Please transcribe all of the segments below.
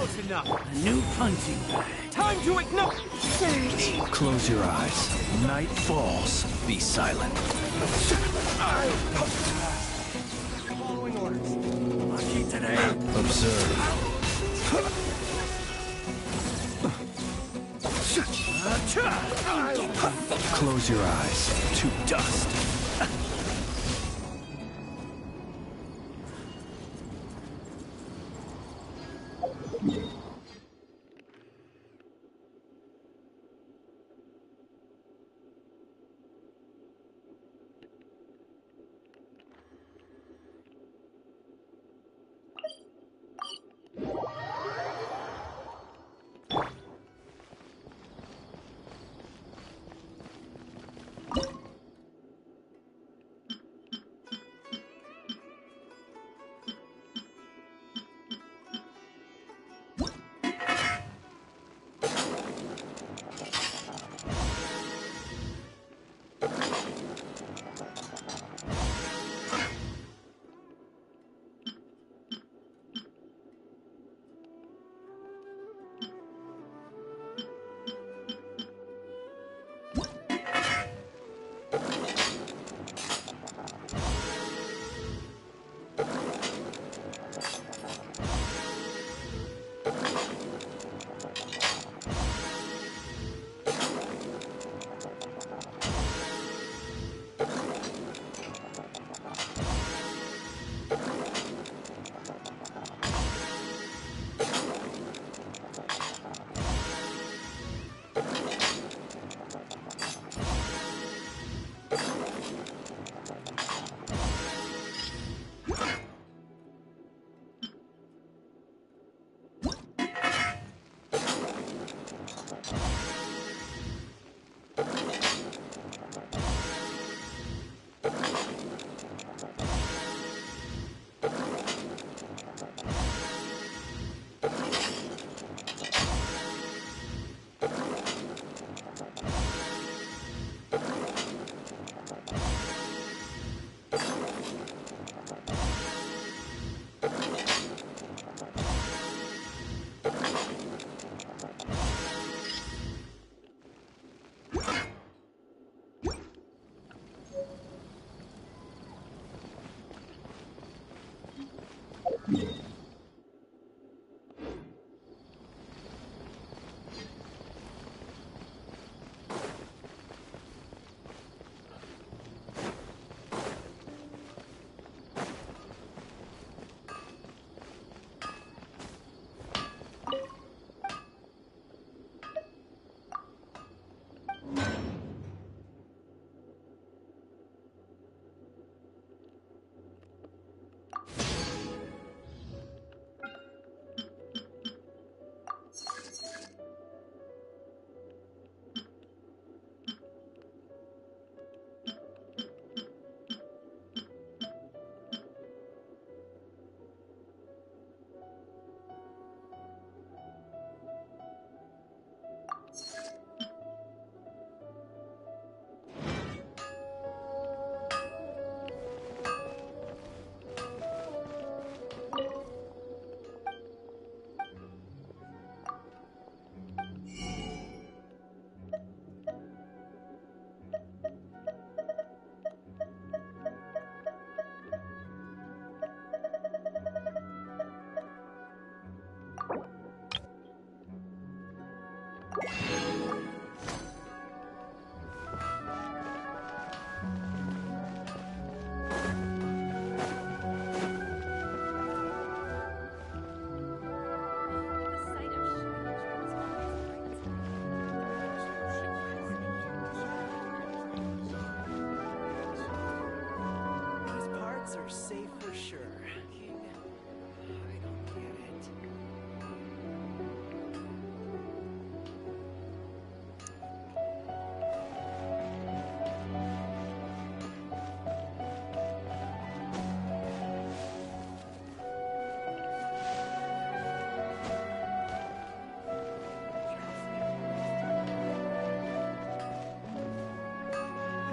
Close enough. A new punching bag. Time to ignore. Search. Close your eyes. Night falls. Be silent. Following orders. Lucky today. Observe. Close your eyes. To dust. Are safe for sure. King, I don't get it.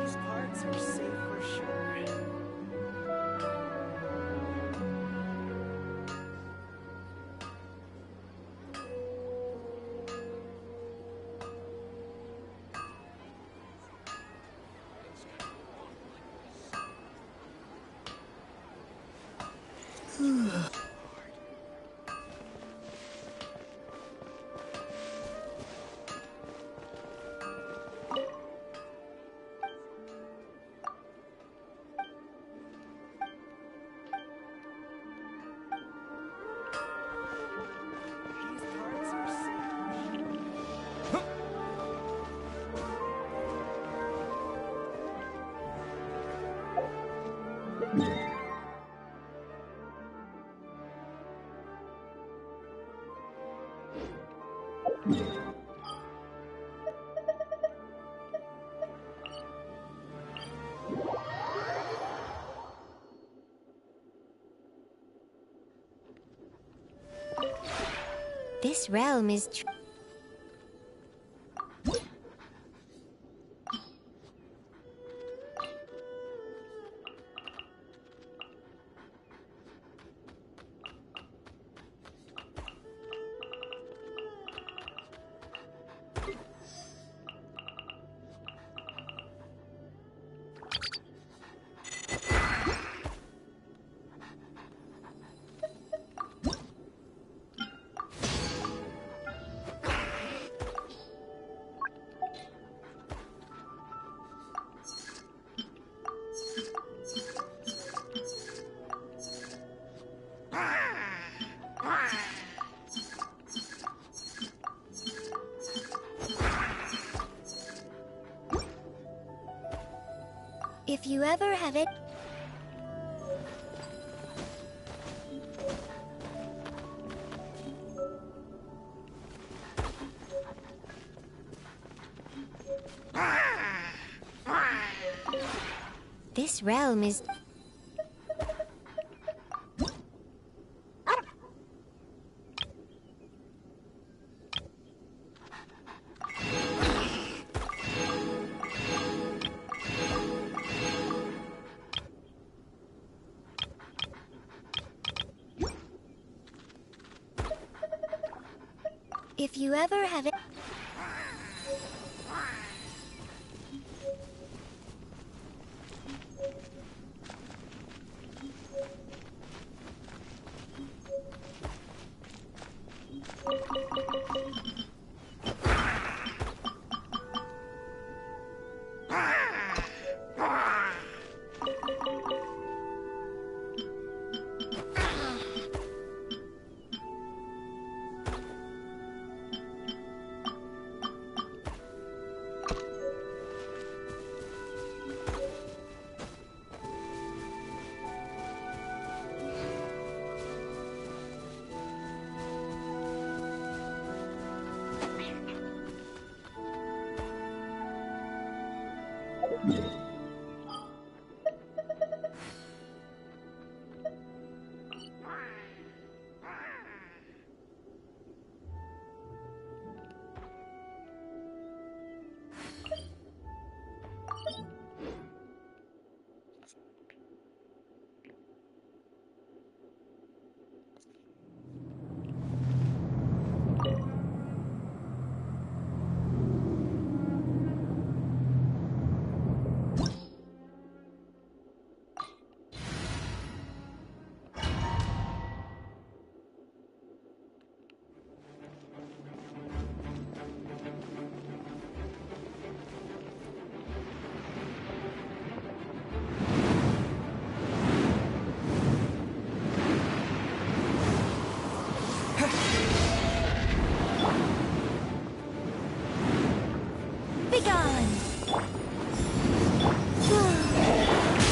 These parts are safe for sure. This realm is If you ever have it. This realm is. If you ever have it.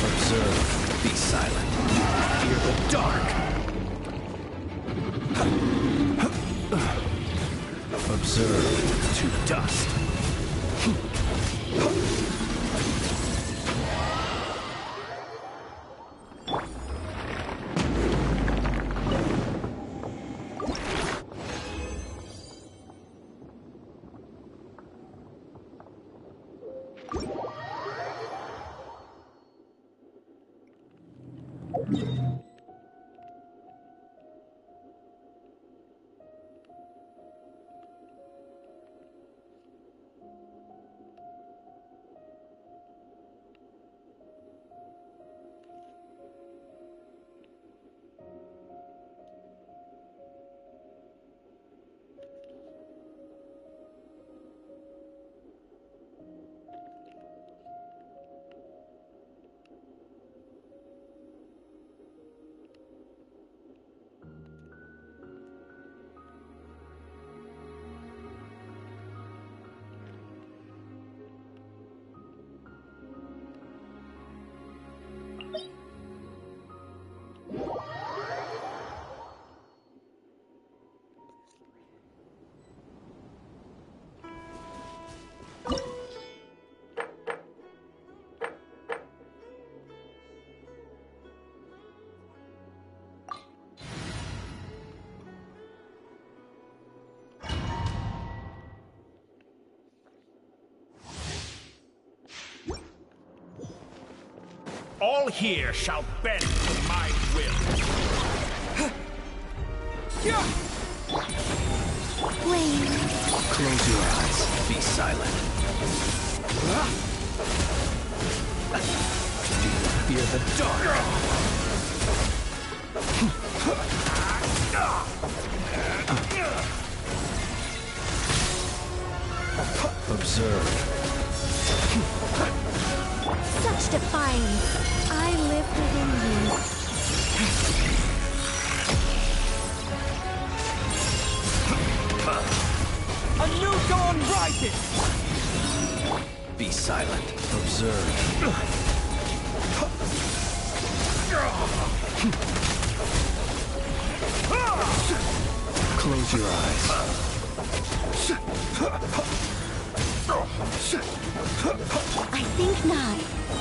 Observe, be silent. Fear the dark. Observe to dust. All here shall bend to my will. Flame. Close your eyes. Be silent. Do you fear the dark? Observe. Such defiance. I live within you. A new dawn rises! Be silent. Observe. Close your eyes. I think not.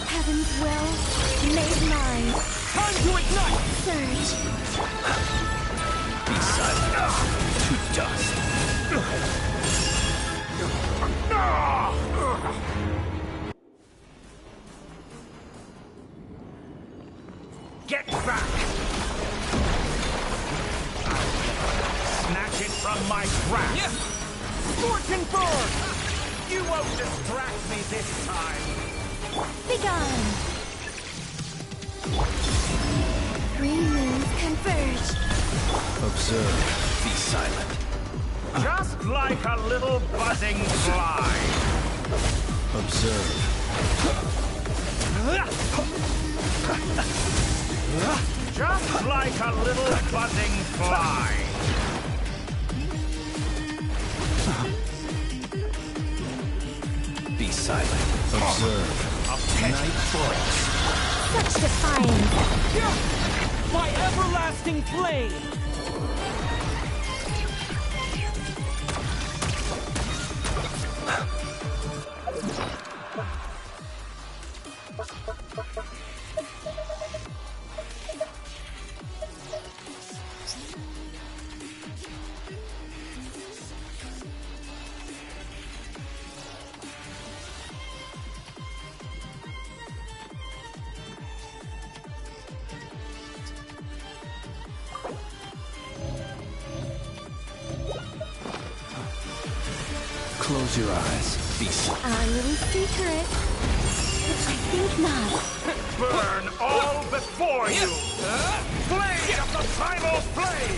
Heaven's will made mine. Time to ignite! Surge. Be silent. To dust. Get back! Snatch it from my grasp! Yes! Fortune bird! You won't distract me this time! Begone. Three moons converge. Observe. Be silent. Just like a little buzzing fly. Observe. Just like a little buzzing fly. Be silent. Observe. Night falls. Such defiance. My everlasting flame! Close your eyes. Be silent. Our little secret. I think not. Burn all before you! Blade of the primal flame!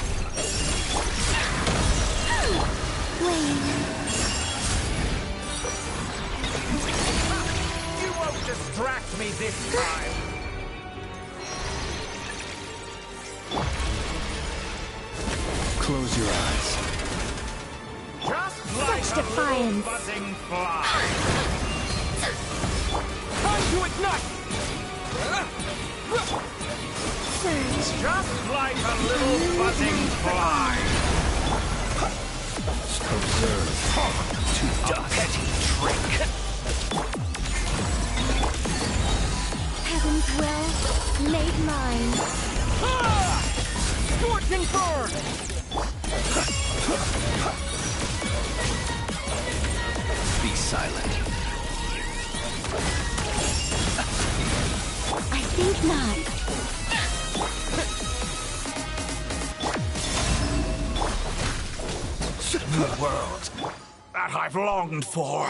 Flame. You won't distract me this time! Close your eyes. Just like Such a defiance. little buzzing fly. Time to ignite! Surge. Just like a little buzzing fly. Observe. To dust. Petty trick. Heaven's will made mine. Ah! Scorching bird! Be silent. I think not. The world that I've longed for.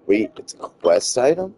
Wait, it's a quest item?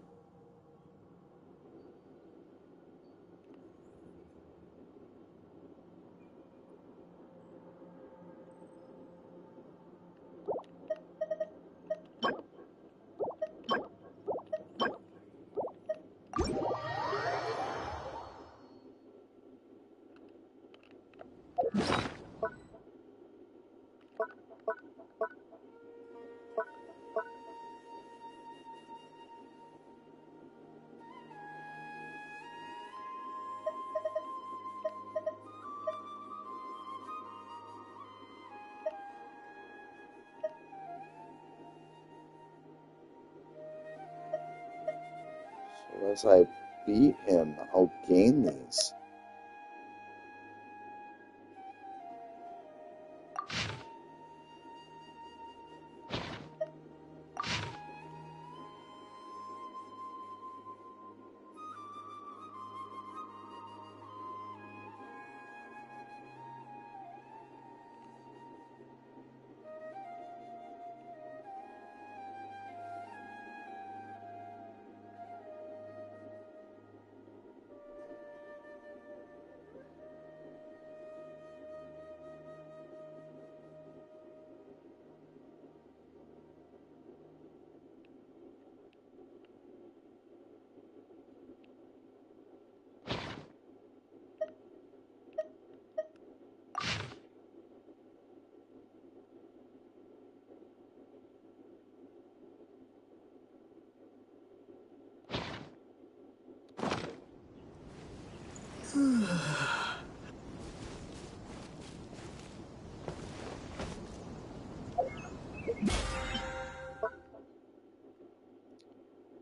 Once I beat him, I'll gain these.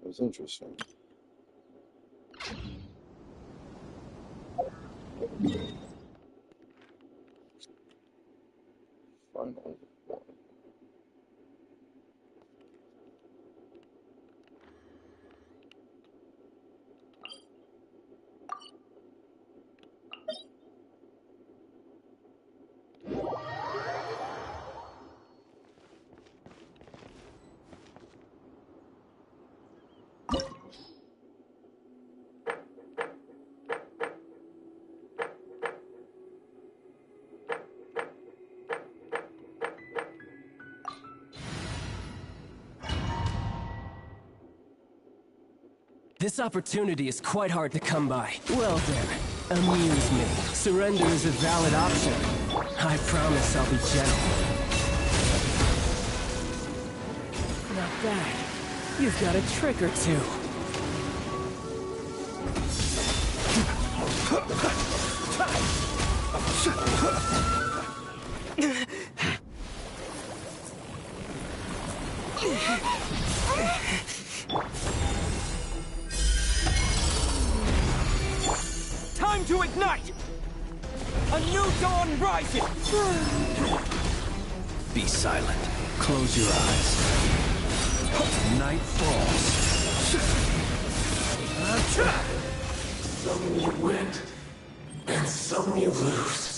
It was interesting. Final one. This opportunity is quite hard to come by. Well then, amuse me. Surrender is a valid option. I promise I'll be gentle. Not bad. You've got a trick or two. Time to ignite! A new dawn rises! Be silent. Close your eyes. Night falls. Some you win, and some you lose.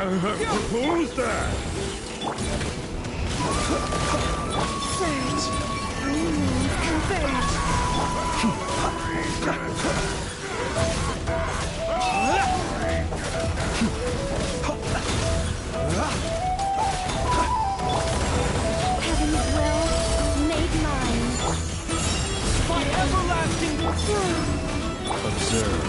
Who's that? Surge. Remove converge. Heaven's will made mine. My everlasting... Observe.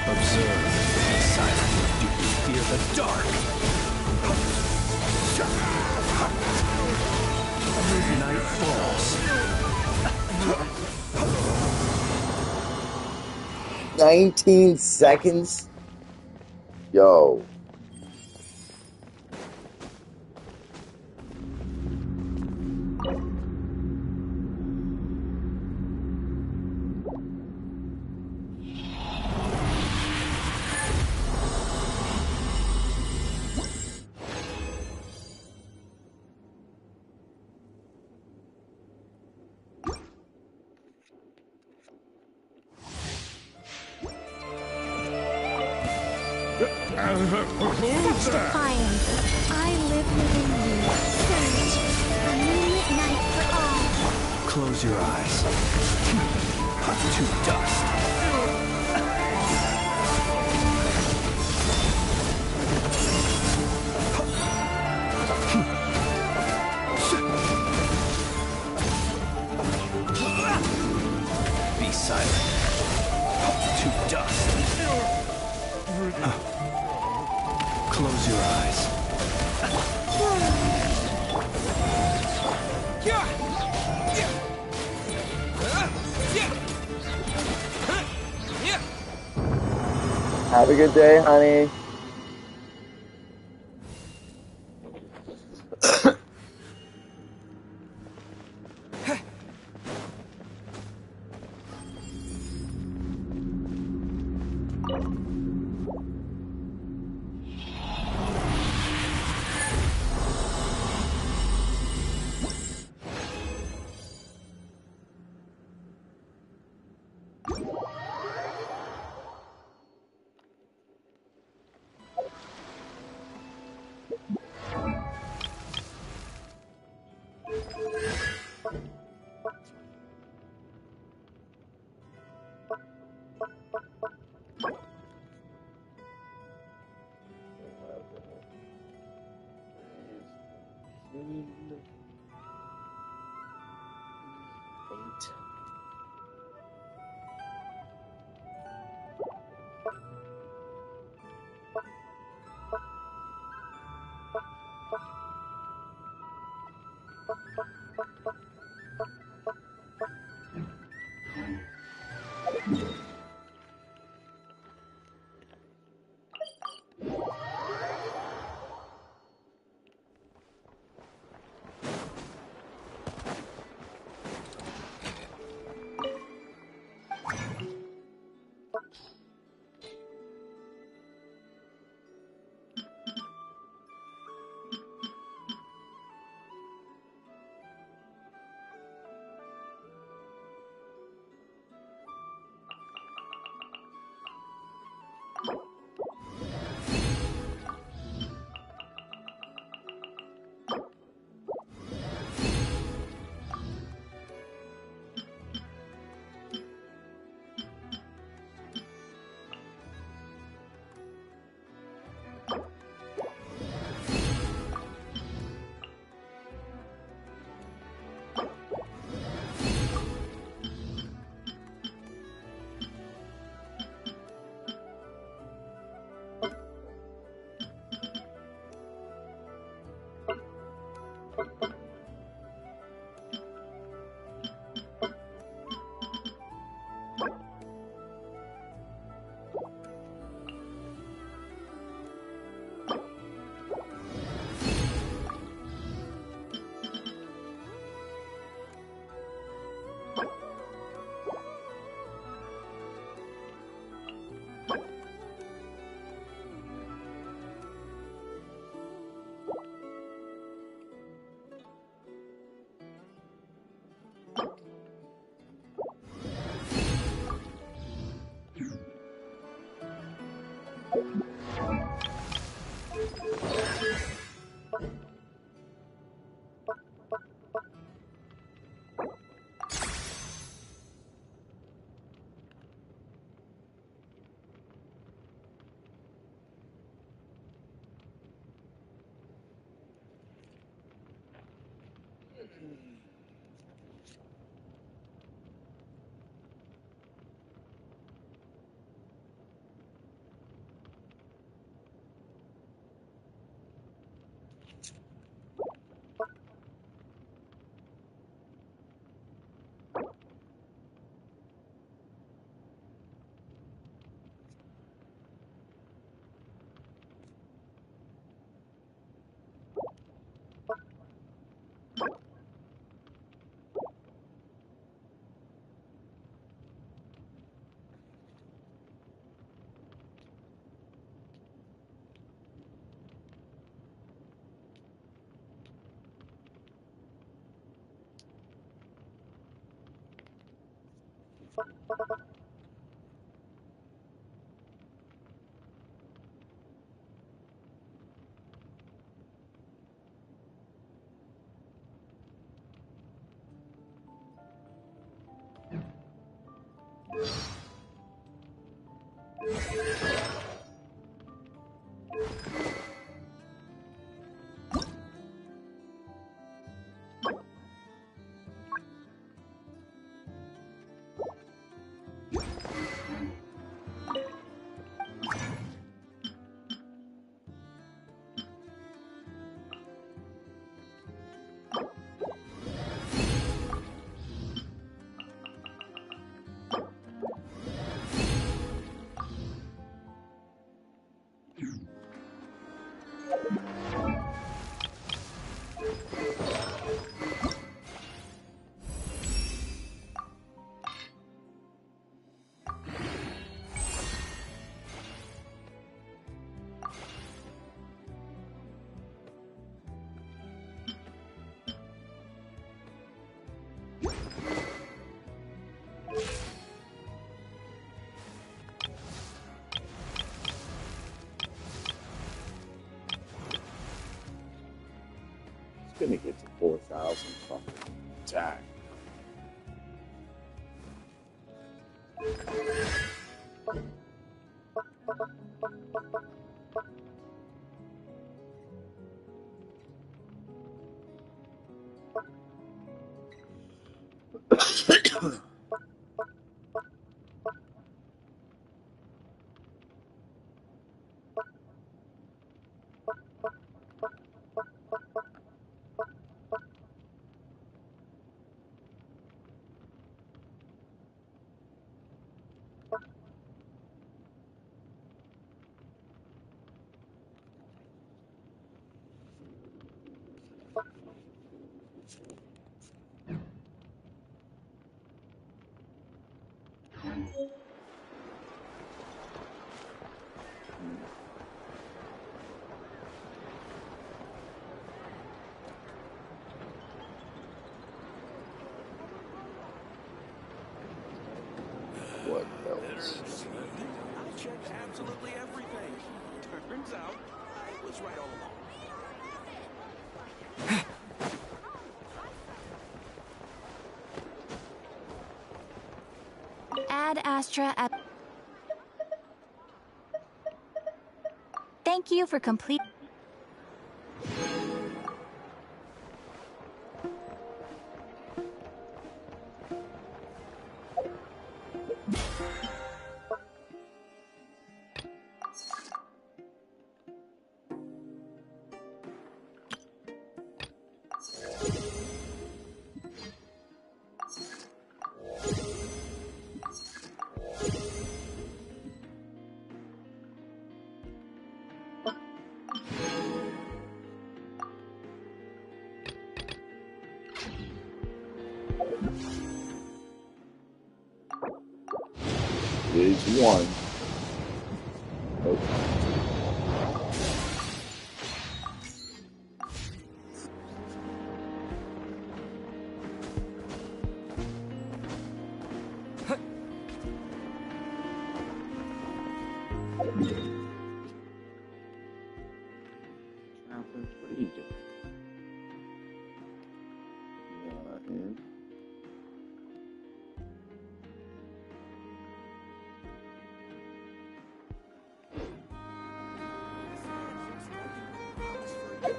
Observe. Be silent. Do you fear the dark? Night falls. 19 seconds? Yo. Such defiance. I live within you. Surge. A moonlit night for all. Close your eyes. To dust. Be silent. To dust. Close your eyes. Have a good day, honey. Gonna get to 4,000 fucking attack. What else? I checked absolutely everything. Turns out I was right all along. Ad Astra at. Thank you for complete. Is one. Nope. What are you doing?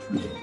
And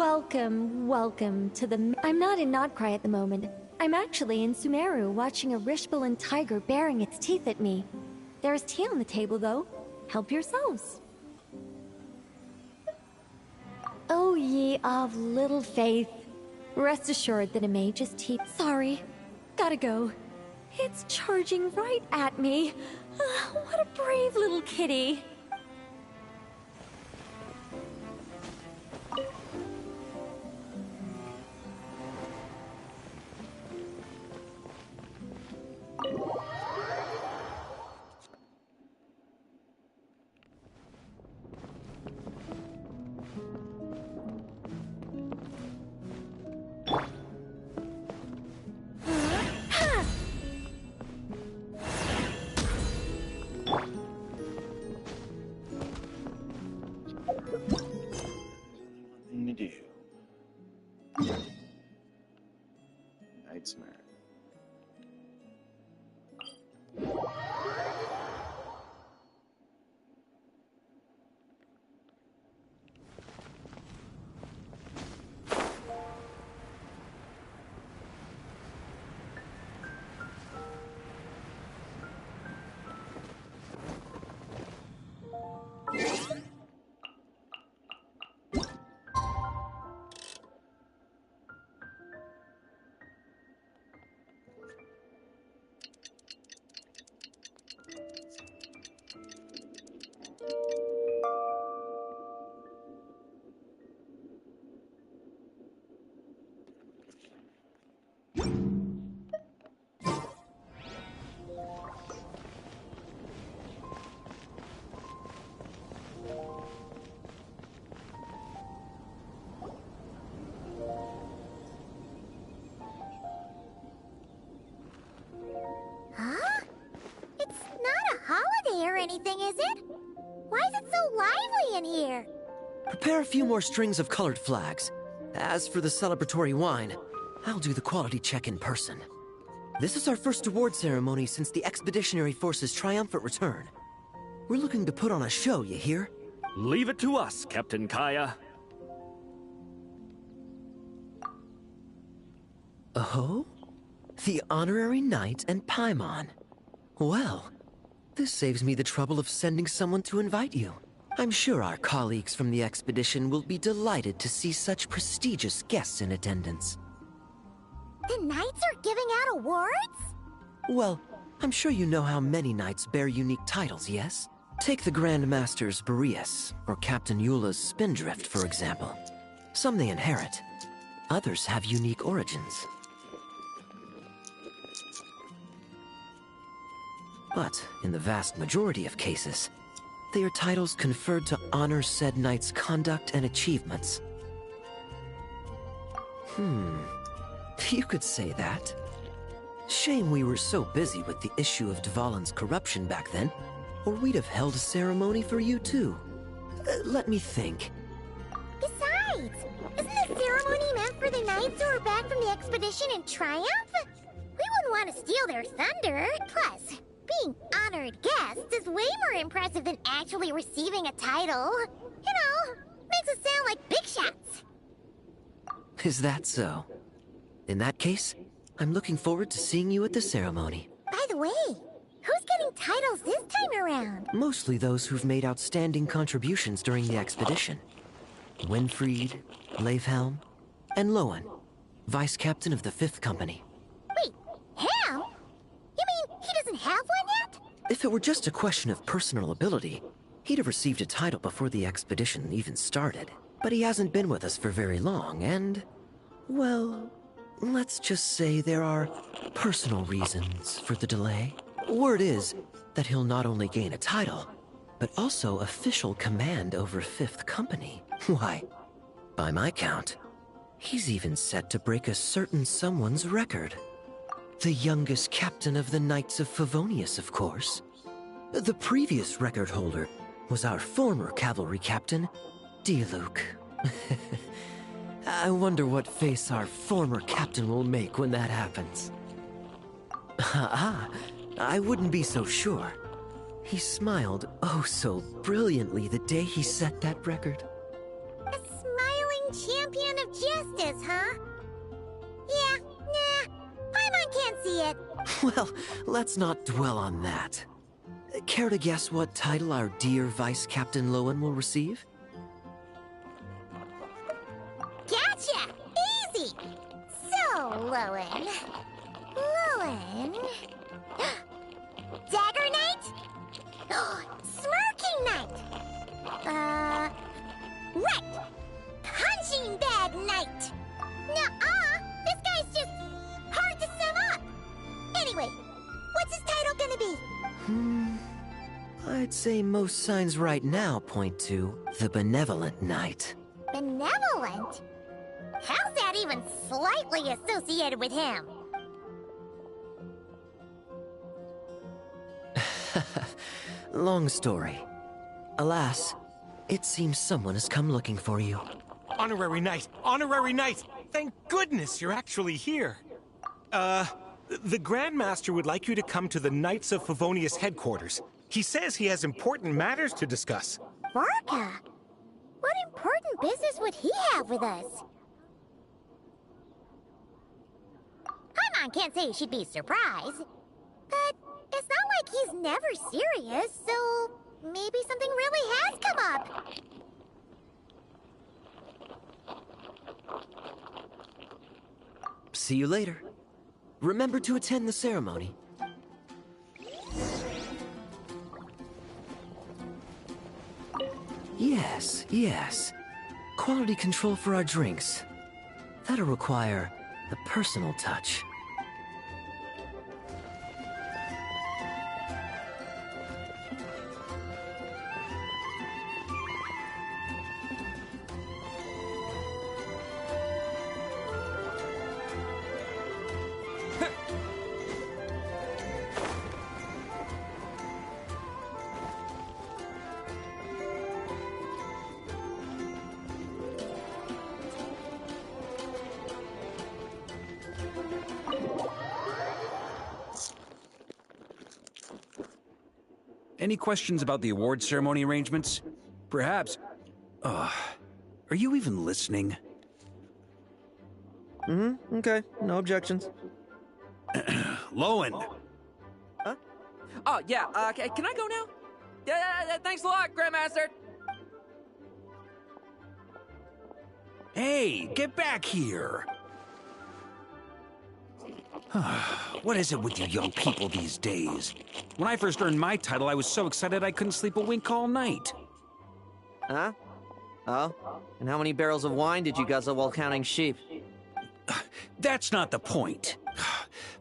welcome to the... I'm not in Notcry at the moment. I'm actually in Sumeru watching a Rishbalin tiger baring its teeth at me. There's tea on the table, though. Help yourselves. Oh, ye of little faith. Rest assured that it may just keep... Sorry. Gotta go. It's charging right at me. What a brave little kitty. Thing to do. Nightmare. Huh? It's not a holiday or anything, is it? Why is it so lively in here? Prepare a few more strings of colored flags. As for the celebratory wine, I'll do the quality check in person. This is our first award ceremony since the Expeditionary Force's triumphant return. We're looking to put on a show, you hear? Leave it to us, Captain Kaya. Oh? The Honorary Knight and Paimon. Well, this saves me the trouble of sending someone to invite you. I'm sure our colleagues from the expedition will be delighted to see such prestigious guests in attendance. The knights are giving out awards? Well, I'm sure you know how many knights bear unique titles, yes? Take the Grand Master's Boreas, or Captain Eula's Spindrift, for example. Some they inherit. Others have unique origins. But in the vast majority of cases, they are titles conferred to honor said knight's conduct and achievements. You could say that. Shame we were so busy with the issue of Dvalin's corruption back then, or we'd have held a ceremony for you too. Let me think. Besides, isn't the ceremony meant for the knights who are back from the expedition in triumph? We wouldn't want to steal their thunder. Plus, being honored guests is way more impressive than actually receiving a title. You know, makes us sound like big shots. Is that so? In that case, I'm looking forward to seeing you at the ceremony. By the way, who's getting titles this time around? Mostly those who've made outstanding contributions during the expedition. Winfried, Leifhelm, and Lowen, Vice Captain of the 5th Company. Wait, Helm? You mean he doesn't have one yet? If it were just a question of personal ability, he'd have received a title before the expedition even started. But he hasn't been with us for very long, and... well, let's just say there are personal reasons for the delay. Word is that he'll not only gain a title, but also official command over 5th Company. Why, by my count, he's even set to break a certain someone's record. The youngest captain of the Knights of Favonius, of course. The previous record holder was our former cavalry captain, Diluc. I wonder what face our former captain will make when that happens. I wouldn't be so sure. He smiled oh so brilliantly the day he set that record. A smiling champion of justice, huh? Yeah, nah. Paimon can't see it. Well, let's not dwell on that. Care to guess what title our dear Vice Captain Lowen will receive? Gotcha! Easy! So, Lowen... Dagger Knight? Smirking Knight! Right! Punching Bag Knight! Nuh-uh! This guy's just hard to sum up! Anyway, what's his title gonna be? I'd say most signs right now point to the Benevolent Knight. Benevolent? How's that even slightly associated with him? Long story. Alas, it seems someone has come looking for you. Honorary Knight! Honorary Knight! Thank goodness you're actually here. The Grandmaster would like you to come to the Knights of Favonius headquarters. He says he has important matters to discuss. Varka? What important business would he have with us? Paimon can't say she'd be surprised. But it's not like he's never serious, so maybe something really has come up. See you later. Remember to attend the ceremony. Yes. Quality control for our drinks. That'll require a personal touch. Any questions about the award ceremony arrangements? Perhaps. Are you even listening? Okay. No objections. Lowen! Huh? Oh, yeah, can I go now? Yeah, thanks a lot, Grandmaster! Hey, get back here! What is it with you young people these days? When I first earned my title, I was so excited I couldn't sleep a wink all night. Huh? Oh? And how many barrels of wine did you guzzle while counting sheep? That's not the point.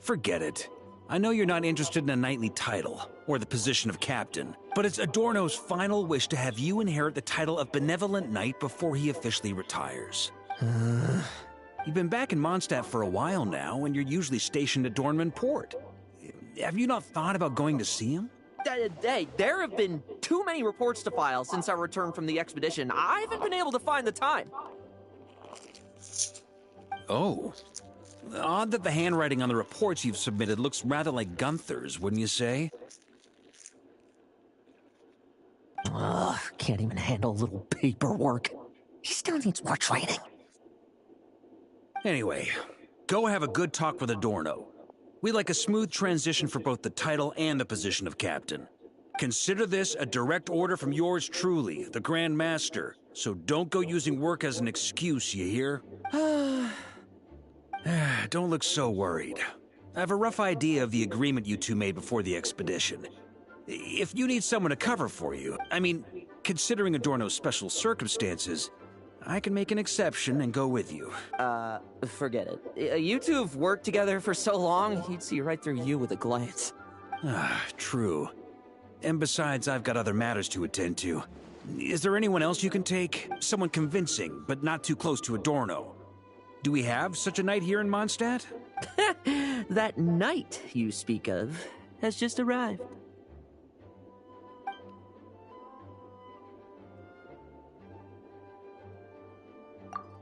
Forget it. I know you're not interested in a knightly title, or the position of captain, but it's Adorno's final wish to have you inherit the title of Benevolent Knight before he officially retires. You've been back in Mondstadt for a while now, and you're usually stationed at Dornman Port. Have you not thought about going to see him? Hey, there have been too many reports to file since I returned from the expedition. I haven't been able to find the time. Oh. Odd that the handwriting on the reports you've submitted looks rather like Gunther's, wouldn't you say? Ugh, can't even handle a little paperwork. He still needs more training. Anyway, go have a good talk with Adorno. We'd like a smooth transition for both the title and the position of captain. Consider this a direct order from yours truly, the Grand Master. So don't go using work as an excuse, you hear? Don't look so worried. I have a rough idea of the agreement you two made before the expedition. If you need someone to cover for you, I mean, considering Adorno's special circumstances, I can make an exception and go with you. Forget it. You two have worked together for so long, he'd see right through you with a glance. True. And besides, I've got other matters to attend to. Is there anyone else you can take? Someone convincing, but not too close to Adorno. Do we have such a knight here in Mondstadt? That knight you speak of has just arrived.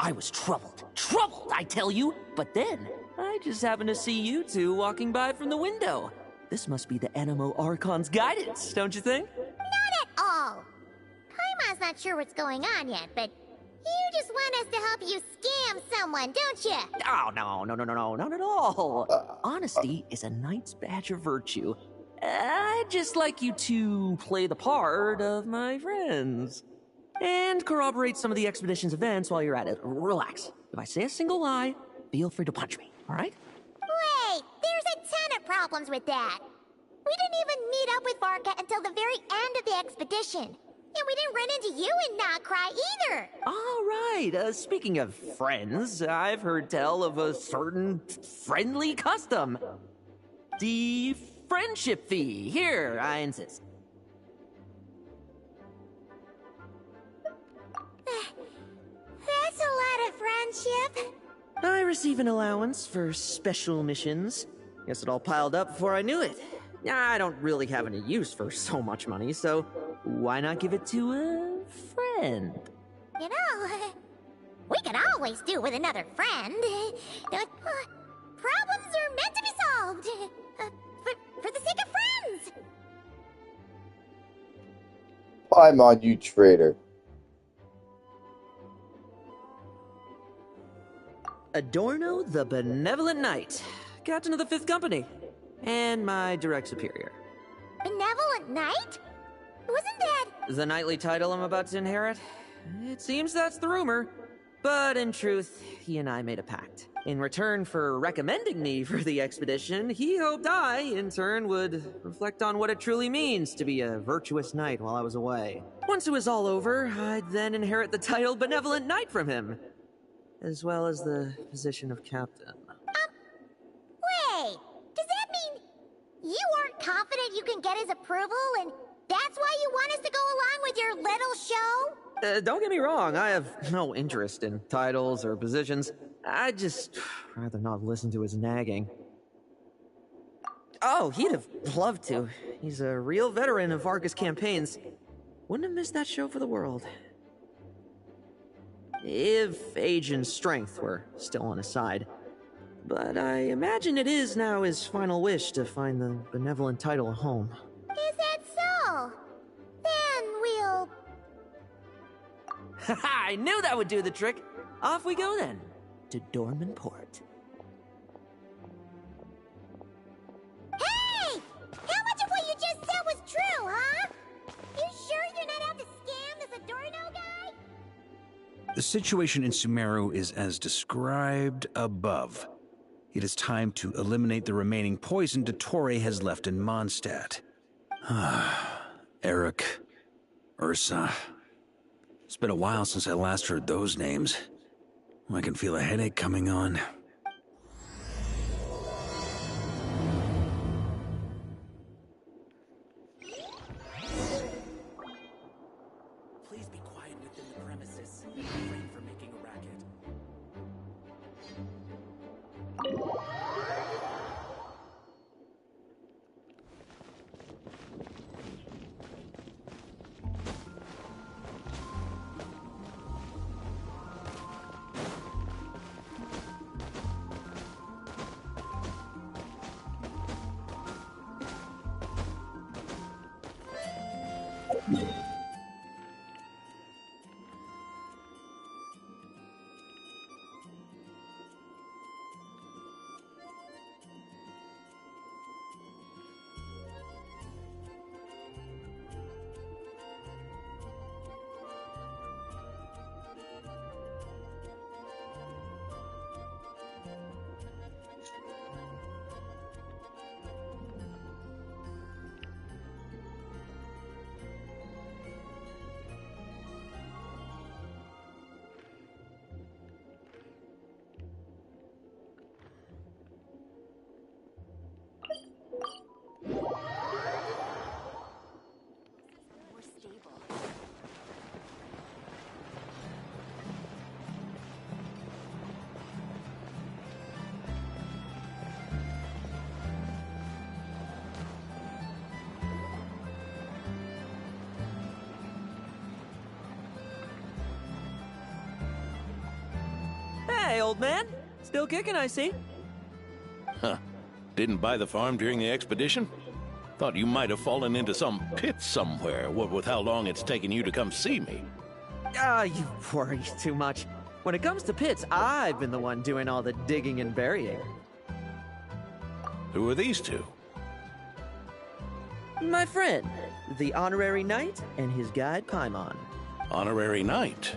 I was troubled, I tell you. But then, I just happened to see you two walking by from the window. This must be the Animo Archon's guidance, don't you think? Not at all. Paimon's not sure what's going on yet, but you just want us to help you scam someone, don't you? Oh, no, not at all. Honesty is a knight's badge of virtue. I'd just like you to play the part of my friends. And corroborate some of the expedition's events while you're at it. Relax. If I say a single lie, feel free to punch me, alright? Wait, there's a ton of problems with that. We didn't even meet up with Varka until the very end of the expedition. And we didn't run into you in Nocry either. Alright, speaking of friends, I've heard tell of a certain friendly custom. The friendship fee. Here, I insist. That's a lot of friendship. I receive an allowance for special missions. Guess it all piled up before I knew it. I don't really have any use for so much money, so why not give it to a friend? You know, we could always do with another friend. Problems are meant to be solved. For the sake of friends. I'm on you, traitor. Adorno the Benevolent Knight, Captain of the 5th Company, and my direct superior. Benevolent Knight? Wasn't that... The knightly title I'm about to inherit? It seems that's the rumor. But in truth, he and I made a pact. In return for recommending me for the expedition, he hoped I, in turn, would reflect on what it truly means to be a virtuous knight while I was away. Once it was all over, I'd then inherit the title Benevolent Knight from him, as well as the position of captain. Wait, does that mean you aren't confident you can get his approval, and that's why you want us to go along with your little show? Don't get me wrong, I have no interest in titles or positions. I'd just rather not listen to his nagging. Oh, he'd have loved to. He's a real veteran of Vargas campaigns. Wouldn't have missed that show for the world. If age and strength were still on his side. But I imagine it is now his final wish to find the benevolent title a home. Is that so? Then we'll... I knew that would do the trick! Off we go then, to Dorman Port. Hey! How much of what you just said was true, huh? You sure you're not out to scam this Adorno guy? The situation in Sumeru is as described above. It is time to eliminate the remaining poison Dottore has left in Mondstadt. Eric, Ursa. It's been a while since I last heard those names. I can feel a headache coming on. Please be quiet within the premises. Refrain from making a racket. Hey, old man. Still kicking, I see. Huh. Didn't buy the farm during the expedition? Thought you might have fallen into some pit somewhere, what with how long it's taken you to come see me. You worry too much. When it comes to pits, I've been the one doing all the digging and burying. Who are these two? My friend, the honorary knight and his guide Paimon. Honorary Knight.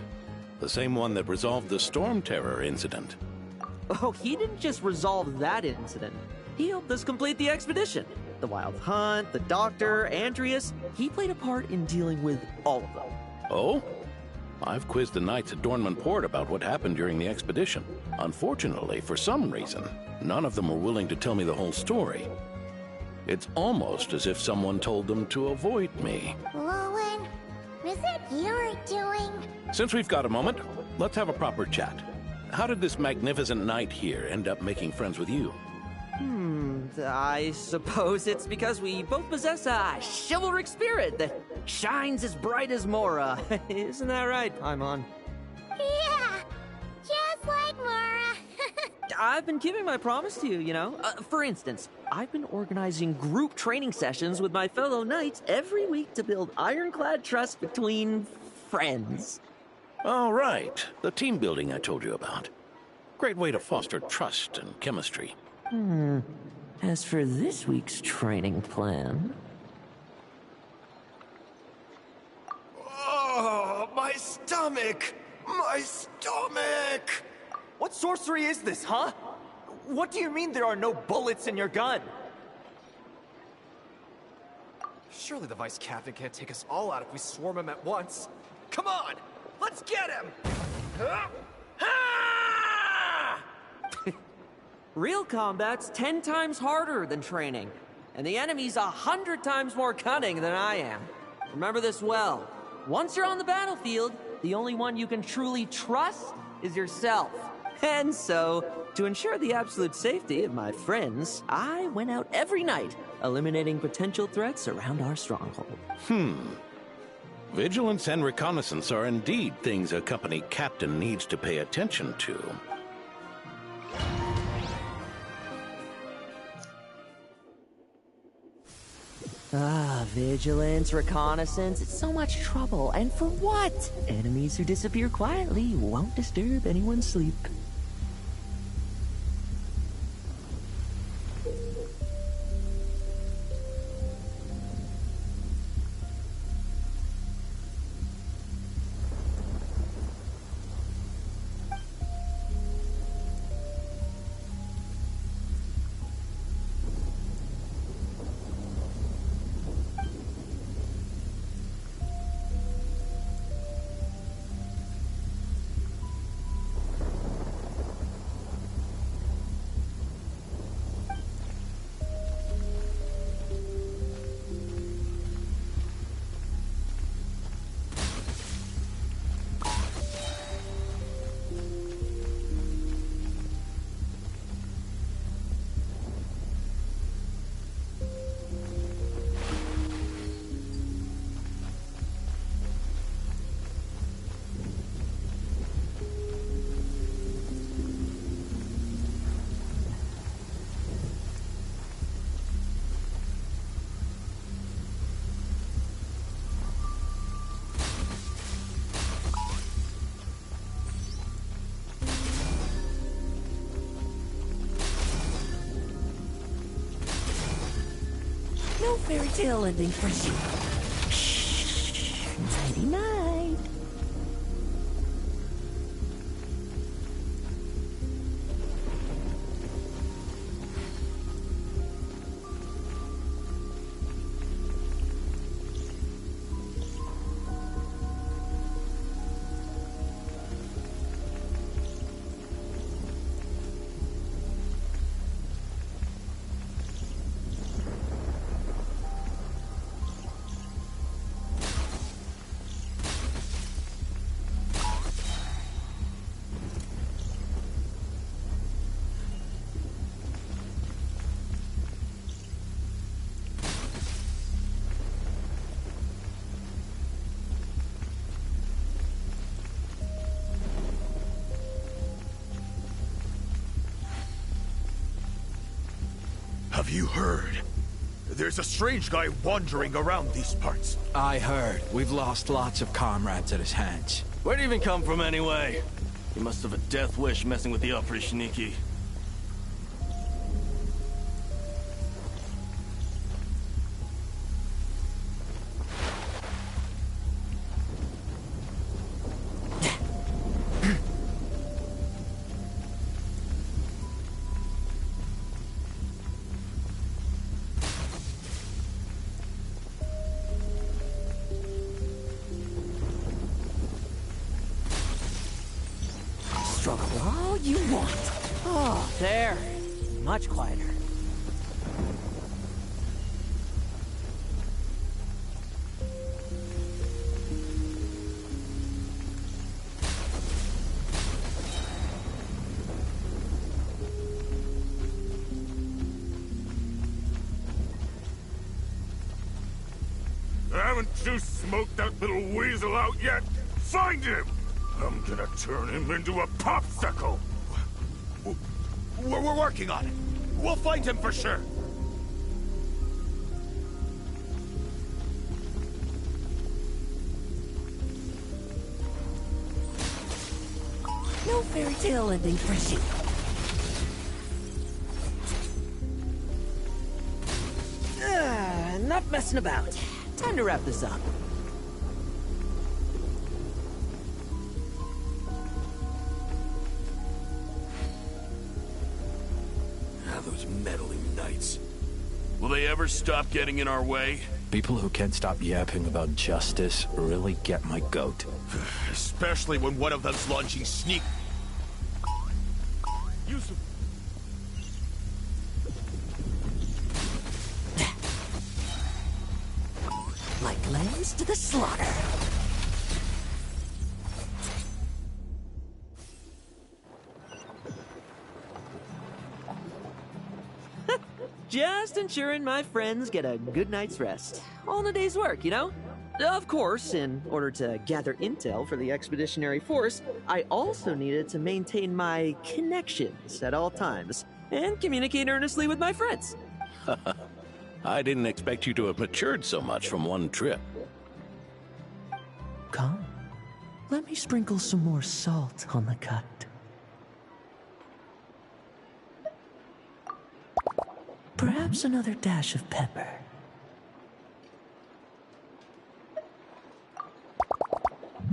The same one that resolved the Storm Terror incident. Oh, he didn't just resolve that incident. He helped us complete the expedition. The Wild Hunt, the Doctor, Andreas. He played a part in dealing with all of them. Oh? I've quizzed the knights at Dornman Port about what happened during the expedition. Unfortunately, for some reason, none of them were willing to tell me the whole story. It's almost as if someone told them to avoid me. Lowen, is it your doing? Since we've got a moment, let's have a proper chat. How did this magnificent knight here end up making friends with you? I suppose it's because we both possess a chivalric spirit that shines as bright as Mora. Isn't that right, Paimon? Yeah, just like Mora. I've been keeping my promise to you, you know? For instance, I've been organizing group training sessions with my fellow knights every week to build ironclad trust between friends. Oh, right. The team building I told you about. Great way to foster trust and chemistry. As for this week's training plan... Oh, my stomach! My stomach! What sorcery is this, huh? What do you mean there are no bullets in your gun? Surely the Vice Captain can't take us all out if we swarm him at once. Come on! Let's get him! Real combat's 10 times harder than training, and the enemy's 100 times more cunning than I am. Remember this well. Once you're on the battlefield, the only one you can truly trust is yourself. And so, to ensure the absolute safety of my friends, I went out every night, eliminating potential threats around our stronghold. Vigilance and reconnaissance are indeed things a company captain needs to pay attention to. Vigilance, reconnaissance, it's so much trouble. And for what? Enemies who disappear quietly won't disturb anyone's sleep. No fairy tale ending for you. Shh. Nighty night. Have you heard? There's a strange guy wandering around these parts. I heard. We've lost lots of comrades at his hands. Where'd he even come from anyway? He must have a death wish messing with the Oprishniki. Struggle all you want. Oh, there. Much quieter. Haven't you smoked that little weasel out yet? Find him! I'm gonna turn him into a popsicle! We're working on it. We'll find him for sure. No fairy tale ending, Freshy. Enough messing about. Time to wrap this up. Those meddling knights. Will they ever stop getting in our way? People who can't stop yapping about justice really get my goat. Especially when one of them's launching sneak... Yusuf. Like lambs to the slaughter. Just ensuring my friends get a good night's rest. All in a day's work, you know? Of course, in order to gather intel for the expeditionary force, I also needed to maintain my connections at all times and communicate earnestly with my friends. I didn't expect you to have matured so much from one trip. Come. Let me sprinkle some more salt on the cut. Perhaps another dash of pepper.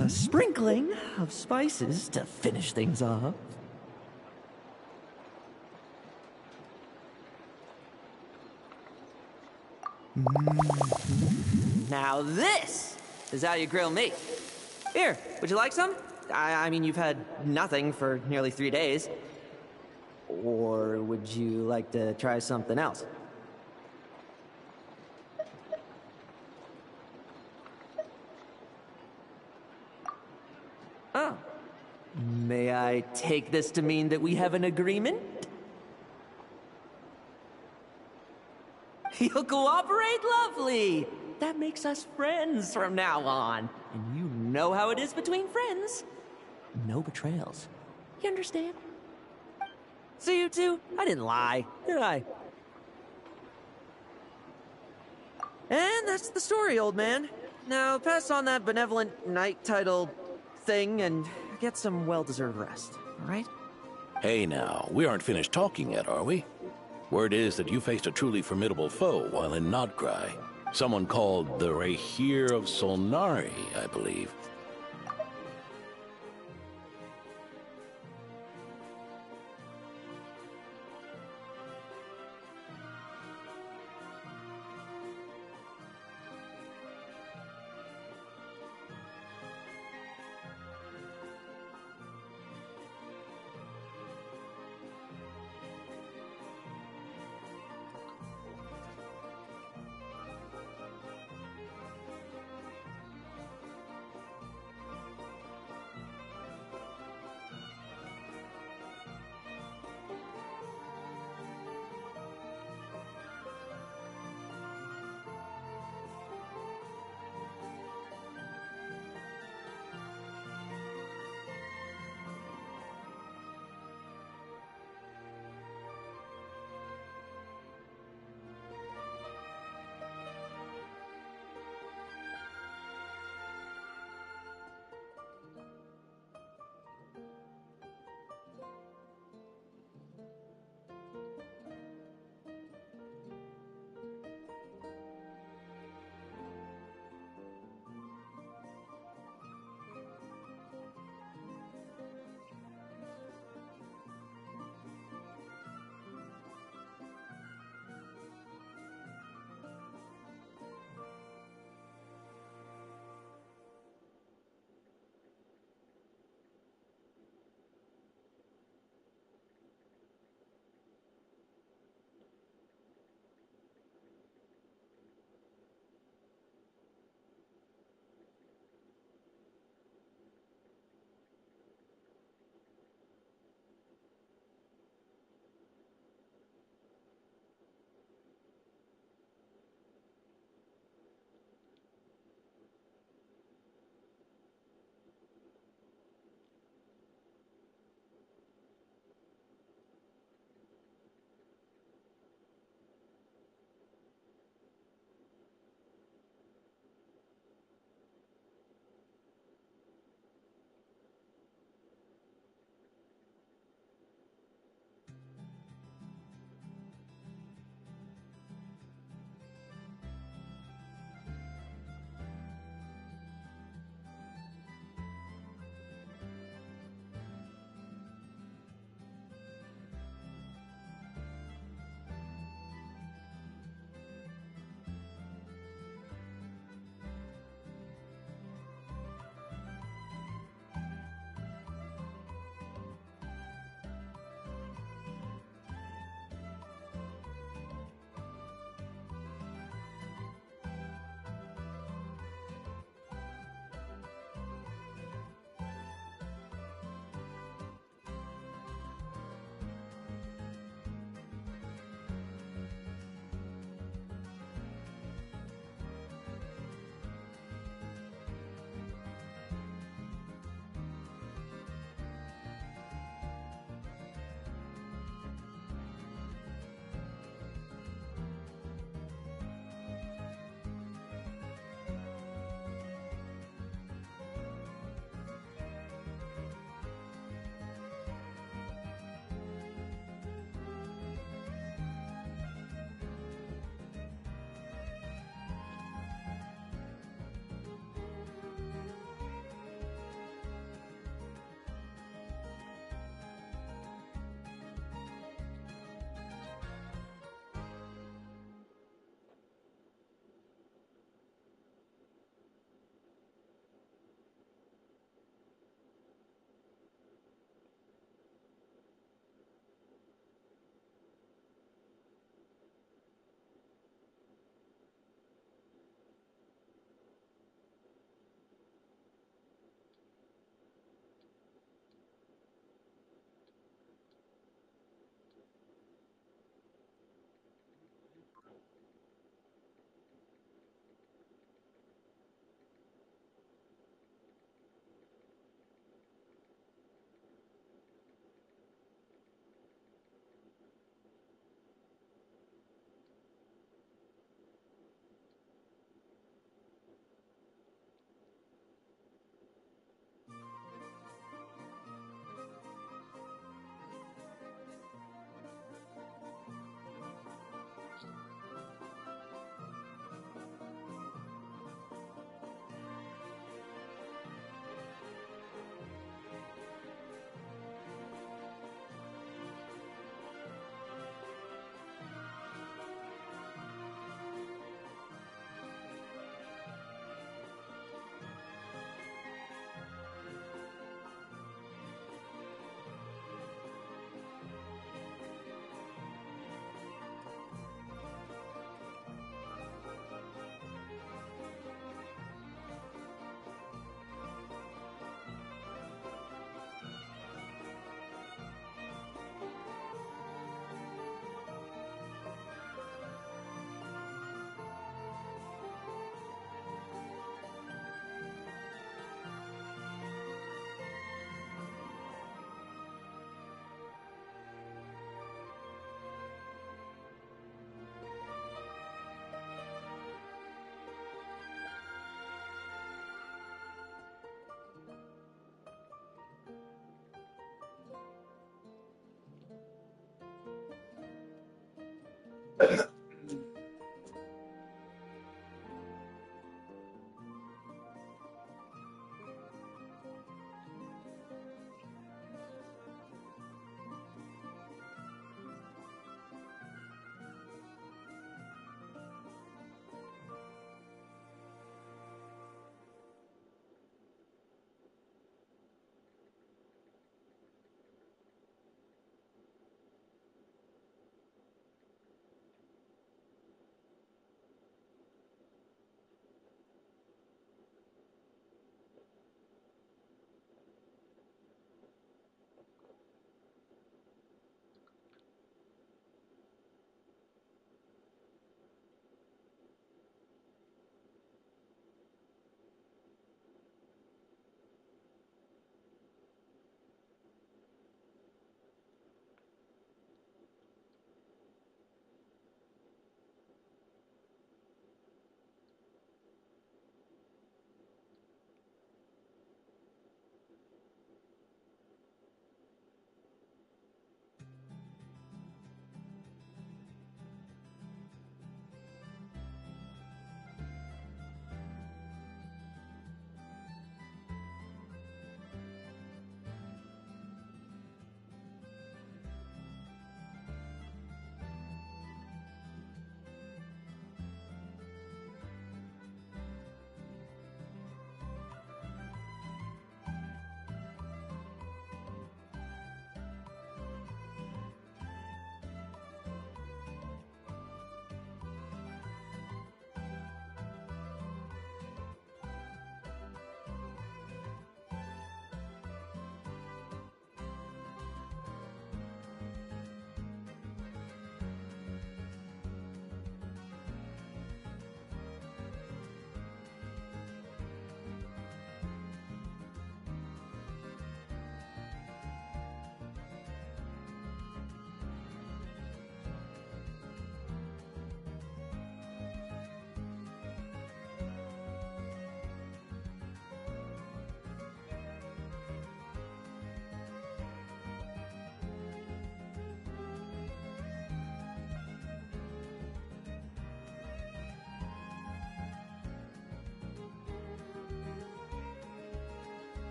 A sprinkling of spices to finish things off. Now this is how you grill me. Here, would you like some? I mean, you've had nothing for nearly 3 days. Or would you like to try something else? Oh. May I take this to mean that we have an agreement? You'll cooperate? Lovely! That makes us friends from now on. And you know how it is between friends. No betrayals. You understand? So you two, I didn't lie, did I? And that's the story, old man. Now pass on that benevolent knight title thing and get some well-deserved rest, all right? Hey now, we aren't finished talking yet, are we? Word is that you faced a truly formidable foe while in Nodgrai. Someone called the Rahir of Solnari, I believe.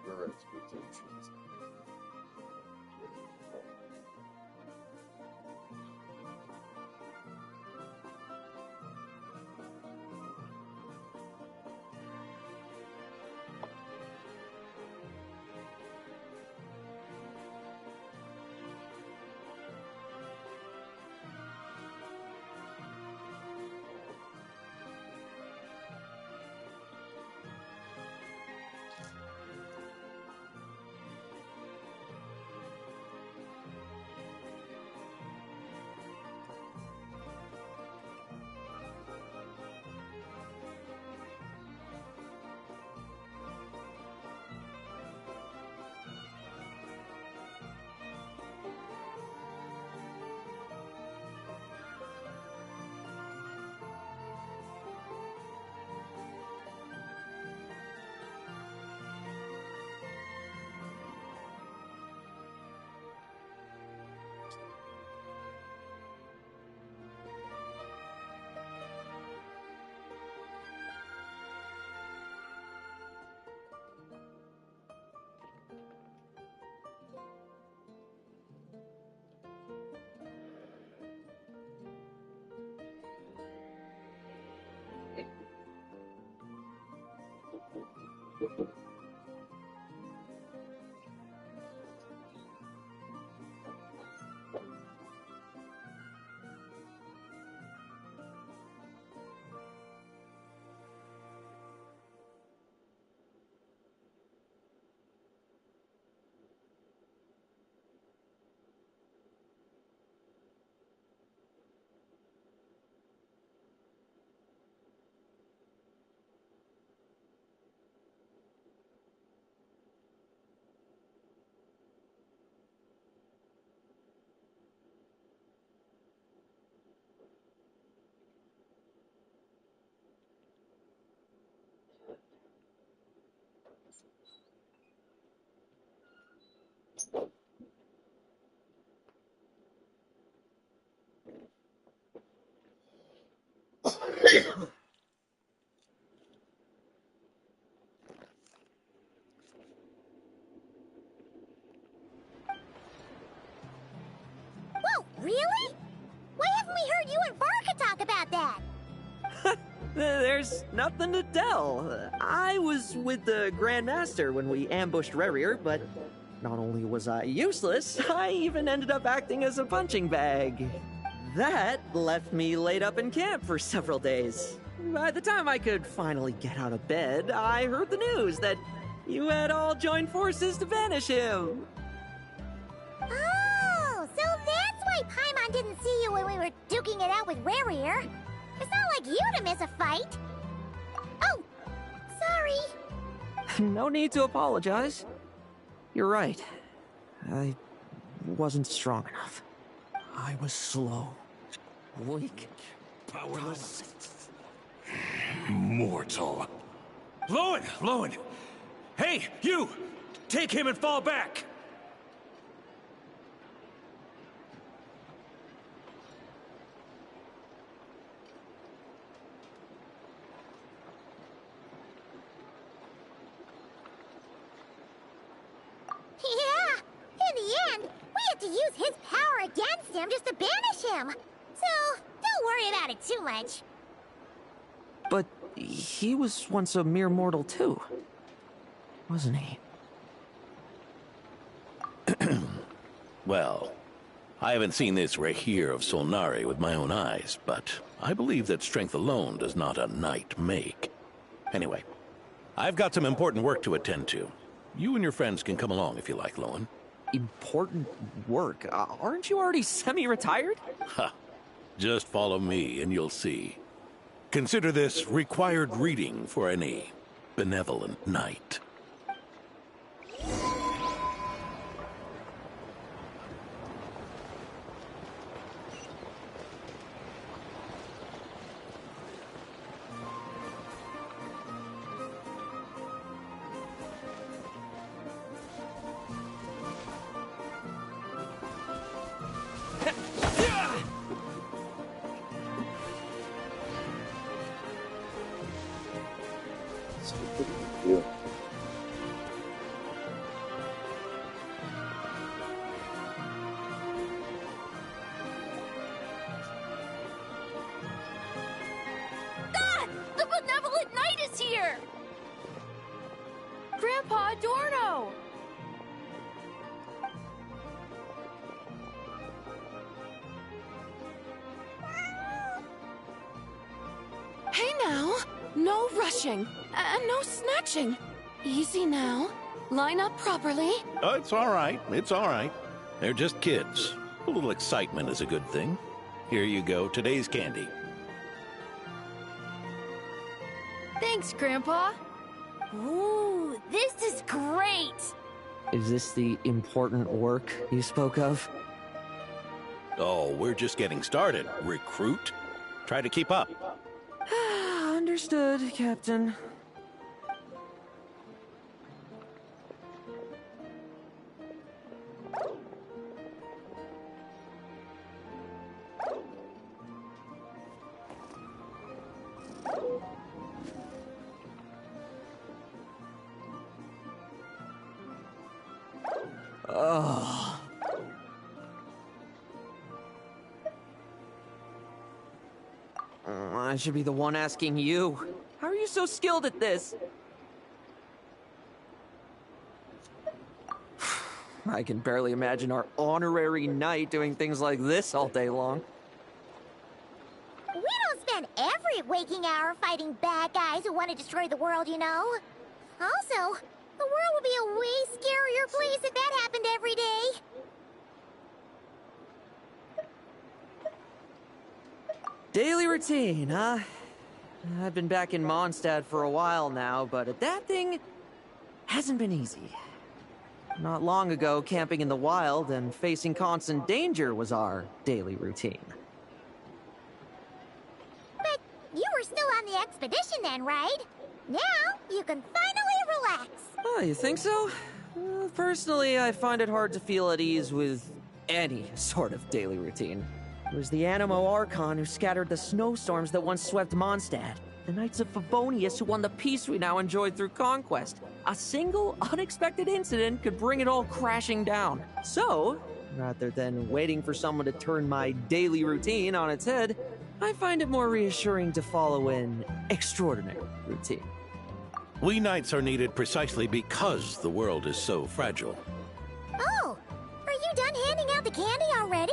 Your expectations. Whoa, really? Why haven't we heard you and Barca talk about that? There's nothing to tell. I was with the Grand Master when we ambushed Rerier, but not only was I useless, I even ended up acting as a punching bag. That left me laid up in camp for several days. By the time I could finally get out of bed, I heard the news that you had all joined forces to banish him. Oh, so that's why Paimon didn't see you when we were duking it out with Rarier. It's not like you to miss a fight. Oh, sorry. No need to apologize. You're right. I wasn't strong enough. I was slow, weak, powerless. Mortal. Lowen! Hey, you! Take him and fall back! Yeah, in the end, we had to use his power against him just to banish him. So, don't worry about it too much. But he was once a mere mortal too, wasn't he? Well, I haven't seen this Rehir of Solnari with my own eyes, but I believe that strength alone does not a knight make. Anyway, I've got some important work to attend to. You and your friends can come along if you like, Lowen. Important work? Aren't you already semi-retired? Ha! Just follow me and you'll see. Consider this required reading for any benevolent knight. So what do you do? Ah! The benevolent knight is here! Grandpa Adorno! Hey now! No rushing, and no snatching. Easy now. Line up properly. Oh, it's all right. It's all right. They're just kids. A little excitement is a good thing. Here you go, today's candy. Thanks, Grandpa. Ooh, this is great! Is this the important work you spoke of? Oh, we're just getting started. Recruit? Try to keep up. Understood, Captain. Oh. I should be the one asking you. How are you so skilled at this? I can barely imagine our honorary knight doing things like this all day long. We don't spend every waking hour fighting bad guys who want to destroy the world, you know. Also, the world would be a way scarier place if that happened every day. Daily routine, huh? I've been back in Mondstadt for a while now, but that thing hasn't been easy. Not long ago, camping in the wild and facing constant danger was our daily routine. But you were still on the expedition then, right? Now, you can finally relax. Oh, you think so? Personally, I find it hard to feel at ease with any sort of daily routine. It was the Animo Archon who scattered the snowstorms that once swept Mondstadt. The Knights of Favonius who won the peace we now enjoy through conquest. A single, unexpected incident could bring it all crashing down. So, rather than waiting for someone to turn my daily routine on its head, I find it more reassuring to follow an extraordinary routine. We knights are needed precisely because the world is so fragile. Oh, are you done handing out the candy already?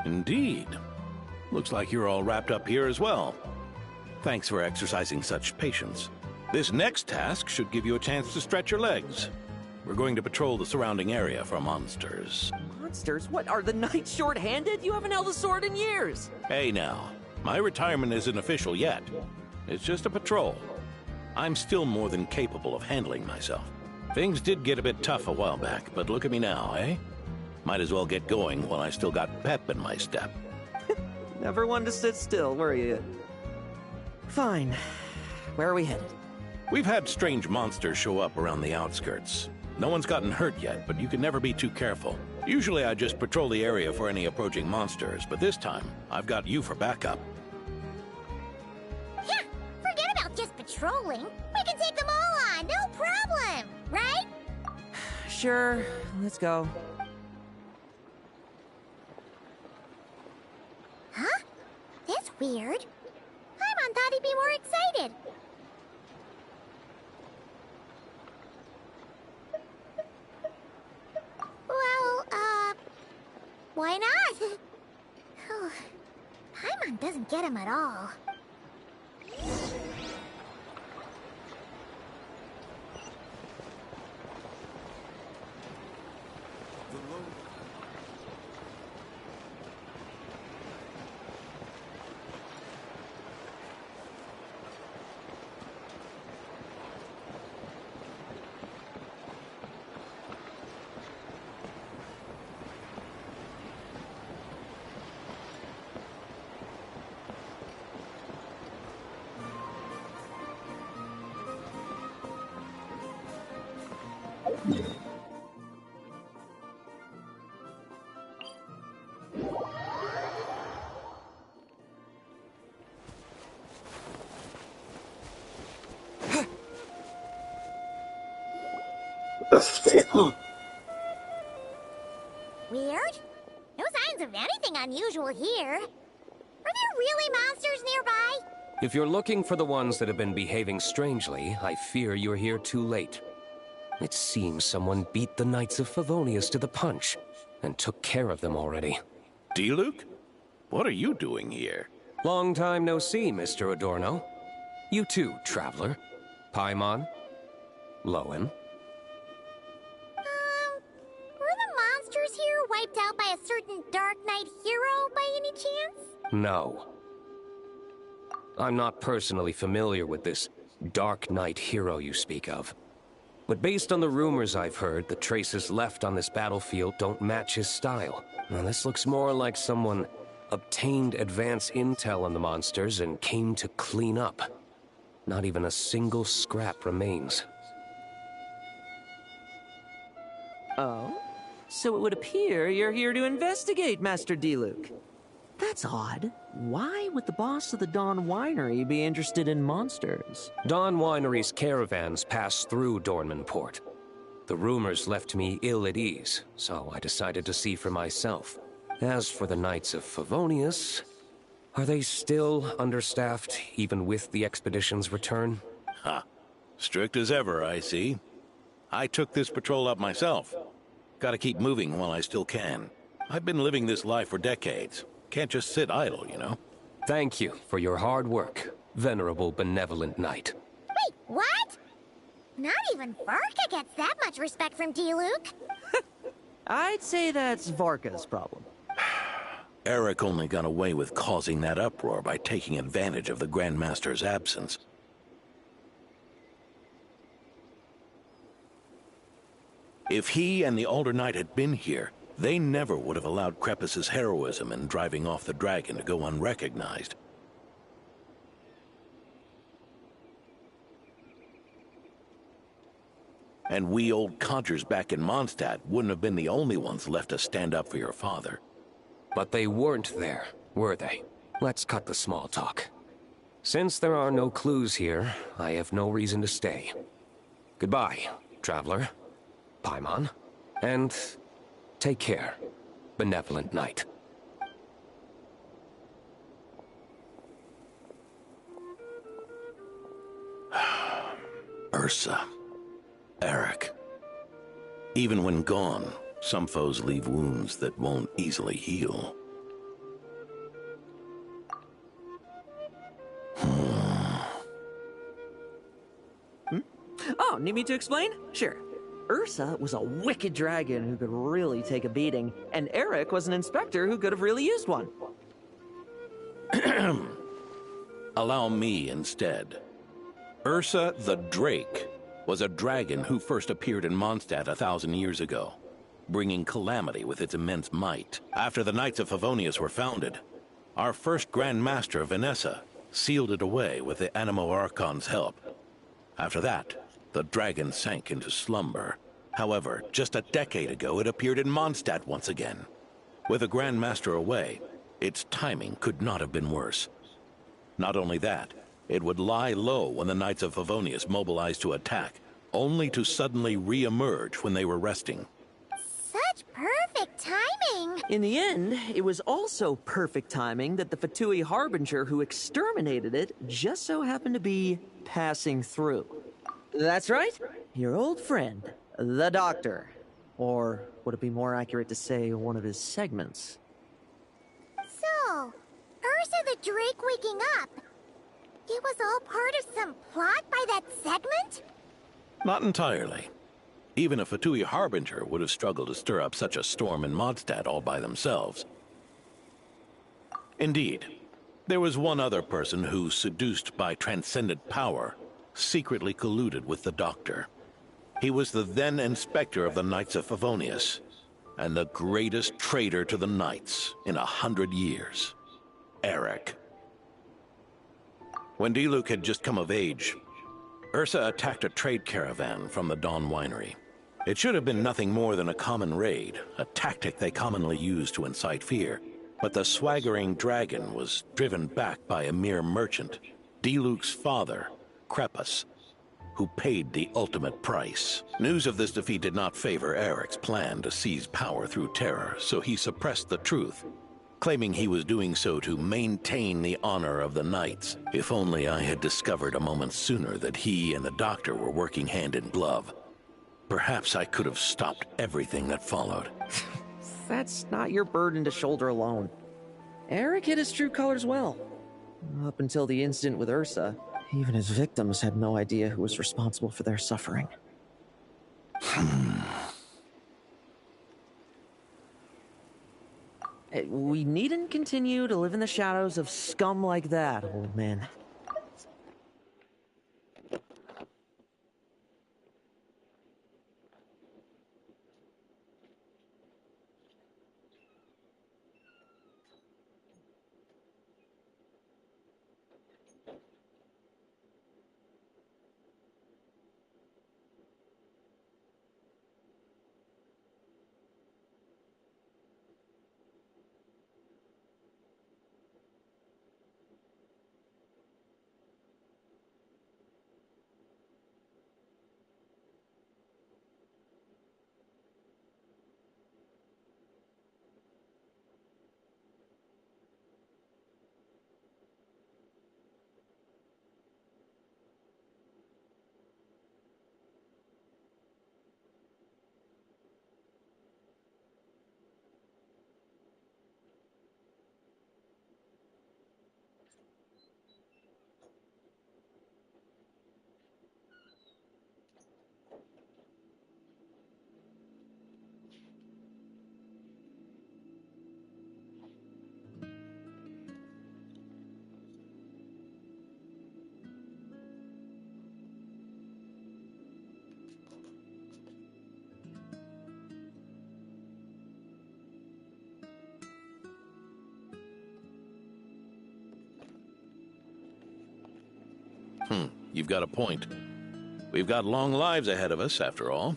Indeed. Looks like you're all wrapped up here as well. Thanks for exercising such patience. This next task should give you a chance to stretch your legs. We're going to patrol the surrounding area for monsters. Monsters? What, are the knights short-handed? You haven't held a sword in years. Hey now, my retirement isn't official yet. It's just a patrol. I'm still more than capable of handling myself. Things did get a bit tough a while back, but look at me now, eh? Might as well get going while I still got pep in my step. Never one to sit still, were you? Fine. Where are we headed? We've had strange monsters show up around the outskirts. No one's gotten hurt yet, but you can never be too careful. Usually I just patrol the area for any approaching monsters, but this time, I've got you for backup. Yeah, forget about just patrolling. We can take them all on, no problem, right? Sure, let's go. Huh? That's weird. Paimon thought he'd be more excited. Well, why not? Paimon doesn't get him at all. Weird? No signs of anything unusual here. Are there really monsters nearby? If you're looking for the ones that have been behaving strangely, I fear you're here too late. It seems someone beat the Knights of Favonius to the punch, and took care of them already. D-Luke? What are you doing here? Long time no see, Mr. Adorno. You too, Traveler. Paimon. Lowen. Were the monsters here wiped out by a certain Dark Knight hero by any chance? No. I'm not personally familiar with this Dark Knight hero you speak of. But based on the rumors I've heard, the traces left on this battlefield don't match his style. Now, this looks more like someone obtained advance intel on the monsters and came to clean up. Not even a single scrap remains. Oh? So it would appear you're here to investigate, Master D-Luke. That's odd. Why would the boss of the Dawn Winery be interested in monsters? Dawn Winery's caravans pass through Dornman Port. The rumors left me ill at ease, so I decided to see for myself. As for the Knights of Favonius, are they still understaffed, even with the expedition's return? Ha. Strict as ever, I see. I took this patrol up myself. Gotta keep moving while I still can. I've been living this life for decades. Can't just sit idle, you know? Thank you for your hard work, venerable benevolent knight. Wait, what? Not even Varka gets that much respect from D-Luke. I'd say that's Varka's problem. Eric only got away with causing that uproar by taking advantage of the Grandmaster's absence. If he and the Alder Knight had been here, they never would have allowed Krepus's heroism in driving off the dragon to go unrecognized. And we old codgers back in Mondstadt wouldn't have been the only ones left to stand up for your father. But they weren't there, were they? Let's cut the small talk. Since there are no clues here, I have no reason to stay. Goodbye, Traveler, Paimon, and take care, benevolent knight. Ursa. Eric. Even when gone, some foes leave wounds that won't easily heal. Oh, need me to explain? Sure. Ursa was a wicked dragon who could really take a beating, and Eric was an inspector who could have really used one. Allow me instead. Ursa the Drake was a dragon who first appeared in Mondstadt 1,000 years ago, bringing calamity with its immense might. After the Knights of Favonius were founded, our first Grand Master, Vanessa, sealed it away with the Animo Archon's help. After that, the dragon sank into slumber. However, just a decade ago, it appeared in Mondstadt once again. With the Grand Master away, its timing could not have been worse. Not only that, it would lie low when the Knights of Favonius mobilized to attack, only to suddenly re-emerge when they were resting. Such perfect timing! In the end, it was also perfect timing that the Fatui Harbinger who exterminated it just so happened to be passing through. That's right, your old friend, the Doctor. Or would it be more accurate to say one of his segments? So, Ursa the Drake waking up. It was all part of some plot by that segment? Not entirely. Even a Fatui Harbinger would have struggled to stir up such a storm in Mondstadt all by themselves. Indeed, there was one other person who, seduced by transcendent power, secretly colluded with the Doctor. He was the then Inspector of the Knights of Favonius, and the greatest traitor to the Knights in 100 years, Eric. When D-Luke had just come of age, Ursa attacked a trade caravan from the Dawn Winery. It should have been nothing more than a common raid, a tactic they commonly use to incite fear. But the swaggering dragon was driven back by a mere merchant, Diluc's father, Crepus, who paid the ultimate price. News of this defeat did not favor Eric's plan to seize power through terror, so he suppressed the truth, claiming he was doing so to maintain the honor of the Knights. If only I had discovered a moment sooner that he and the doctor were working hand in glove. Perhaps I could have stopped everything that followed. That's not your burden to shoulder alone. Eric hid his true colors well. Up until the incident with Ursa, even his victims had no idea who was responsible for their suffering. We needn't continue to live in the shadows of scum like that, old man. You've got a point. We've got long lives ahead of us, after all.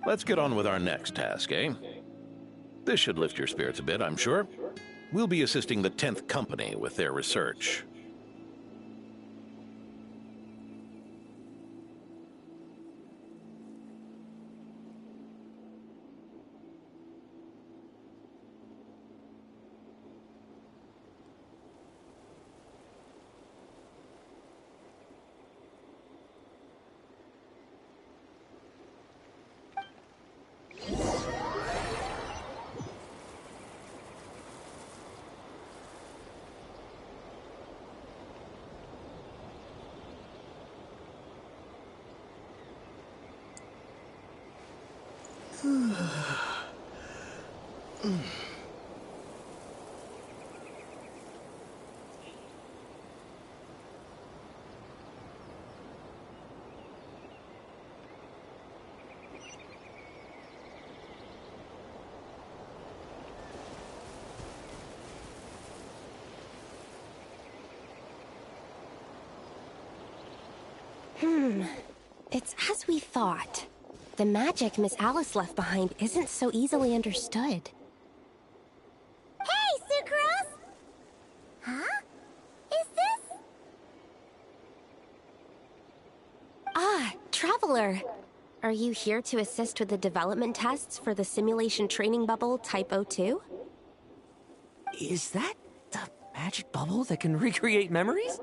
Let's get on with our next task, eh? This should lift your spirits a bit, I'm sure. We'll be assisting the 10th Company with their research. It's as we thought. The magic Miss Alice left behind isn't so easily understood. Hey, Sucrose! Huh? Is this... Ah, Traveler! Are you here to assist with the development tests for the simulation training bubble Type 02? Is that the magic bubble that can recreate memories?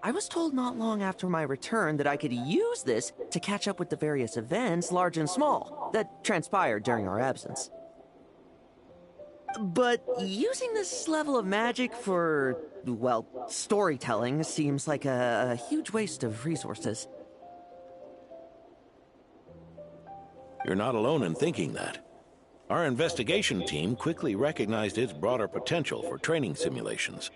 I was told not long after my return that I could use this to catch up with the various events, large and small, that transpired during our absence. But using this level of magic for, well, storytelling seems like a huge waste of resources. You're not alone in thinking that. Our investigation team quickly recognized its broader potential for training simulations.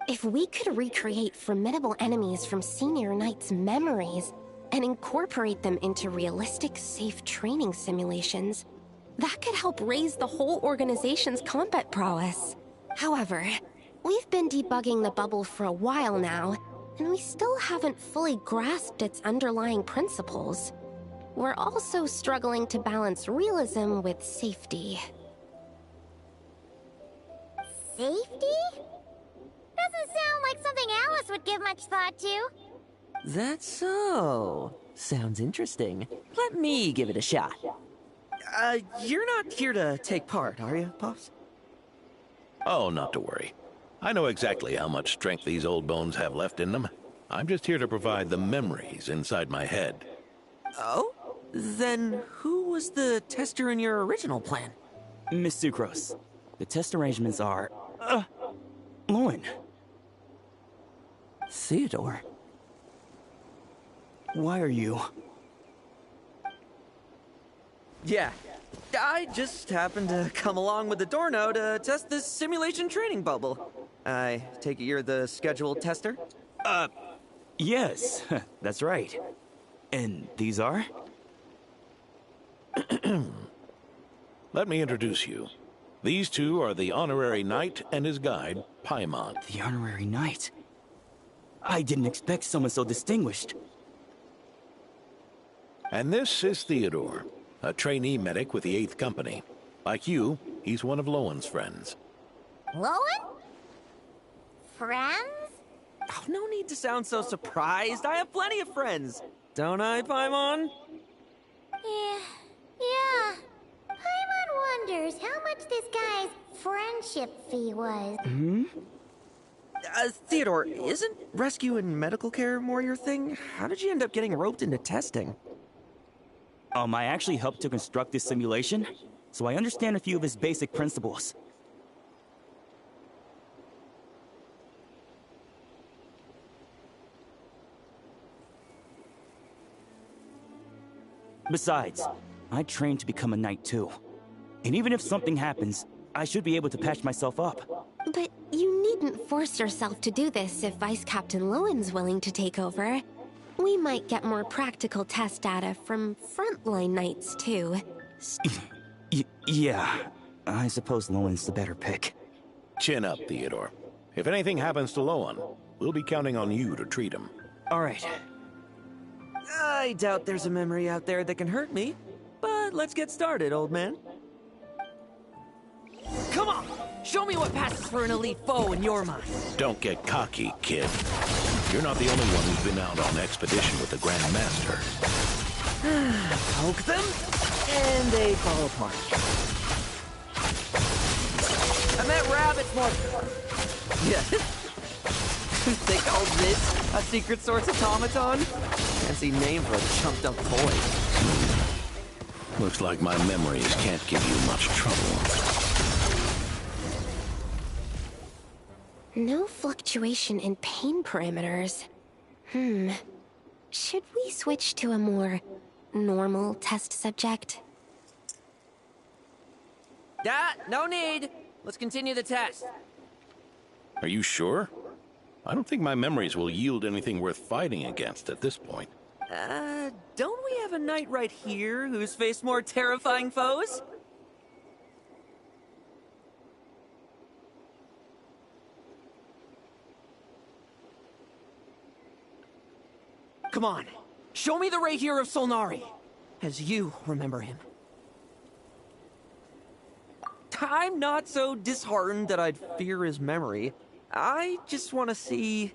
If we could recreate formidable enemies from Senior Knight's memories and incorporate them into realistic, safe training simulations, that could help raise the whole organization's combat prowess. However, We've been debugging the bubble for a while now, and we still haven't fully grasped its underlying principles. We're also struggling to balance realism with safety. Safety? Doesn't sound like something Alice would give much thought to. That's so. Sounds interesting. Let me give it a shot. You're not here to take part, are you, Pops? Oh, not to worry. I know exactly how much strength these old bones have left in them. I'm just here to provide the memories inside my head. Oh? Then who was the tester in your original plan? Miss Sucrose. The test arrangements are... Lauren. Theodore. Why are you... Yeah. I just happened to come along with the Dorno to test this simulation training bubble. I take it you're the scheduled tester? Yes, that's right. And these are? Let me introduce you. These two are the honorary knight and his guide, Paimon. The honorary knight? I didn't expect someone so distinguished. And this is Theodore, a trainee medic with the 8th Company. Like you, he's one of Lowen's friends. Lowen? Friends? Oh, no need to sound so surprised. I have plenty of friends. Don't I, Paimon? Yeah. Paimon wonders how much this guy's friendship fee was. Theodore, isn't rescue and medical care more your thing? How did you end up getting roped into testing? I actually helped to construct this simulation, so I understand a few of its basic principles. Besides, I trained to become a knight too. And even if something happens, I should be able to patch myself up. But you needn't force yourself to do this if Vice Captain Lowen's willing to take over. We might get more practical test data from frontline knights too. Yeah, I suppose Lowen's the better pick. Chin up, Theodore. If anything happens to Lowen, we'll be counting on you to treat him. All right. I doubt there's a memory out there that can hurt me, but let's get started, old man. Come on! Show me what passes for an elite foe in your mind. Don't get cocky, kid. You're not the only one who's been out on expedition with the Grand Master. Poke them, and they fall apart. I meant rabbits more... Yeah. They call this a secret source automaton? Fancy name for a chumped up toy. Looks like my memories can't give you much trouble. No fluctuation in pain parameters. Should we switch to a more normal test subject? No need. Let's continue the test. Are you sure? I don't think my memories will yield anything worth fighting against at this point. Don't we have a knight right here who's faced more terrifying foes? Come on, show me the Rahir of Solnari, as you remember him. I'm not so disheartened that I'd fear his memory. I just want to see...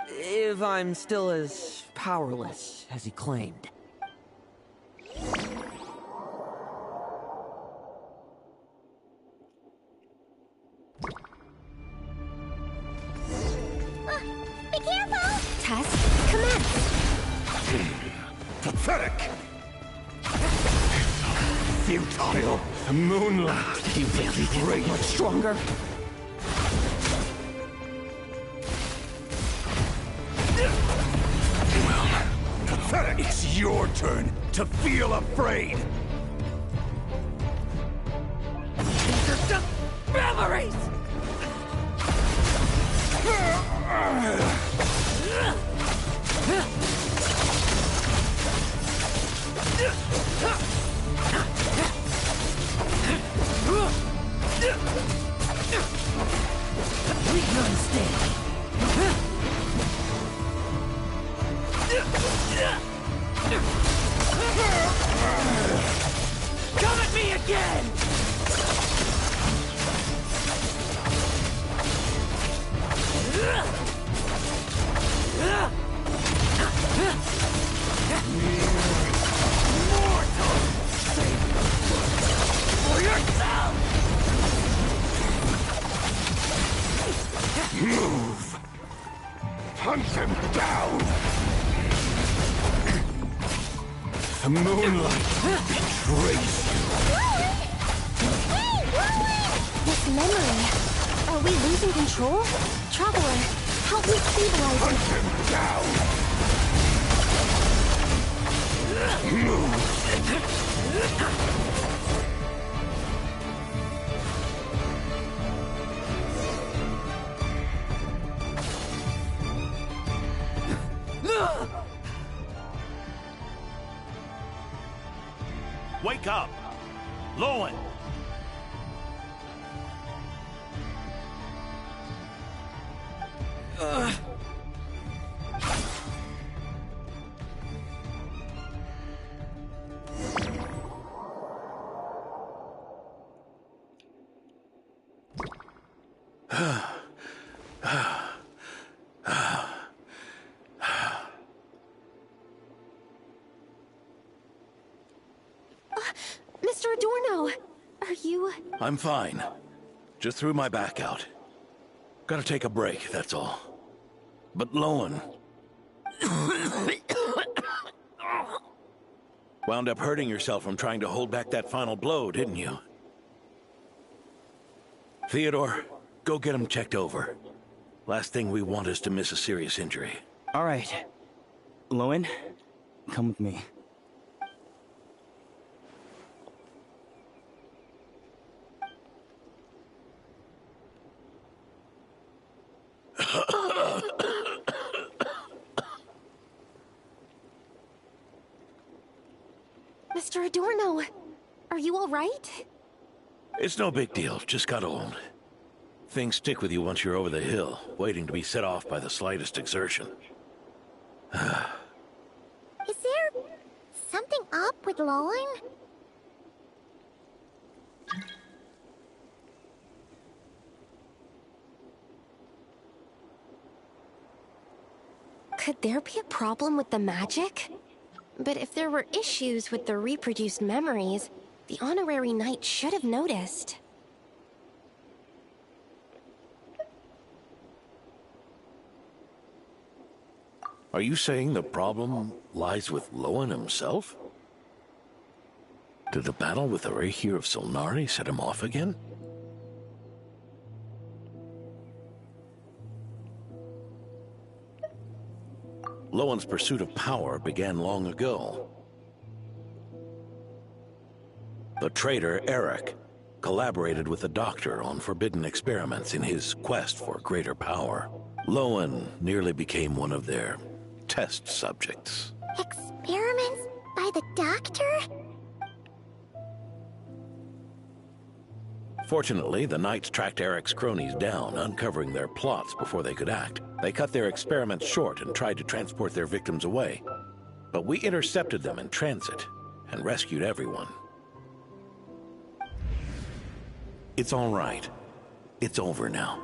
if I'm still as powerless as he claimed. Be careful! Test commence! Pathetic! Futile! Moonlight! Did you really get much stronger? Pathetic! It's your turn to feel afraid! These are just memories! Hunt them down! The moonlight betrays This memory. Are we losing control? Traveler, help me stabilize Hunt them down! Wake up! Lowen! Mr. Adorno, are you... I'm fine. Just threw my back out. Gotta take a break, that's all. But Lowen... wound up hurting yourself from trying to hold back that final blow, didn't you? Theodore, go get him checked over. Last thing we want is to miss a serious injury. All right. Lowen, come with me. Mr. Adorno, are you all right? It's no big deal, just got old. Things stick with you once you're over the hill, waiting to be set off by the slightest exertion. Is there something up with Lowen? Could there be a problem with the magic? But if there were issues with the reproduced memories, the honorary knight should have noticed. Are you saying the problem lies with Lowen himself? Did the battle with the Reikir of Solnari set him off again? Lowen's pursuit of power began long ago. The traitor, Eric, collaborated with the Doctor on forbidden experiments in his quest for greater power. Lowen nearly became one of their test subjects. Experiments by the Doctor? Fortunately, the Knights tracked Eric's cronies down, uncovering their plots before they could act. They cut their experiments short and tried to transport their victims away. But we intercepted them in transit and rescued everyone. It's all right. It's over now.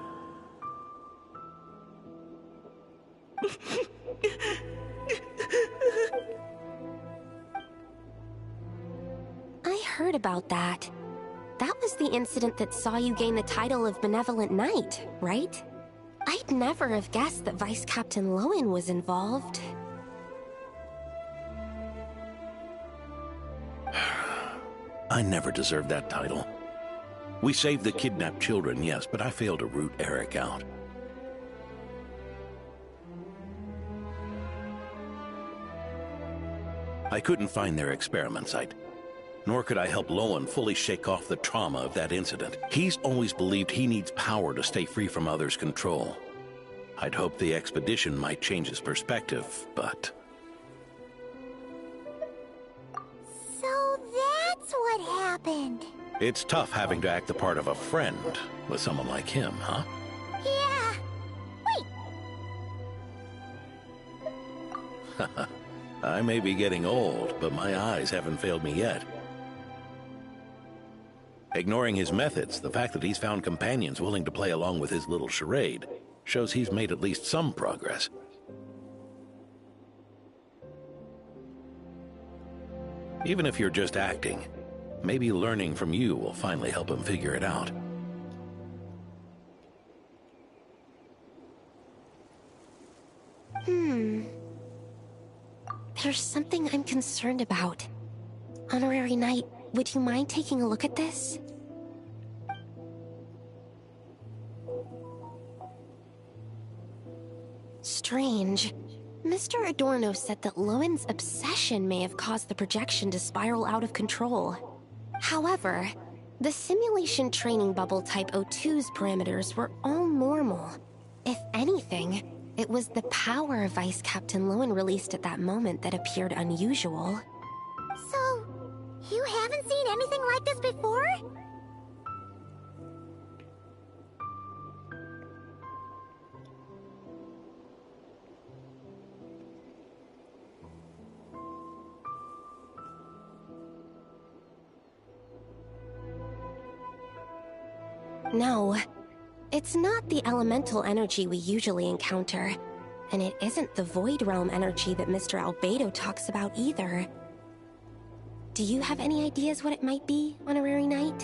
I heard about that. That was the incident that saw you gain the title of Benevolent Knight, right? I'd never have guessed that Vice Captain Lowen was involved. I never deserved that title. We saved the kidnapped children, yes, but I failed to root Eric out. I couldn't find their experiment site, nor could I help Lowen fully shake off the trauma of that incident. He's always believed he needs power to stay free from others' control. I'd hoped the expedition might change his perspective, but... So that's what happened. It's tough having to act the part of a friend with someone like him, huh? Yeah. Wait. I may be getting old, but my eyes haven't failed me yet. Ignoring his methods, the fact that he's found companions willing to play along with his little charade shows he's made at least some progress. Even if you're just acting, maybe learning from you will finally help him figure it out. There's something I'm concerned about. Honorary Knight, would you mind taking a look at this? Strange. Mr. Adorno said that Lowen's obsession may have caused the projection to spiral out of control. However, the simulation training bubble type O2's parameters were all normal. If anything, it was the power Vice Captain Lowen released at that moment that appeared unusual. So, you haven't seen anything like this before? No, it's not the elemental energy we usually encounter, and it isn't the Void Realm energy that Mr. Albedo talks about either. Do you have any ideas what it might be, Honorary Knight?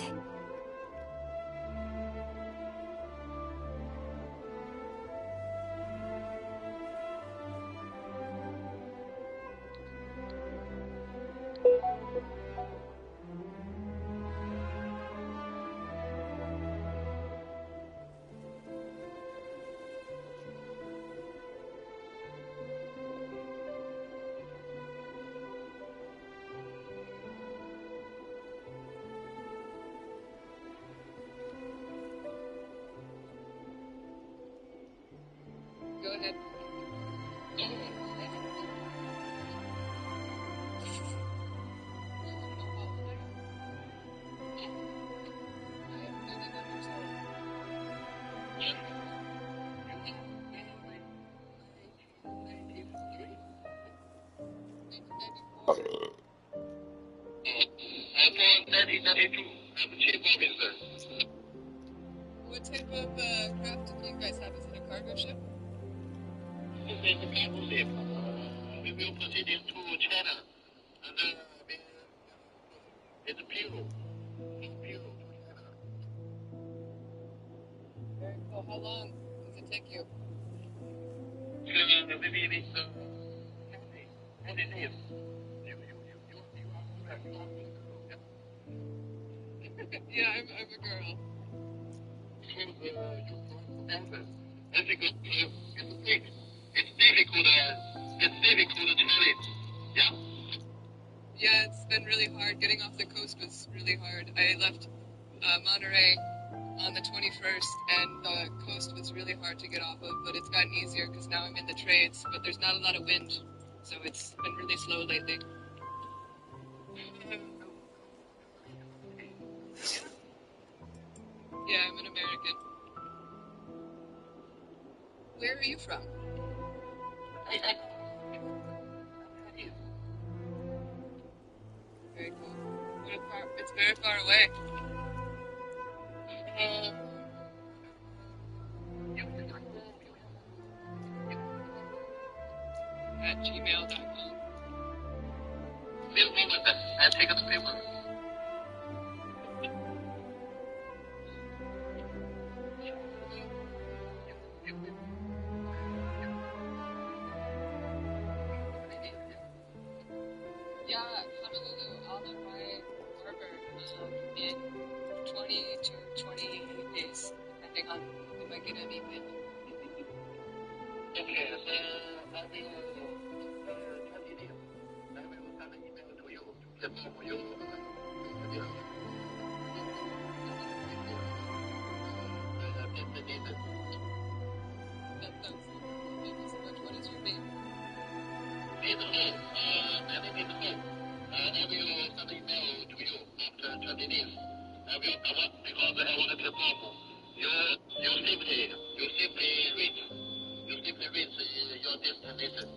Go ahead. What type of craft do you guys have? Is it a cargo ship? We will proceed into China, and it's Peru. Very cool. How long does it take you? Maybe 40 days. Yeah, I'm a girl. It's difficult challenge. Yeah? Yeah, it's been really hard. Getting off the coast was really hard. I left Monterey on the 21st, and the coast was really hard to get off of, but it's gotten easier because now I'm in the trades, but there's not a lot of wind, so it's been really slow lately. Yeah, I'm an American. Where are you from? Very cool. It's very far away. At gmail.com. I take the paper. Yeah, Honolulu, I'll arrive harbor in 20 to 28 days, depending on if I get any wind. Okay, so I will continue. I will send an email to you to inform you. That sounds good. Thank you so much. What is your name? It's home. My name is home. I will send an email to you after 20 days. Because I want to perform your safety. You simply reach your destination.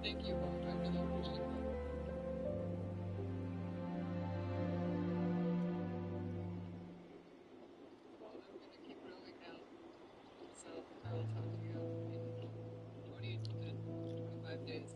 Thank you, Bob. I really appreciate that. Well, I'm going to keep rowing now. So I will talk to you in 20 to 25 days.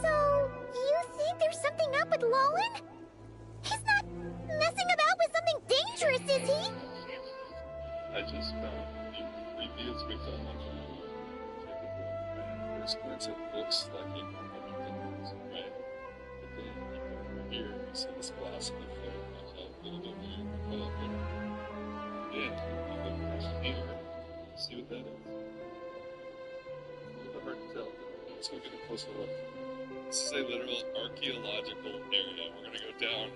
So, you think there's something up with Lolan? He's not messing about with something dangerous, is he? I just found the previous McDonald's. At first glance, it looks like a normal McDonald's, right? But then over here, you see this glass in the floor, which has a little bit weird color there. Then, you look right here, see what that is? A little bit hard to tell, but let's go get a closer look. This is a literal archaeological area. We're gonna go down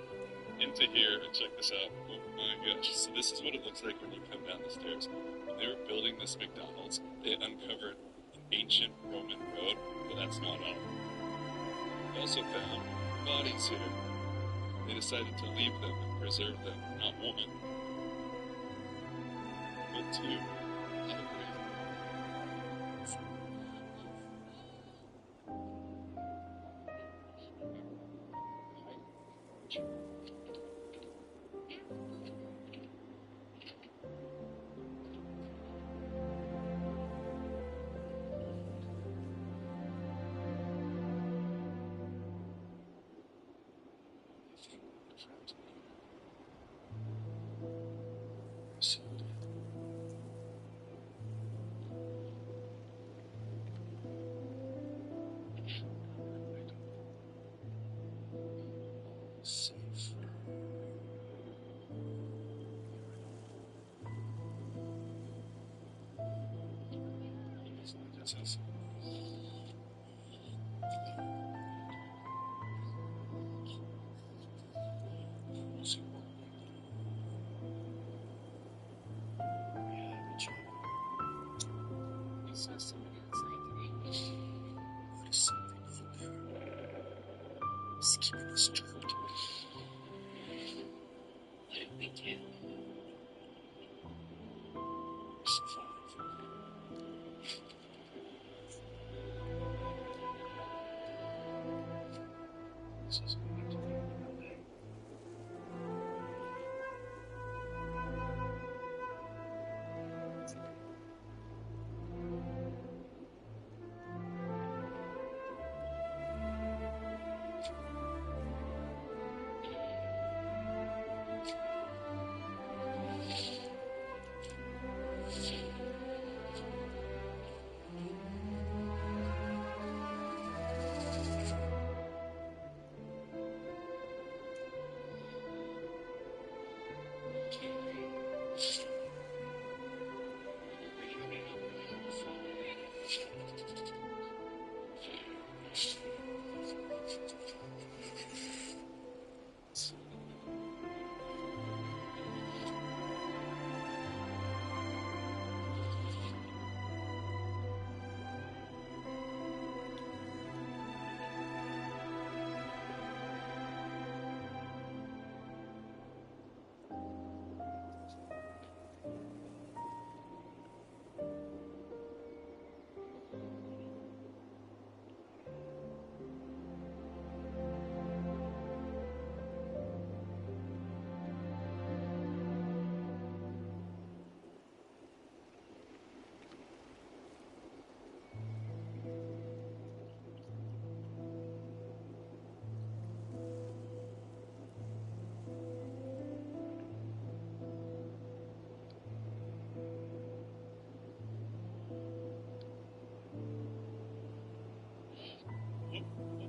into here and check this out. Oh my gosh. So this is what it looks like when you come down the stairs. When they were building this McDonald's, they uncovered an ancient Roman road, but that's not all. They also found bodies here. They decided to leave them and preserve them, not woman, but two. How crazy.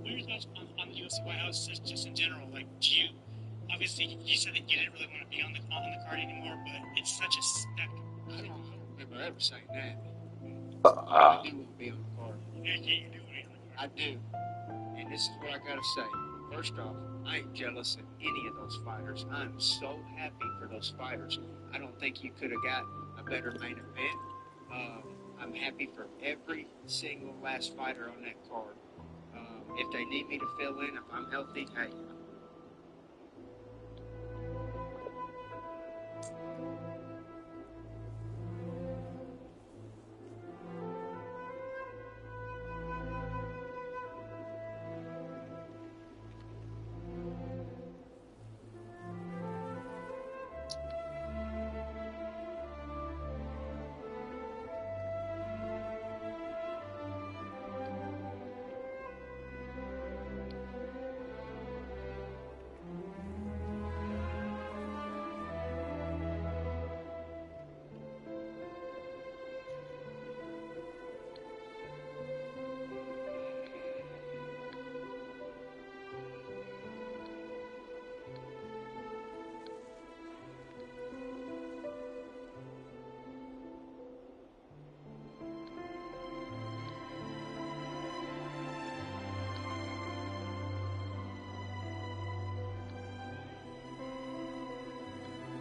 What are your thoughts on the UFC White House just in general? Like, do you obviously you said that you didn't really want to be on the card anymore, but it's such a step. I don't remember ever saying that. I do want to be on the card. Yeah, you do want to be on the card. I do. And this is what I gotta say. First off, I ain't jealous of any of those fighters. I'm so happy for those fighters. I don't think you could have got a better main event. I'm happy for every single last fighter on that card. If they need me to fill in, if I'm healthy, hey.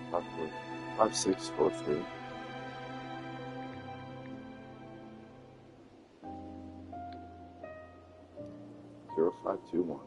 Probably 5643. Zero 0521.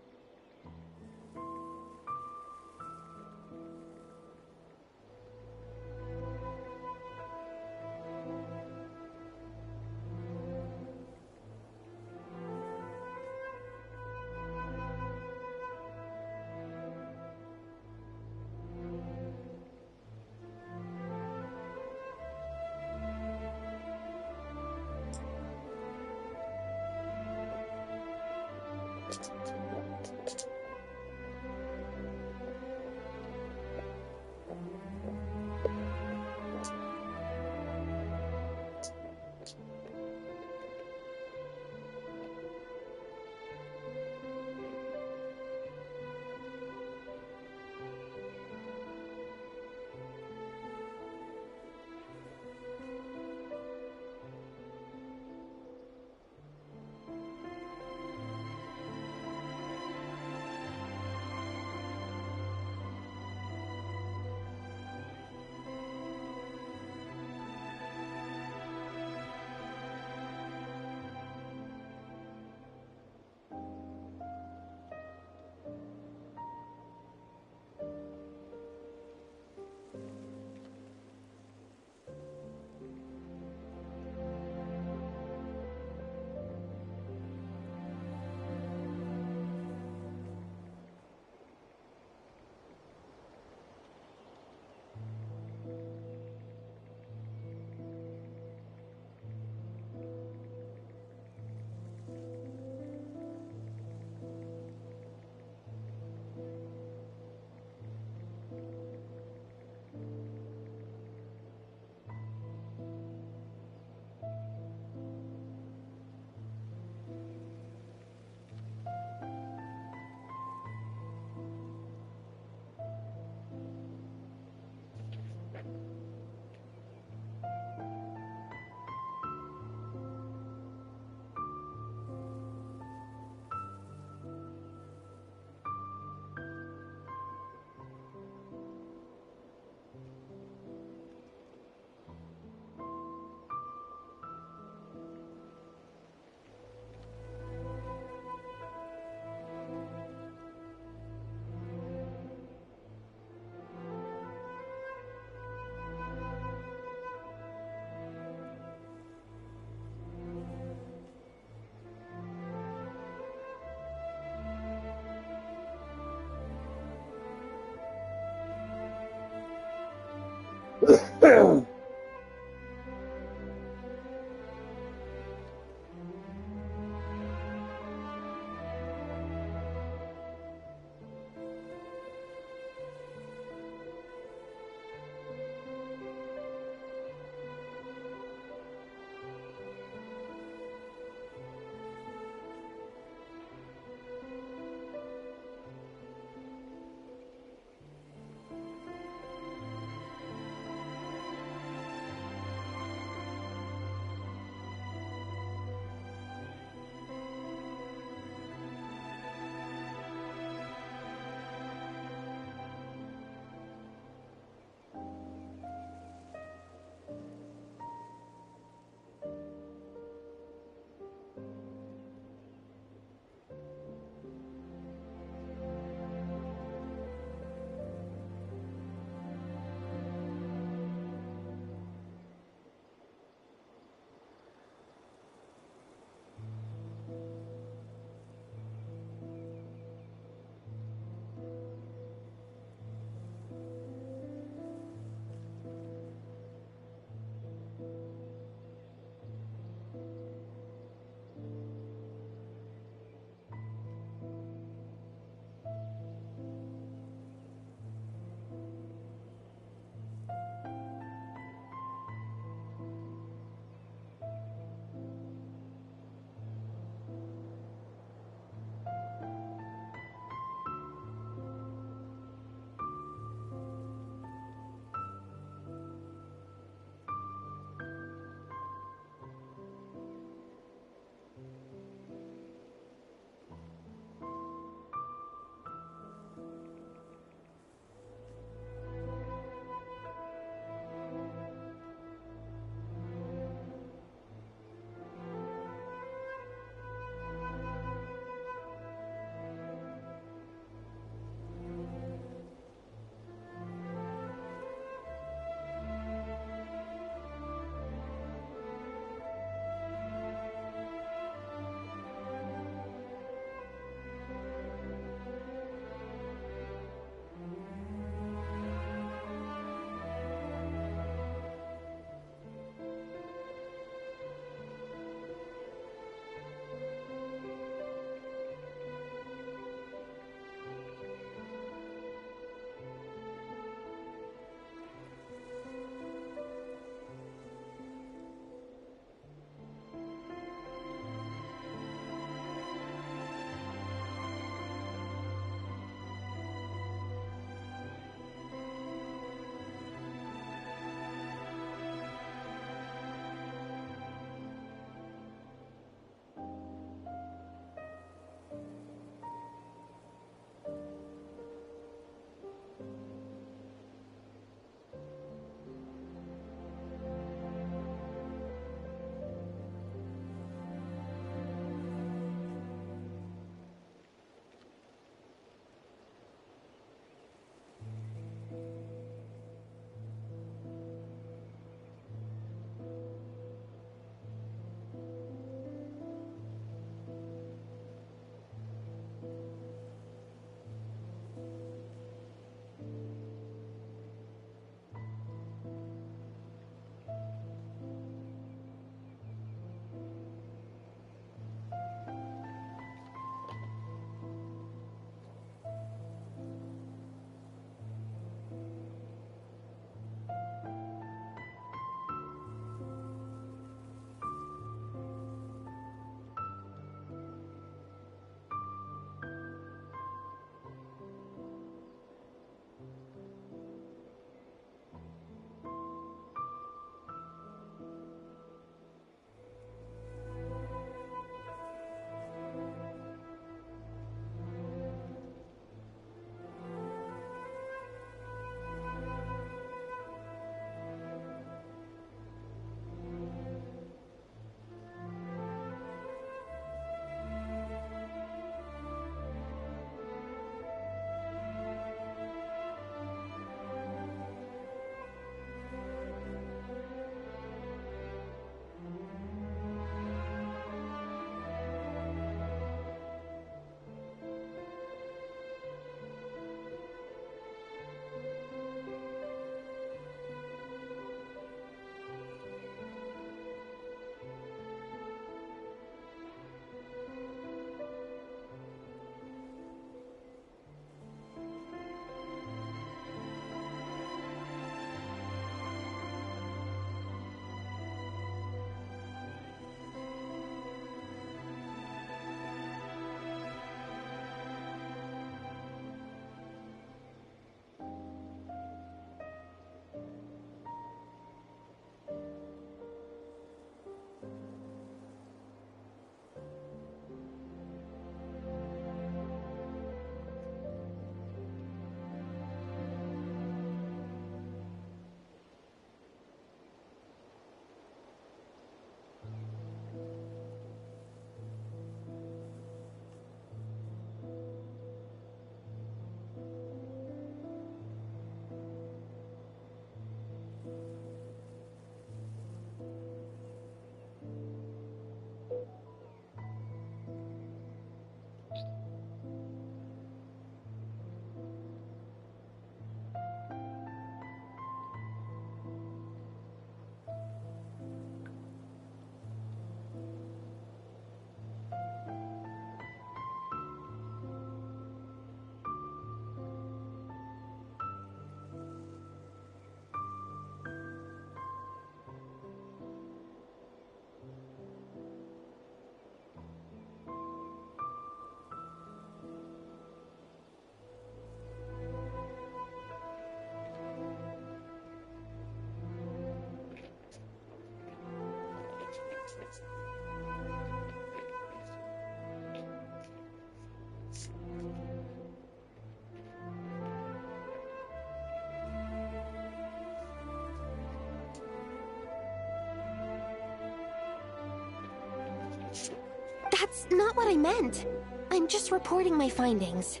That's not what I meant. I'm just reporting my findings.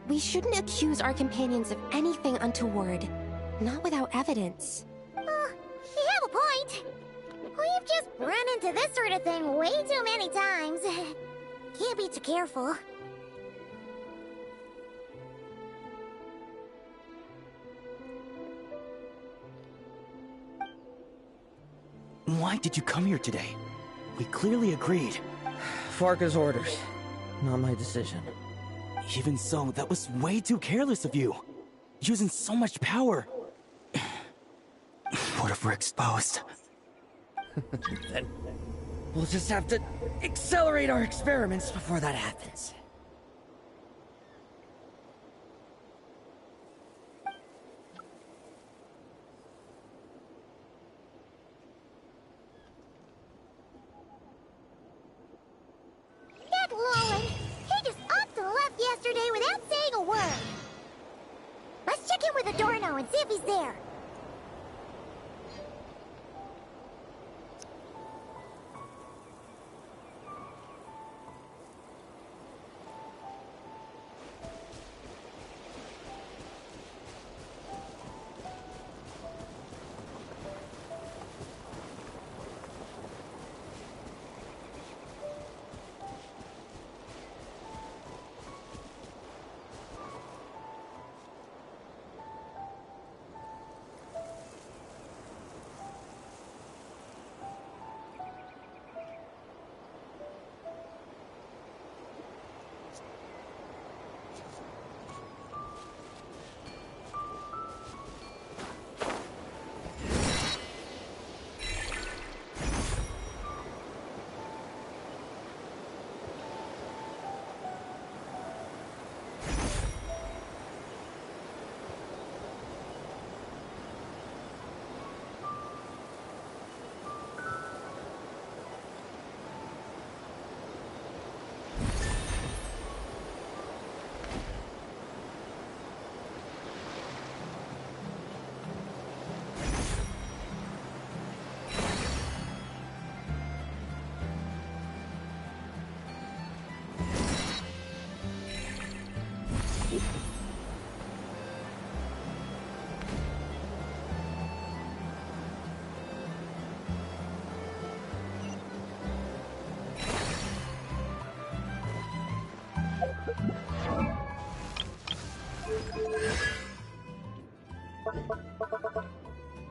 We shouldn't accuse our companions of anything untoward. Not without evidence. You have a point. We've just run into this sort of thing way too many times. Can't be too careful. Why did you come here today? We clearly agreed. Farka's orders, not my decision. Even so, that was way too careless of you. Using so much power. What if we're exposed? Then we'll just have to accelerate our experiments before that happens. That Lowland, he just up and left yesterday without saying a word. Let's check in with Adorno and see if he's there.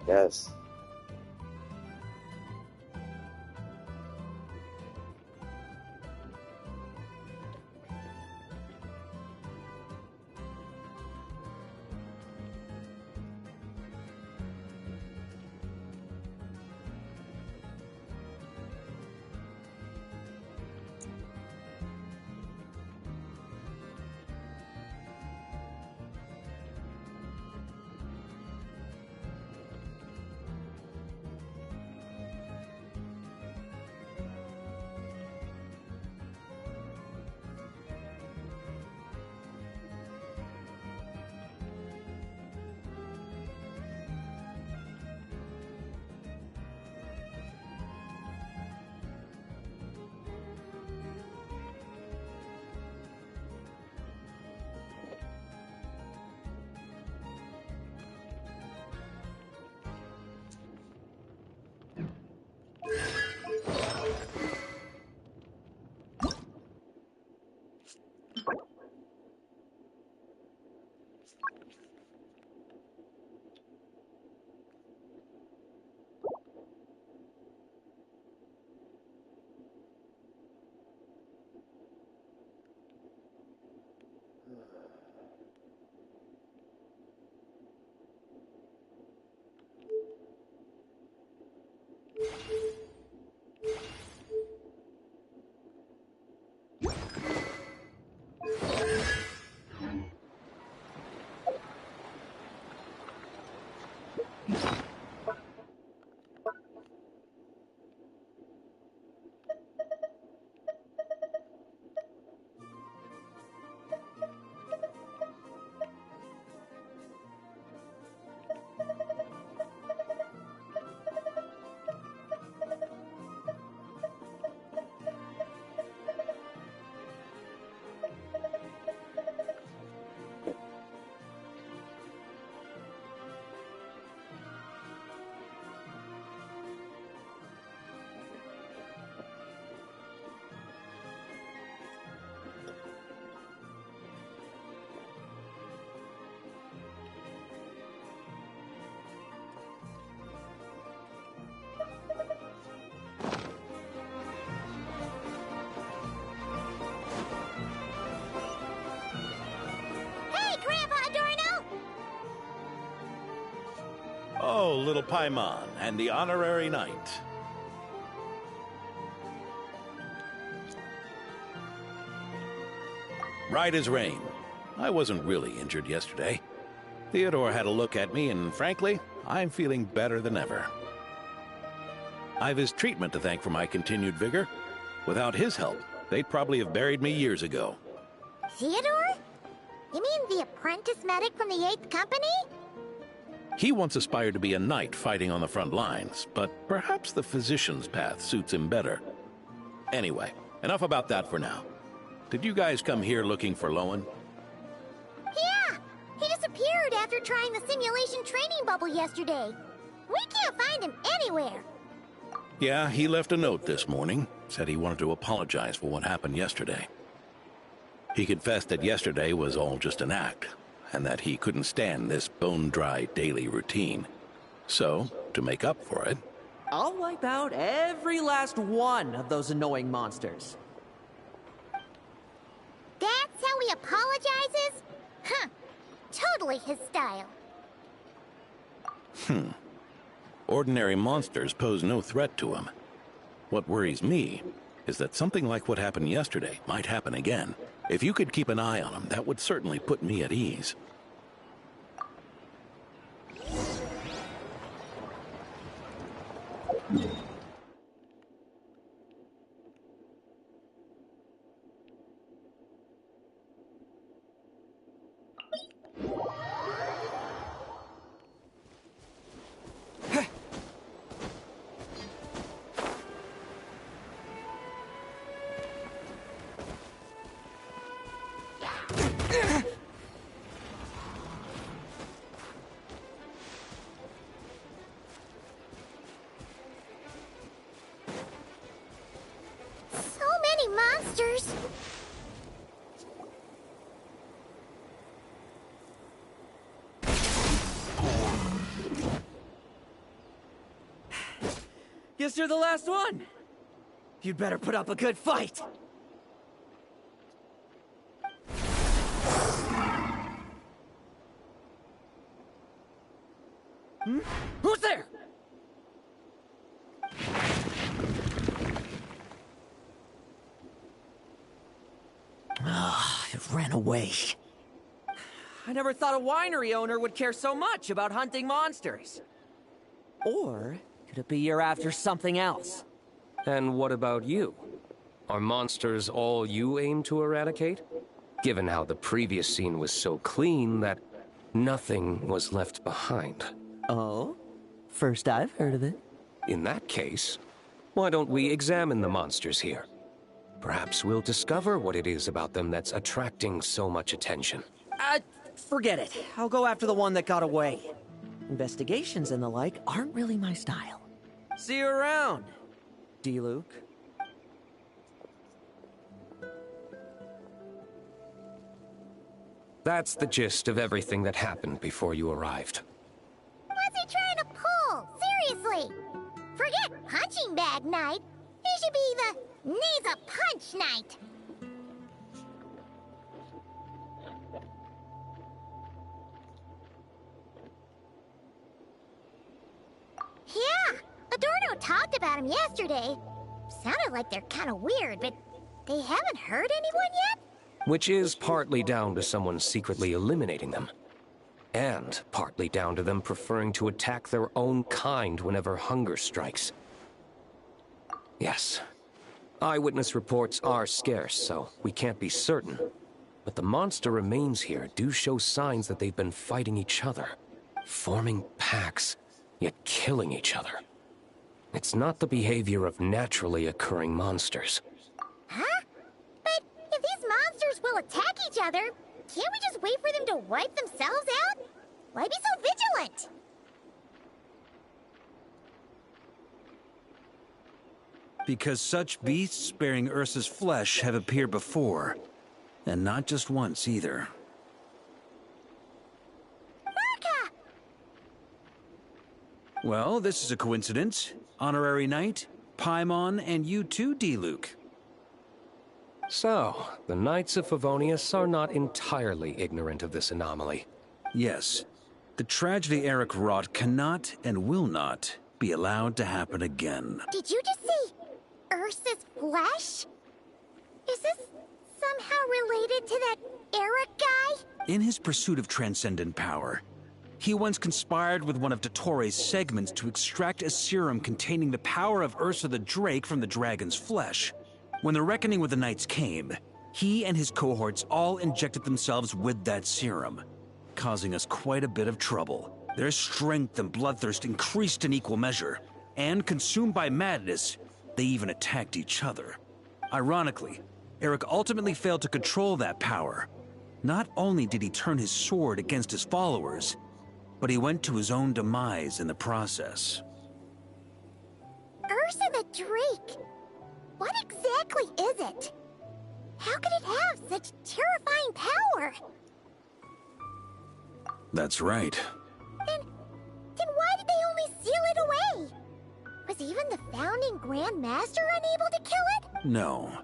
Yes. Hello, little Paimon and the honorary knight. Right as rain. I wasn't really injured yesterday. Theodore had a look at me, and frankly, I'm feeling better than ever. I've his treatment to thank for my continued vigor. Without his help, they'd probably have buried me years ago. Theodore? You mean the apprentice medic from the 8th Company? He once aspired to be a knight fighting on the front lines, but perhaps the physician's path suits him better. Anyway, enough about that for now. Did you guys come here looking for Lowen? Yeah! He disappeared after trying the simulation training bubble yesterday. We can't find him anywhere. Yeah, he left a note this morning. Said he wanted to apologize for what happened yesterday. He confessed that yesterday was all just an act, and that he couldn't stand this bone-dry daily routine. So, to make up for it... I'll wipe out every last one of those annoying monsters. That's how he apologizes? Huh. Totally his style. Ordinary monsters pose no threat to him. What worries me is that something like what happened yesterday might happen again. If you could keep an eye on him, that would certainly put me at ease. So many monsters! Guess you're the last one. You'd better put up a good fight. Who's there? It ran away. I never thought a winery owner would care so much about hunting monsters. Or could it be you're after something else? And what about you? Are monsters all you aim to eradicate? Given how the previous scene was so clean that nothing was left behind. Oh? First I've heard of it. In that case, why don't we examine the monsters here? Perhaps we'll discover what it is about them that's attracting so much attention. Forget it. I'll go after the one that got away. Investigations and the like aren't really my style. See you around, D-Luke. That's the gist of everything that happened before you arrived. What's he trying to pull? Seriously! Forget punching bag night. He should be the needs a punch night. Yeah, Adorno talked about him yesterday. Sounded like they're kind of weird, but they haven't hurt anyone yet? Which is partly down to someone secretly eliminating them. And partly down to them preferring to attack their own kind whenever hunger strikes. Yes. Eyewitness reports are scarce, so we can't be certain. But the monster remains here do show signs that they've been fighting each other. Forming packs, yet killing each other. It's not the behavior of naturally occurring monsters. Huh? But if these monsters will attack each other, can't we just wait for them to wipe themselves out? Why be so vigilant? Because such beasts bearing Ursa's flesh have appeared before. And not just once, either. Marka! Well, this is a coincidence. Honorary Knight, Paimon, and you too, D-Luke. So, the Knights of Favonius are not entirely ignorant of this anomaly. Yes. The tragedy Eric wrought cannot and will not be allowed to happen again. Did you just say Ursa's flesh? Is this somehow related to that Eric guy? In his pursuit of transcendent power, he once conspired with one of Dottores' segments to extract a serum containing the power of Ursa the Drake from the dragon's flesh. When the reckoning with the Knights came, he and his cohorts all injected themselves with that serum, causing us quite a bit of trouble. Their strength and bloodthirst increased in equal measure, and consumed by madness, they even attacked each other. Ironically, Eric ultimately failed to control that power. Not only did he turn his sword against his followers, but he went to his own demise in the process. Ursa the Drake? What exactly is it? How could it have such terrifying power? That's right. Then why did they only seal it away? Was even the founding Grand Master unable to kill it? No.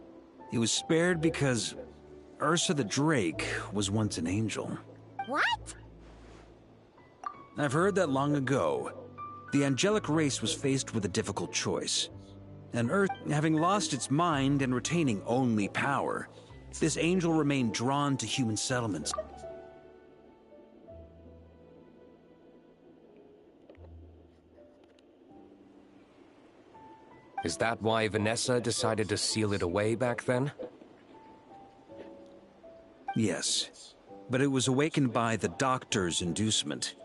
It was spared because Ursa the Drake was once an angel. What? I've heard that long ago, the angelic race was faced with a difficult choice. And Earth, having lost its mind and retaining only power, this angel remained drawn to human settlements. Is that why Vanessa decided to seal it away back then? Yes, but it was awakened by the Doctor's inducement,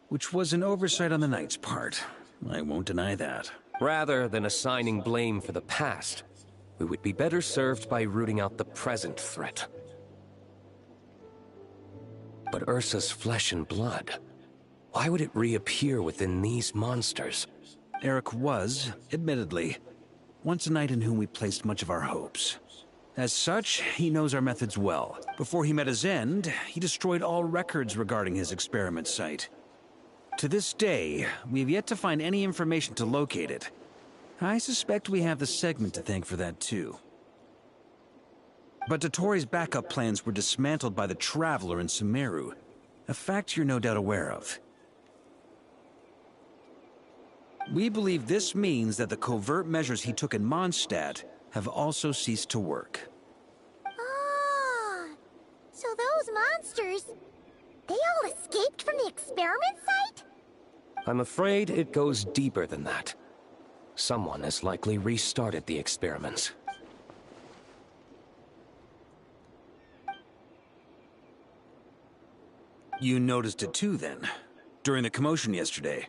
which was an oversight on the Knight's part. I won't deny that. Rather than assigning blame for the past, we would be better served by rooting out the present threat. But Ursa's flesh and blood, why would it reappear within these monsters? Eric was, admittedly, once a knight in whom we placed much of our hopes. As such, he knows our methods well. Before he met his end, he destroyed all records regarding his experiment site. To this day, we have yet to find any information to locate it. I suspect we have the segment to thank for that too. But Dottores' backup plans were dismantled by the Traveler in Sumeru, a fact you're no doubt aware of. We believe this means that the covert measures he took in Mondstadt have also ceased to work. Ah, so those monsters, they all escaped from the experiment site? I'm afraid it goes deeper than that. Someone has likely restarted the experiments. You noticed it too, then, during the commotion yesterday.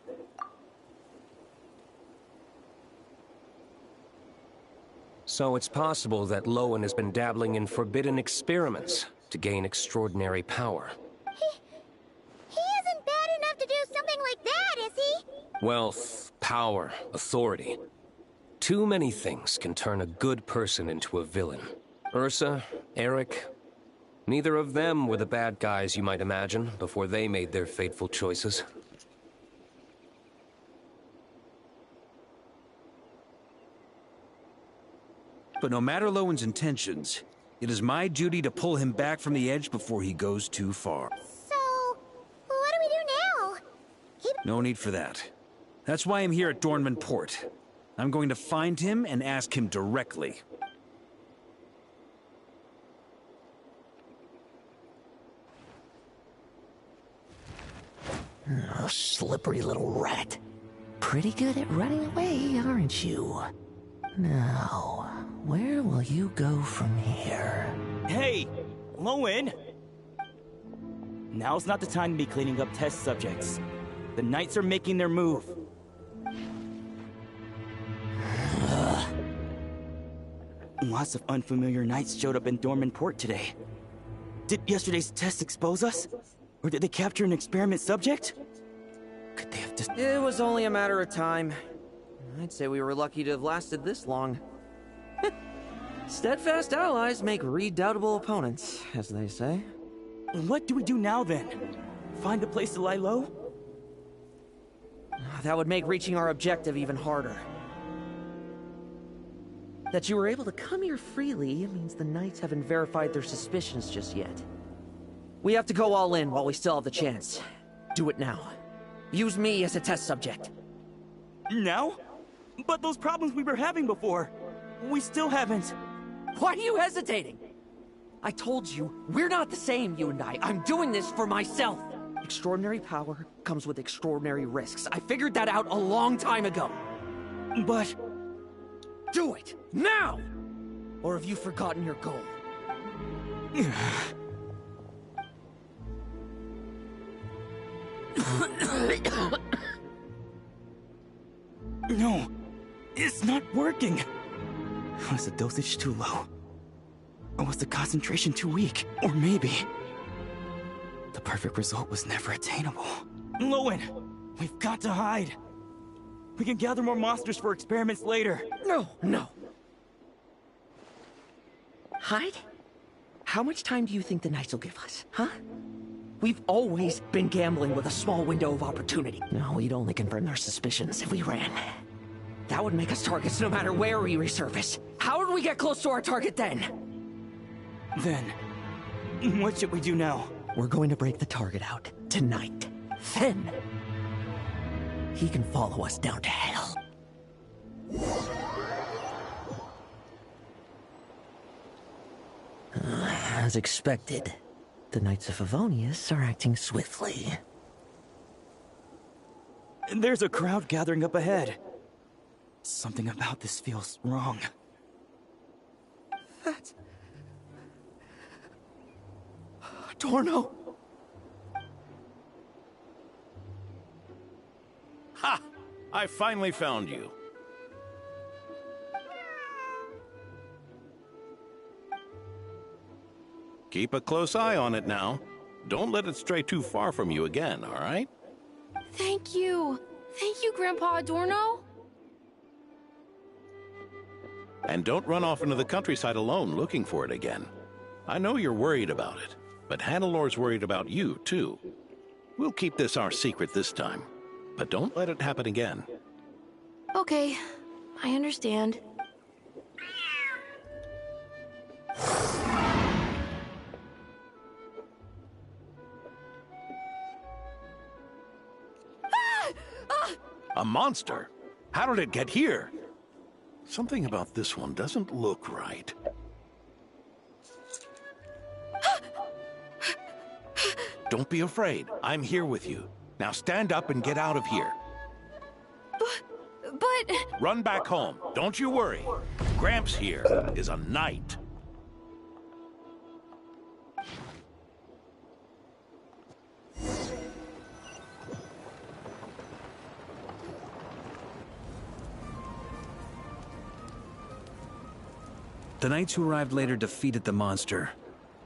So it's possible that Lowen has been dabbling in forbidden experiments to gain extraordinary power. He isn't bad enough to do something like that, is he? Wealth, power, authority. Too many things can turn a good person into a villain. Ursa, Eric, neither of them were the bad guys you might imagine before they made their fateful choices. But no matter Lowen's intentions, it is my duty to pull him back from the edge before he goes too far. So, what do we do now? No need for that. That's why I'm here at Dornman Port. I'm going to find him and ask him directly. Oh, slippery little rat. Pretty good at running away, aren't you? Now, where will you go from here? Hey, Lowen! Now's not the time to be cleaning up test subjects. The Knights are making their move. Lots of unfamiliar Knights showed up in Dorman Port today. Did yesterday's test expose us? Or did they capture an experiment subject? Could they have just... It was only a matter of time. I'd say we were lucky to have lasted this long. Steadfast allies make redoubtable opponents, as they say. What do we do now, then? Find a place to lie low? That would make reaching our objective even harder. That you were able to come here freely means the Knights haven't verified their suspicions just yet. We have to go all in while we still have the chance. Do it now. Use me as a test subject. Now? But those problems we were having before, we still haven't. Why are you hesitating? I told you, we're not the same, you and I. I'm doing this for myself. Extraordinary power comes with extraordinary risks. I figured that out a long time ago. But... Do it! Now! Or have you forgotten your goal? No, it's not working. Was the dosage too low? Or was the concentration too weak? Or maybe... the perfect result was never attainable. Lowen, we've got to hide. We can gather more monsters for experiments later. No. Hide? How much time do you think the Knights will give us, huh? We've always been gambling with a small window of opportunity. No, we'd only confirm their suspicions if we ran. That would make us targets no matter where we resurface. How would we get close to our target then? Then, what should we do now? We're going to break the target out tonight. Then, he can follow us down to hell. As expected, the Knights of Favonius are acting swiftly. There's a crowd gathering up ahead. Something about this feels wrong. That's... Adorno! Ha! I finally found you. Keep a close eye on it now. Don't let it stray too far from you again, all right? Thank you. Thank you, Grandpa Adorno. And don't run off into the countryside alone looking for it again. I know you're worried about it, but Hannelor's worried about you, too. We'll keep this our secret this time, but don't let it happen again. Okay, I understand. A monster? How did it get here? Something about this one doesn't look right. Don't be afraid. I'm here with you. Now stand up and get out of here. But... Run back home. Don't you worry. Gramps here is a knight. The knights who arrived later defeated the monster.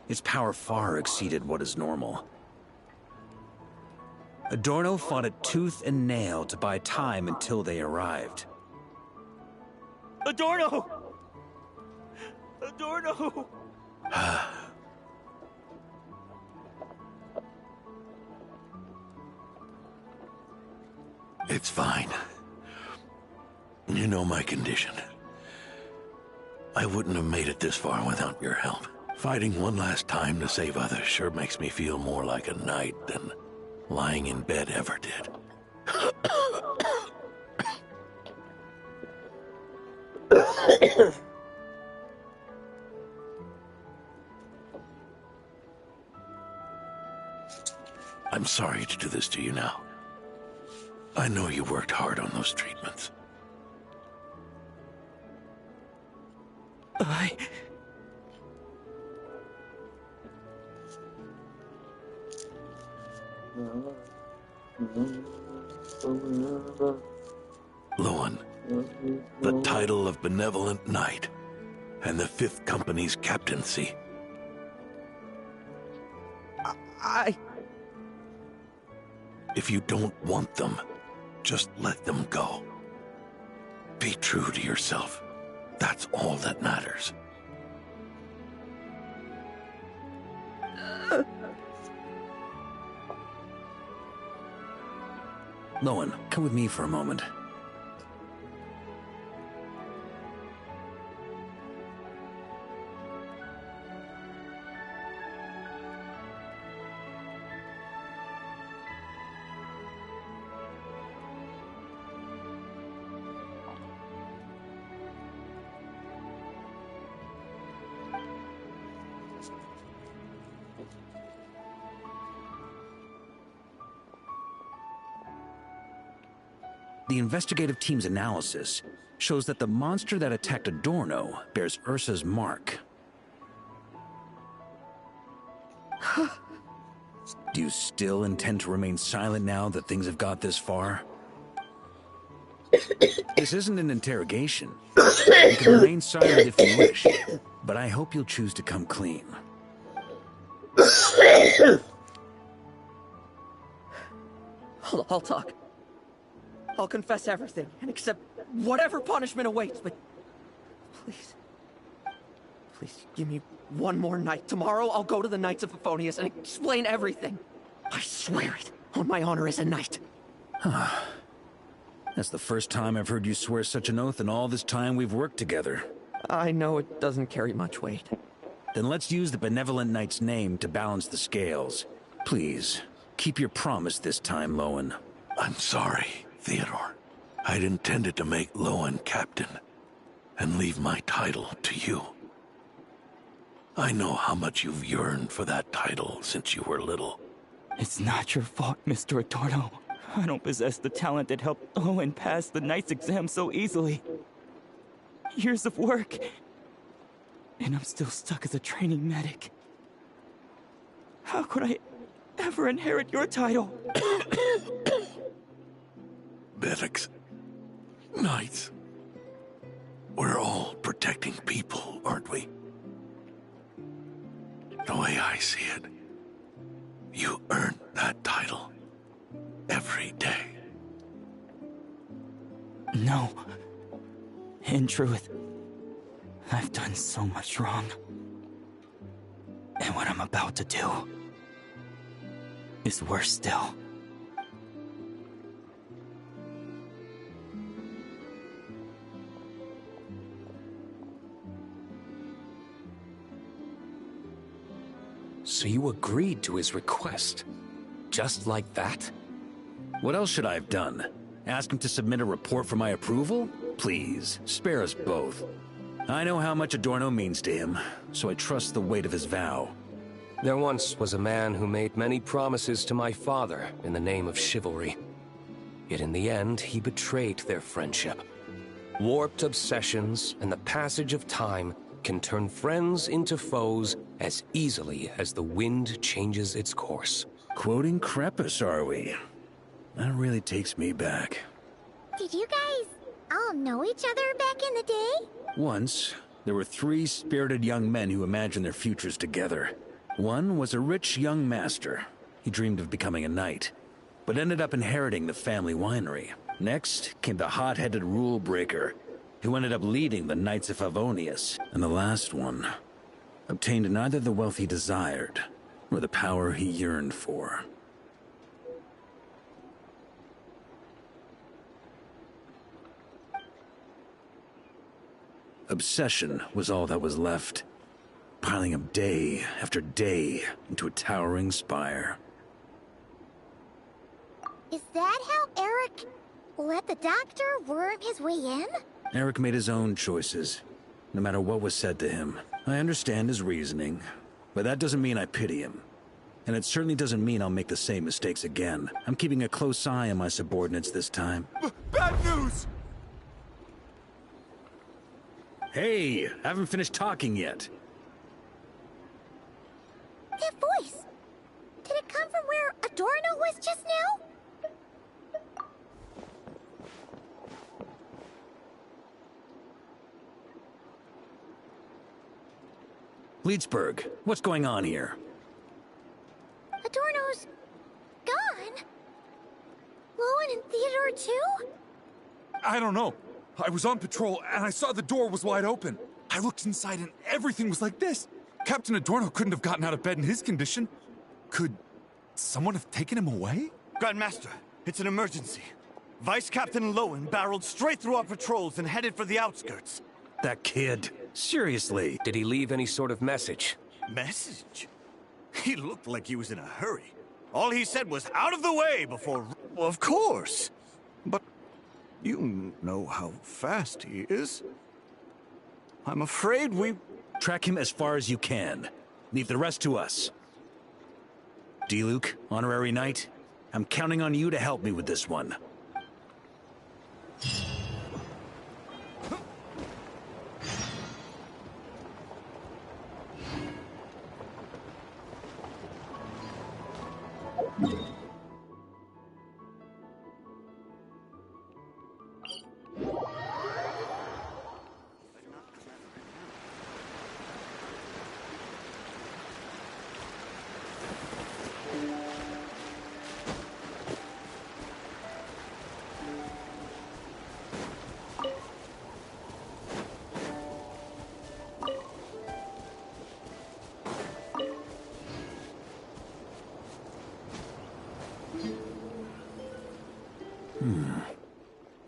Its power far exceeded what is normal. Adorno fought it tooth and nail to buy time until they arrived. Adorno! Adorno! It's fine. You know my condition. I wouldn't have made it this far without your help. Fighting one last time to save others sure makes me feel more like a knight than lying in bed ever did. I'm sorry to do this to you now. I know you worked hard on those treatments. Lowen, the title of Benevolent Knight, and the 5th Company's captaincy. If you don't want them, just let them go. Be true to yourself. That's all that matters. Lowen, come with me for a moment. The investigative team's analysis shows that the monster that attacked Adorno bears Ursa's mark. Do you still intend to remain silent now that things have got this far? This isn't an interrogation. You can remain silent if you wish, but I hope you'll choose to come clean. I'll talk. I'll confess everything and accept whatever punishment awaits, but please, please give me one more night. Tomorrow I'll go to the Knights of Favonius and explain everything. I swear it, on my honor as a knight. That's the first time I've heard you swear such an oath in all this time we've worked together. I know it doesn't carry much weight. Then let's use the benevolent knight's name to balance the scales. Please, keep your promise this time, Lowen. I'm sorry, Theodore. I'd intended to make Lowen captain and leave my title to you. I know how much you've yearned for that title since you were little. It's not your fault, Mr. Adorno. I don't possess the talent that helped Owen pass the knight's exam so easily. Years of work, and I'm still stuck as a training medic. How could I ever inherit your title? Medics, knights, we're all protecting people, aren't we? The way I see it, you earned that title every day. No. In truth, I've done so much wrong. And what I'm about to do is worse still. So you agreed to his request? Just like that? What else should I have done? Ask him to submit a report for my approval? Please, spare us both. I know how much Adorno means to him, so I trust the weight of his vow. There once was a man who made many promises to my father in the name of chivalry. Yet in the end, he betrayed their friendship. Warped obsessions and the passage of time can turn friends into foes as easily as the wind changes its course. Quoting Crepus, are we? That really takes me back. Did you guys all know each other back in the day? Once, there were 3 spirited young men who imagined their futures together. One was a rich young master. He dreamed of becoming a knight, but ended up inheriting the family winery. Next came the hot-headed rule breaker, who ended up leading the Knights of Favonius. And the last one obtained neither the wealth he desired, nor the power he yearned for. Obsession was all that was left, piling up day after day into a towering spire. Is that how Eric let the doctor worm his way in? Eric made his own choices, no matter what was said to him. I understand his reasoning, but that doesn't mean I pity him. And it certainly doesn't mean I'll make the same mistakes again. I'm keeping a close eye on my subordinates this time. Bad news! Hey, I haven't finished talking yet. That voice! Did it come from where Adorno was just now? Leedsburg, what's going on here? Adorno's gone. Lowen and Theodore too? I don't know. I was on patrol and I saw the door was wide open. I looked inside and everything was like this. Captain Adorno couldn't have gotten out of bed in his condition. Could someone have taken him away? Grandmaster, it's an emergency. Vice Captain Lowen barreled straight through our patrols and headed for the outskirts. That kid. Seriously. Did he leave any sort of message? Message? He looked like he was in a hurry. All he said was out of the way before... Well, of course. But you know how fast he is. I'm afraid we... Track him as far as you can. Leave the rest to us. D. Luke, honorary knight, I'm counting on you to help me with this one.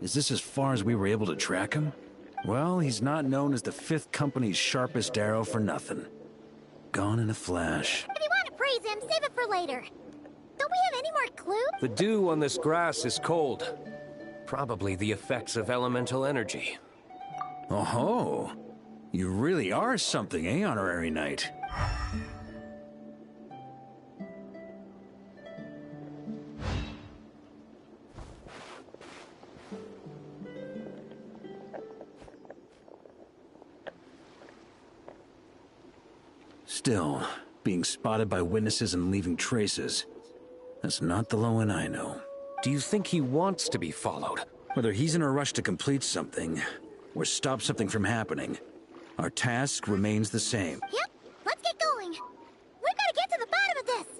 Is this as far as we were able to track him? Well, he's not known as the 5th Company's sharpest arrow for nothing. Gone in a flash. If you want to praise him, save it for later. Don't we have any more clues? The dew on this grass is cold. Probably the effects of elemental energy. Oh-ho! You really are something, eh, Honorary Knight? Still, being spotted by witnesses and leaving traces, that's not the Lowen I know. Do you think he wants to be followed? Whether he's in a rush to complete something, or stop something from happening, our task remains the same. Yep, let's get going. We've got to get to the bottom of this.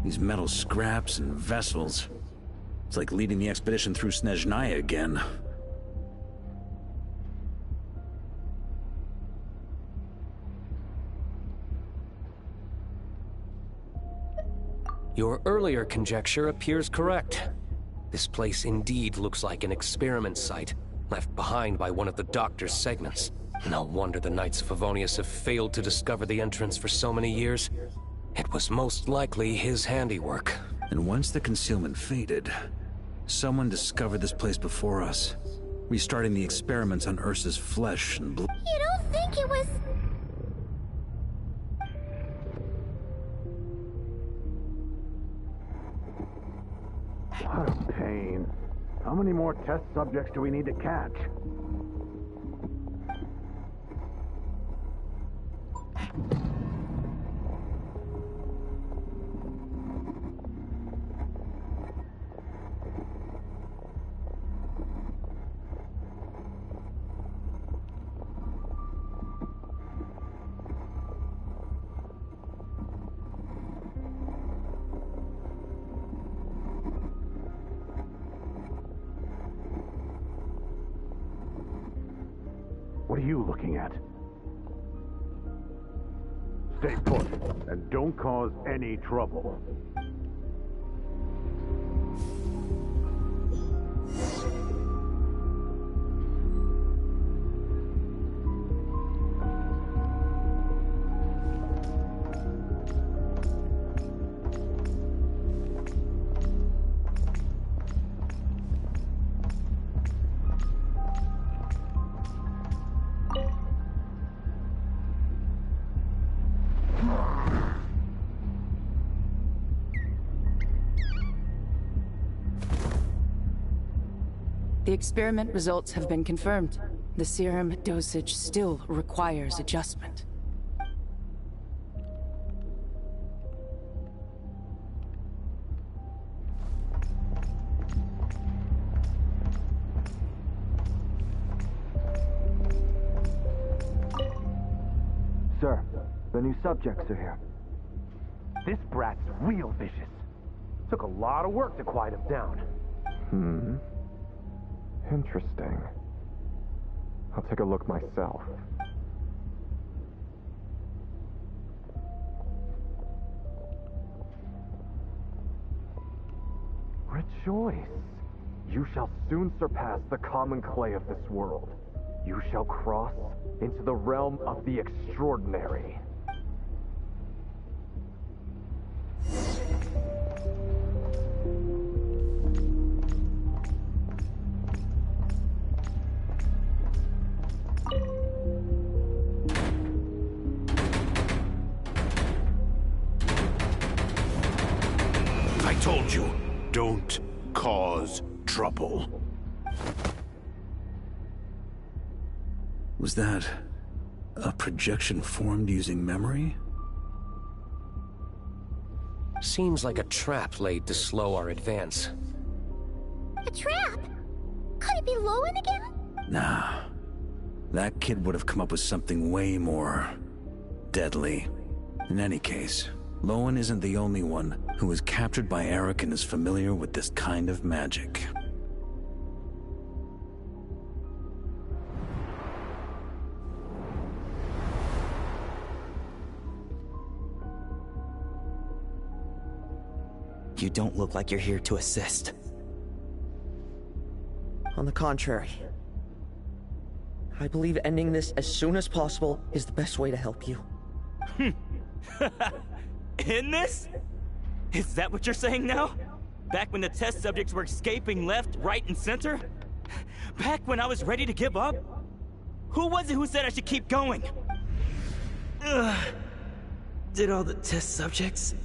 These metal scraps and vessels. It's like leading the expedition through Snezhnaya again. Your earlier conjecture appears correct. This place indeed looks like an experiment site, left behind by one of the Doctor's segments. No wonder the Knights of Favonius have failed to discover the entrance for so many years. It was most likely his handiwork. And once the concealment faded, someone discovered this place before us, restarting the experiments on Ursa's flesh and blood. You don't think it was... What a pain. How many more test subjects do we need to catch? What are you looking at? Stay put, and don't cause any trouble. The experiment results have been confirmed. The serum dosage still requires adjustment. Sir, the new subjects are here. This brat's real vicious. Took a lot of work to quiet him down. Interesting. I'll take a look myself. Rejoice. You shall soon surpass the common clay of this world. You shall cross into the realm of the extraordinary. I told you, don't cause trouble. Was that a projection formed using memory? Seems like a trap laid to slow our advance. A trap? Could it be Lowen again? Nah. That kid would have come up with something way more deadly. In any case, Lowen isn't the only one who was captured by Eric and is familiar with this kind of magic. You don't look like you're here to assist. On the contrary, I believe ending this as soon as possible is the best way to help you. In this? Is that what you're saying now? Back when the test subjects were escaping left, right, and center? Back when I was ready to give up? Who was it who said I should keep going? Did all the test subjects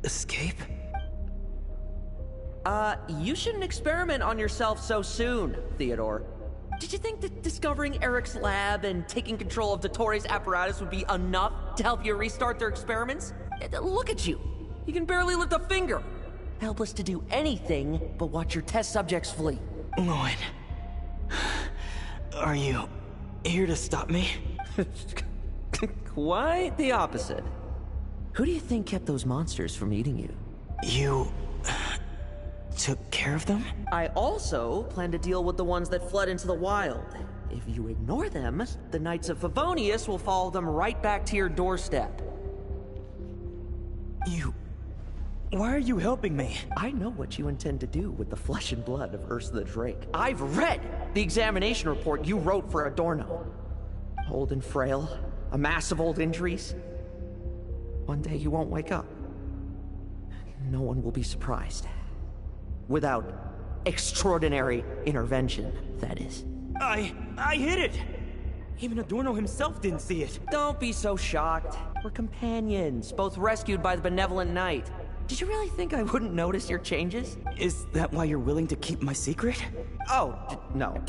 escape? You shouldn't experiment on yourself so soon, Theodore. Did you think that discovering Eric's lab and taking control of Dottores' apparatus would be enough to help you restart their experiments? Look at you. You can barely lift a finger. Helpless to do anything but watch your test subjects flee. Lowen, are you here to stop me? Quite the opposite. Who do you think kept those monsters from eating you? You took care of them? I also plan to deal with the ones that fled into the wild. If you ignore them, the Knights of Favonius will follow them right back to your doorstep. Why are you helping me? I know what you intend to do with the flesh and blood of Ursa the Drake. I've read the examination report you wrote for Adorno. Old and frail, a mass of old injuries. One day you won't wake up. No one will be surprised. Without extraordinary intervention, that is. I hid it! Even Adorno himself didn't see it. Don't be so shocked. We're companions, both rescued by the benevolent knight. Did you really think I wouldn't notice your changes? Is that why you're willing to keep my secret? Oh, no,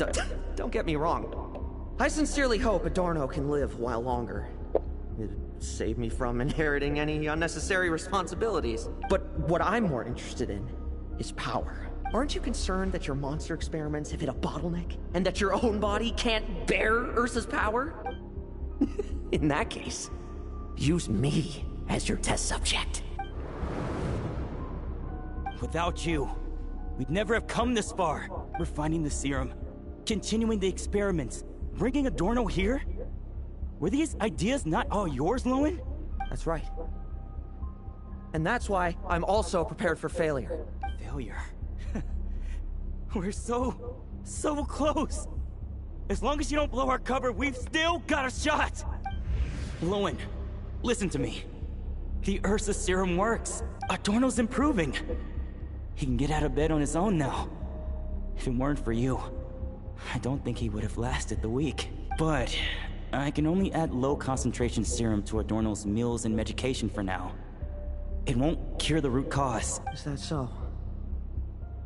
don't get me wrong. I sincerely hope Adorno can live a while longer. It'd save me from inheriting any unnecessary responsibilities. But what I'm more interested in is power. Aren't you concerned that your monster experiments have hit a bottleneck? And that your own body can't bear Ursa's power? In that case, use me as your test subject. Without you, we'd never have come this far. Refining the serum, continuing the experiments, bringing Adorno here? Were these ideas not all yours, Lowen? That's right. And that's why I'm also prepared for failure. Failure? We're so close. As long as you don't blow our cover, we've still got a shot. Lowen, listen to me. The Ursa serum works. Adorno's improving. He can get out of bed on his own now. If it weren't for you, I don't think he would have lasted the week. But I can only add low concentration serum to Adorno's meals and medication for now. It won't cure the root cause. Is that so?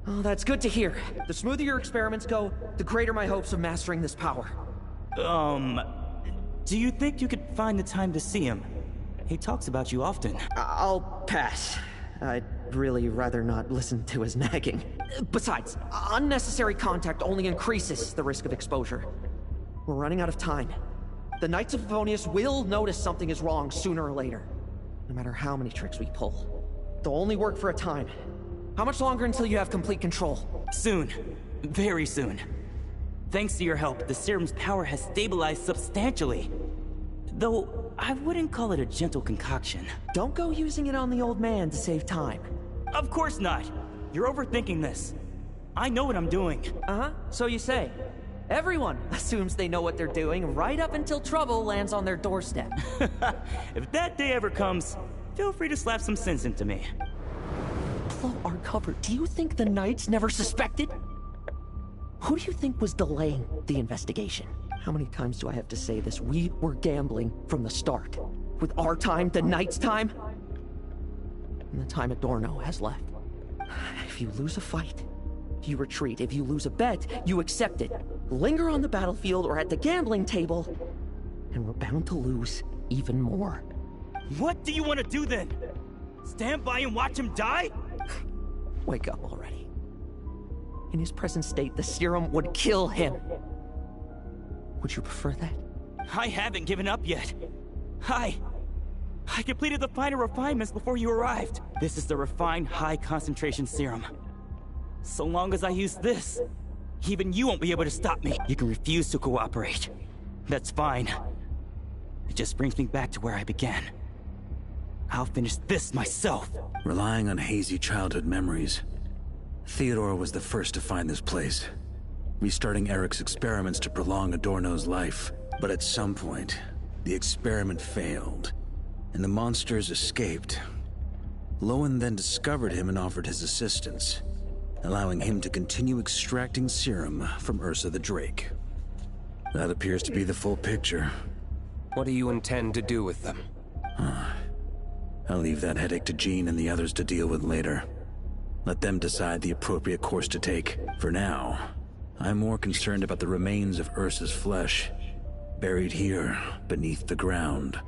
Oh, that's good to hear. The smoother your experiments go, the greater my hopes of mastering this power. Do you think you could find the time to see him? He talks about you often. I'll pass. I'd really rather not listen to his nagging. Besides, unnecessary contact only increases the risk of exposure. We're running out of time. The Knights of Favonius will notice something is wrong sooner or later. No matter how many tricks we pull. They'll only work for a time. How much longer until you have complete control? Soon. Very soon. Thanks to your help, the serum's power has stabilized substantially. Though, I wouldn't call it a gentle concoction. Don't go using it on the old man to save time. Of course not! You're overthinking this. I know what I'm doing. Uh-huh, so you say. Everyone assumes they know what they're doing right up until trouble lands on their doorstep. If that day ever comes, feel free to slap some sense into me. Blow our cover. Do you think the Knights never suspected? Who do you think was delaying the investigation? How many times do I have to say this? We were gambling from the start. With our time, the Knights' time, and the time Adorno has left. If you lose a fight, you retreat. If you lose a bet, you accept it. Linger on the battlefield or at the gambling table, and we're bound to lose even more. What do you want to do then? Stand by and watch him die? Wake up already. In his present state, the serum would kill him. Would you prefer that? I haven't given up yet. I completed the final refinements before you arrived. This is the refined high-concentration serum. So long as I use this, even you won't be able to stop me. You can refuse to cooperate. That's fine. It just brings me back to where I began. I'll finish this myself. Relying on hazy childhood memories, Theodore was the first to find this place, restarting Eric's experiments to prolong Adorno's life. But at some point, the experiment failed, and the monsters escaped. Lowen then discovered him and offered his assistance, allowing him to continue extracting serum from Ursa the Drake. That appears to be the full picture. What do you intend to do with them? I'll leave that headache to Jean and the others to deal with later. Let them decide the appropriate course to take. For now, I'm more concerned about the remains of Ursa's flesh, buried here beneath the ground.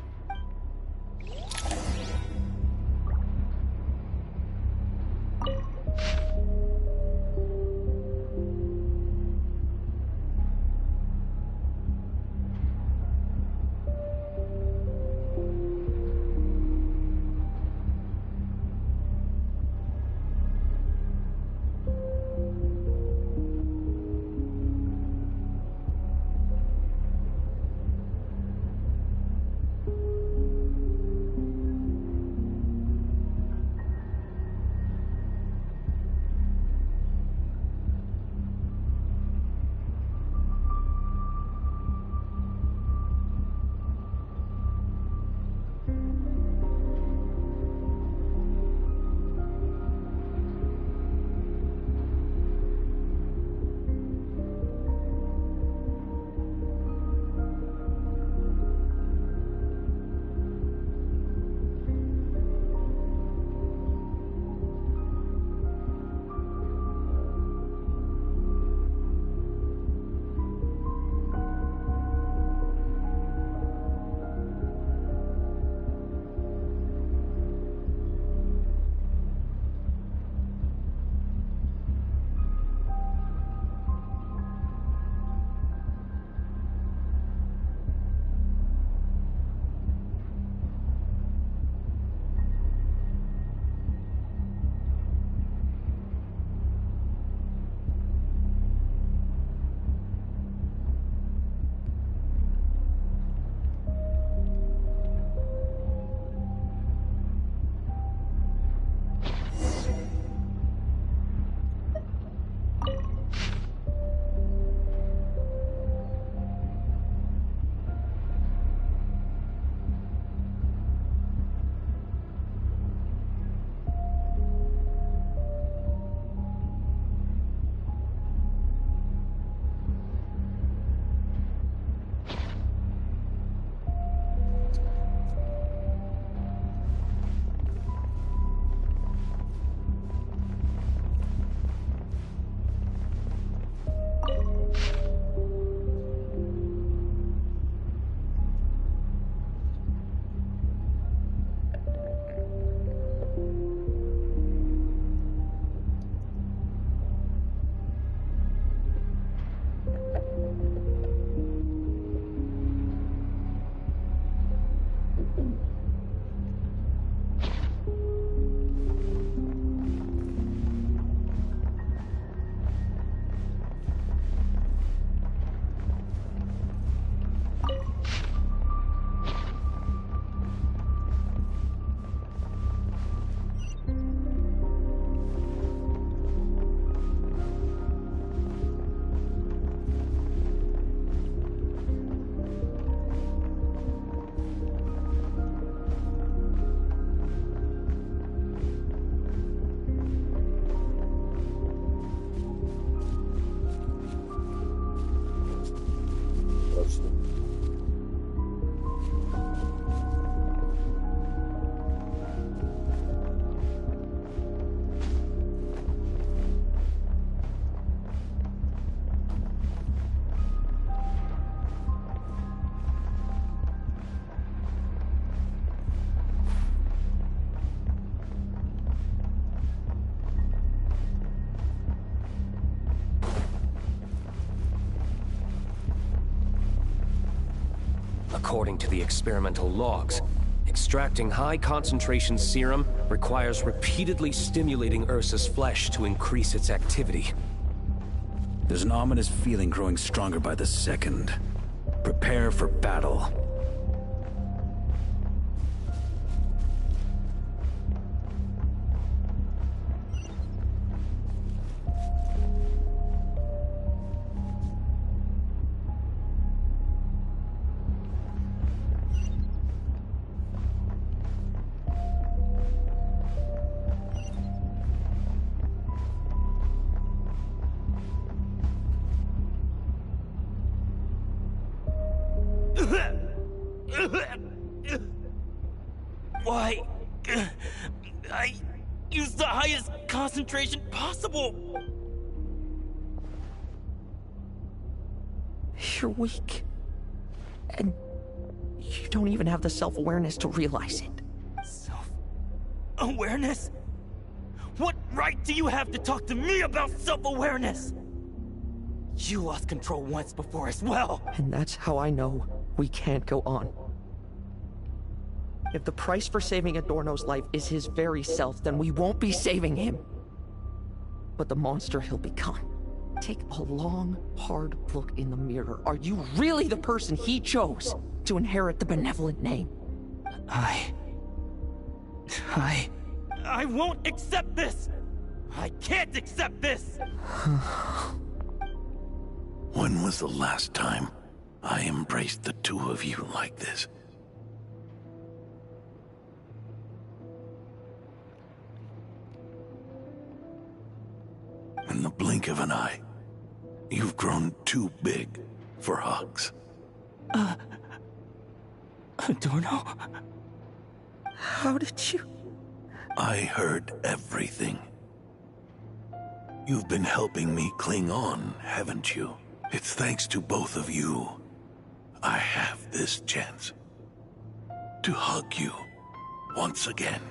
According to the experimental logs, extracting high-concentration serum requires repeatedly stimulating Ursa's flesh to increase its activity. There's an ominous feeling growing stronger by the second. Prepare for battle. Why? I used the highest concentration possible. You're weak. And you don't even have the self-awareness to realize it. Self-awareness? What right do you have to talk to me about self-awareness? You lost control once before as well. And that's how I know we can't go on. If the price for saving Adorno's life is his very self, then we won't be saving him. But the monster he'll become. Take a long, hard look in the mirror. Are you really the person he chose to inherit the benevolent name? I won't accept this! I can't accept this! When was the last time I embraced the two of you like this? In the blink of an eye, you've grown too big for hugs. Adorno? How did you... I heard everything. You've been helping me cling on, haven't you? It's thanks to both of you I have this chance to hug you once again.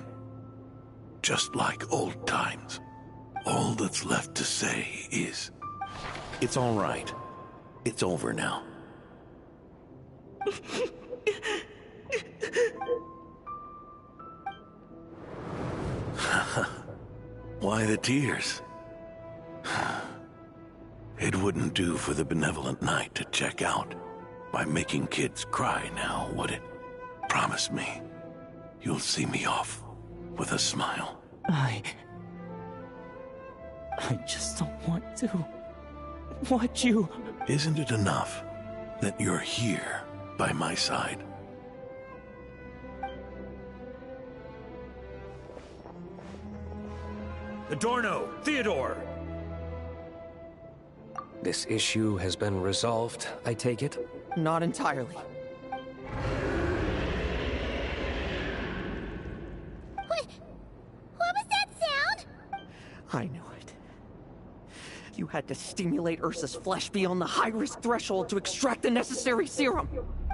Just like old times. All that's left to say is... It's all right. It's over now. Why the tears? It wouldn't do for the benevolent knight to check out by making kids cry now, would it? Promise me, you'll see me off with a smile. I just don't want to watch you. Isn't it enough that you're here by my side? Adorno, Theodore! This issue has been resolved, I take it? Not entirely. What was that sound? I knew it. You had to stimulate Ursa's flesh beyond the high-risk threshold to extract the necessary serum.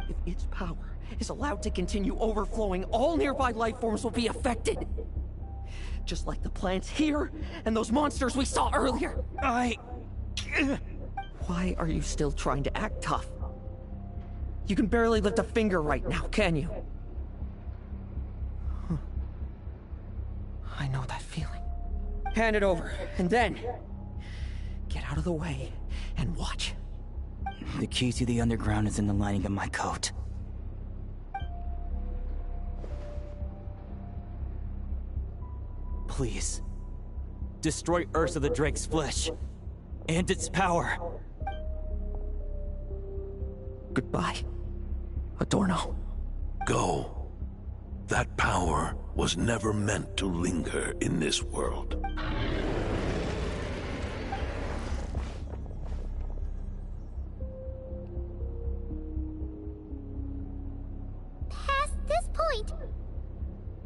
If its power is allowed to continue overflowing, all nearby life forms will be affected. Just like the plants here and those monsters we saw earlier. Why are you still trying to act tough? You can barely lift a finger right now, can you? I know that feeling. Hand it over, and then... get out of the way and watch. The key to the underground is in the lining of my coat. Please. Destroy Ursa the Drake's flesh. And its power. Goodbye, Adorno. Go. That power was never meant to linger in this world. Past this point,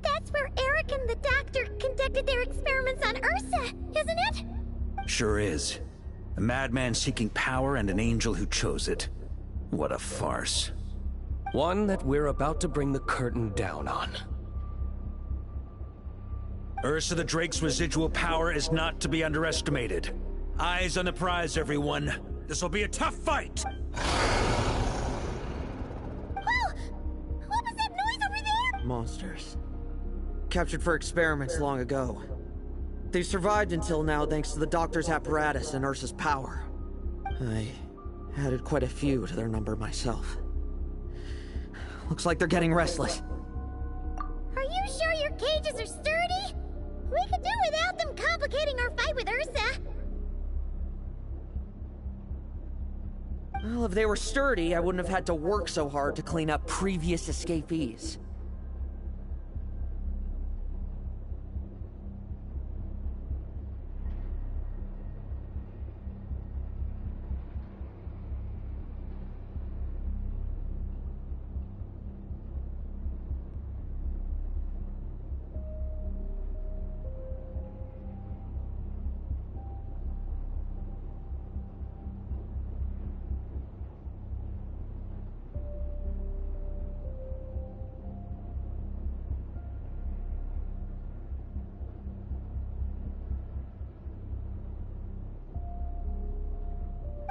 that's where Eric and the doctor conducted their experiments on Ursa, isn't it? Sure is. A madman seeking power and an angel who chose it. What a farce. One that we're about to bring the curtain down on. Ursa the Drake's residual power is not to be underestimated. Eyes on the prize, everyone. This will be a tough fight! Oh! What was that noise over there? Monsters. Captured for experiments long ago. They've survived until now thanks to the doctor's apparatus and Ursa's power. I added quite a few to their number myself. Looks like they're getting restless. Are you sure your cages are sturdy? We could do without them complicating our fight with Ursa. Well, if they were sturdy, I wouldn't have had to work so hard to clean up previous escapees.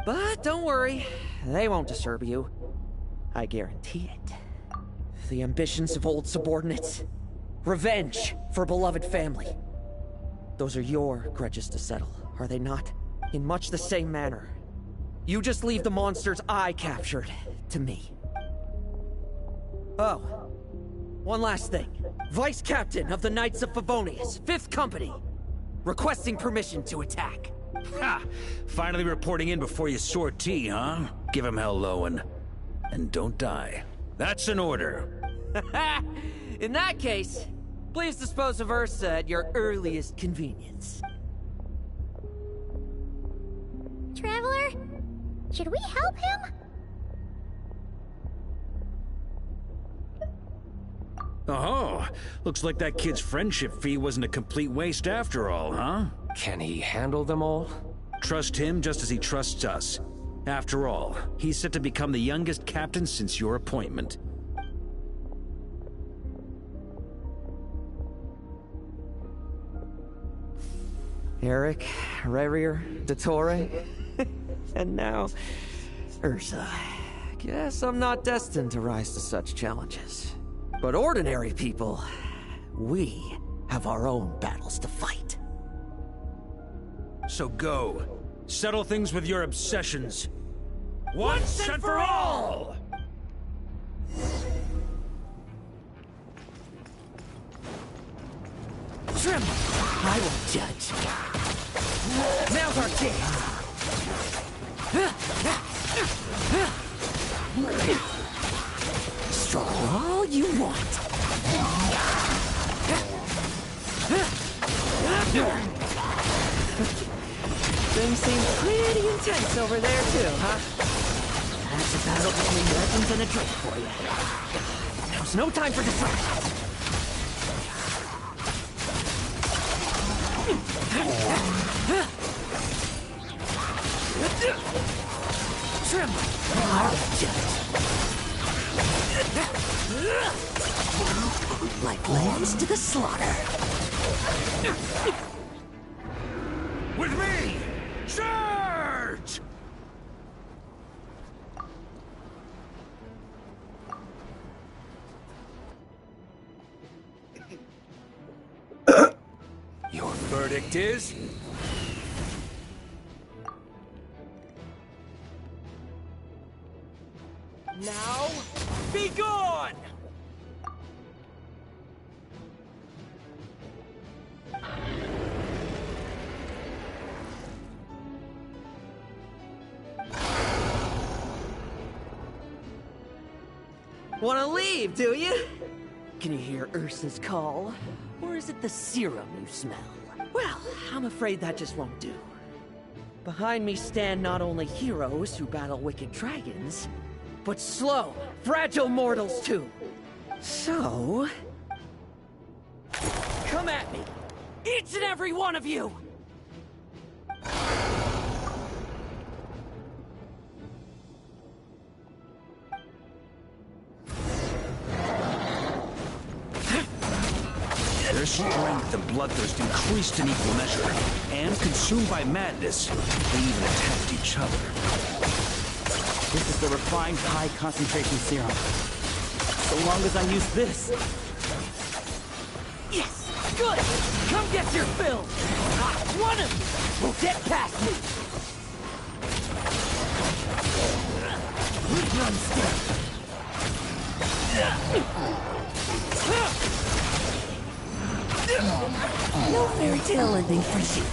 But don't worry, they won't disturb you. I guarantee it. The ambitions of old subordinates. Revenge for beloved family. Those are your grudges to settle, are they not? In much the same manner. You just leave the monsters I captured to me. Oh, one last thing. Vice Captain of the Knights of Favonius, 5th Company. Requesting permission to attack. Ha! Finally reporting in before you sortie, huh? Give him hell, Lowen. And don't die. That's an order. In that case, please dispose of Ursa at your earliest convenience. Traveler, should we help him? Oh, looks like that kid's friendship fee wasn't a complete waste after all, huh? Can he handle them all? Trust him just as he trusts us. After all, he's set to become the youngest captain since your appointment. Eric, Revier, Dottore, and now Ursa. Guess I'm not destined to rise to such challenges. But ordinary people, we have our own battles to fight. So go. Settle things with your obsessions. Once and for all! Tremble! I won't judge. Now's our chance! Struggle all you want. Things seem pretty intense over there too, huh? That's a battle between legends and a drink for you. Now's no time for distractions. Tremble! I'll judge. Like lambs to the slaughter. With me! Charge! Your verdict is? Now, be gone! Wanna leave, do you? Can you hear Ursa's call? Or is it the serum you smell? Well, I'm afraid that just won't do. Behind me stand not only heroes who battle wicked dragons, but slow, fragile mortals too. So... come at me! Each and every one of you! Their strength and bloodthirst increased in equal measure, and consumed by madness, they even attacked each other. This is the refined high-concentration serum. So long as I use this. Yes! Good! Come get your fill! Not one of you will get past me! Run still! No fairy tale ending for you.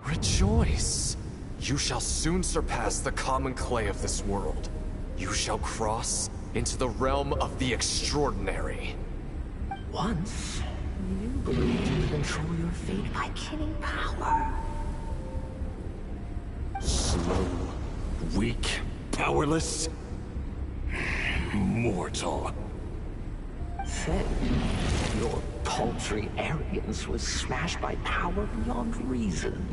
Rejoice! You shall soon surpass the common clay of this world. You shall cross into the realm of the extraordinary. Once, you believed you could control your fate by killing power. Slow, weak, powerless, mortal. Then, your paltry arrogance was smashed by power beyond reason.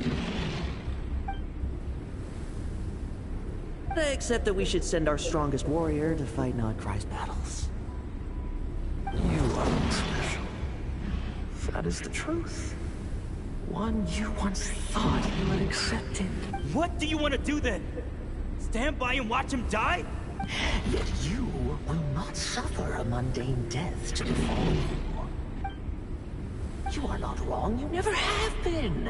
Except that we should send our strongest warrior to fight Nodcry's battles. You are special. That is the truth. One you once thought you had accepted. What do you want to do then? Stand by and watch him die? Yet you will not suffer a mundane death to befall you. You are not wrong, you never have been.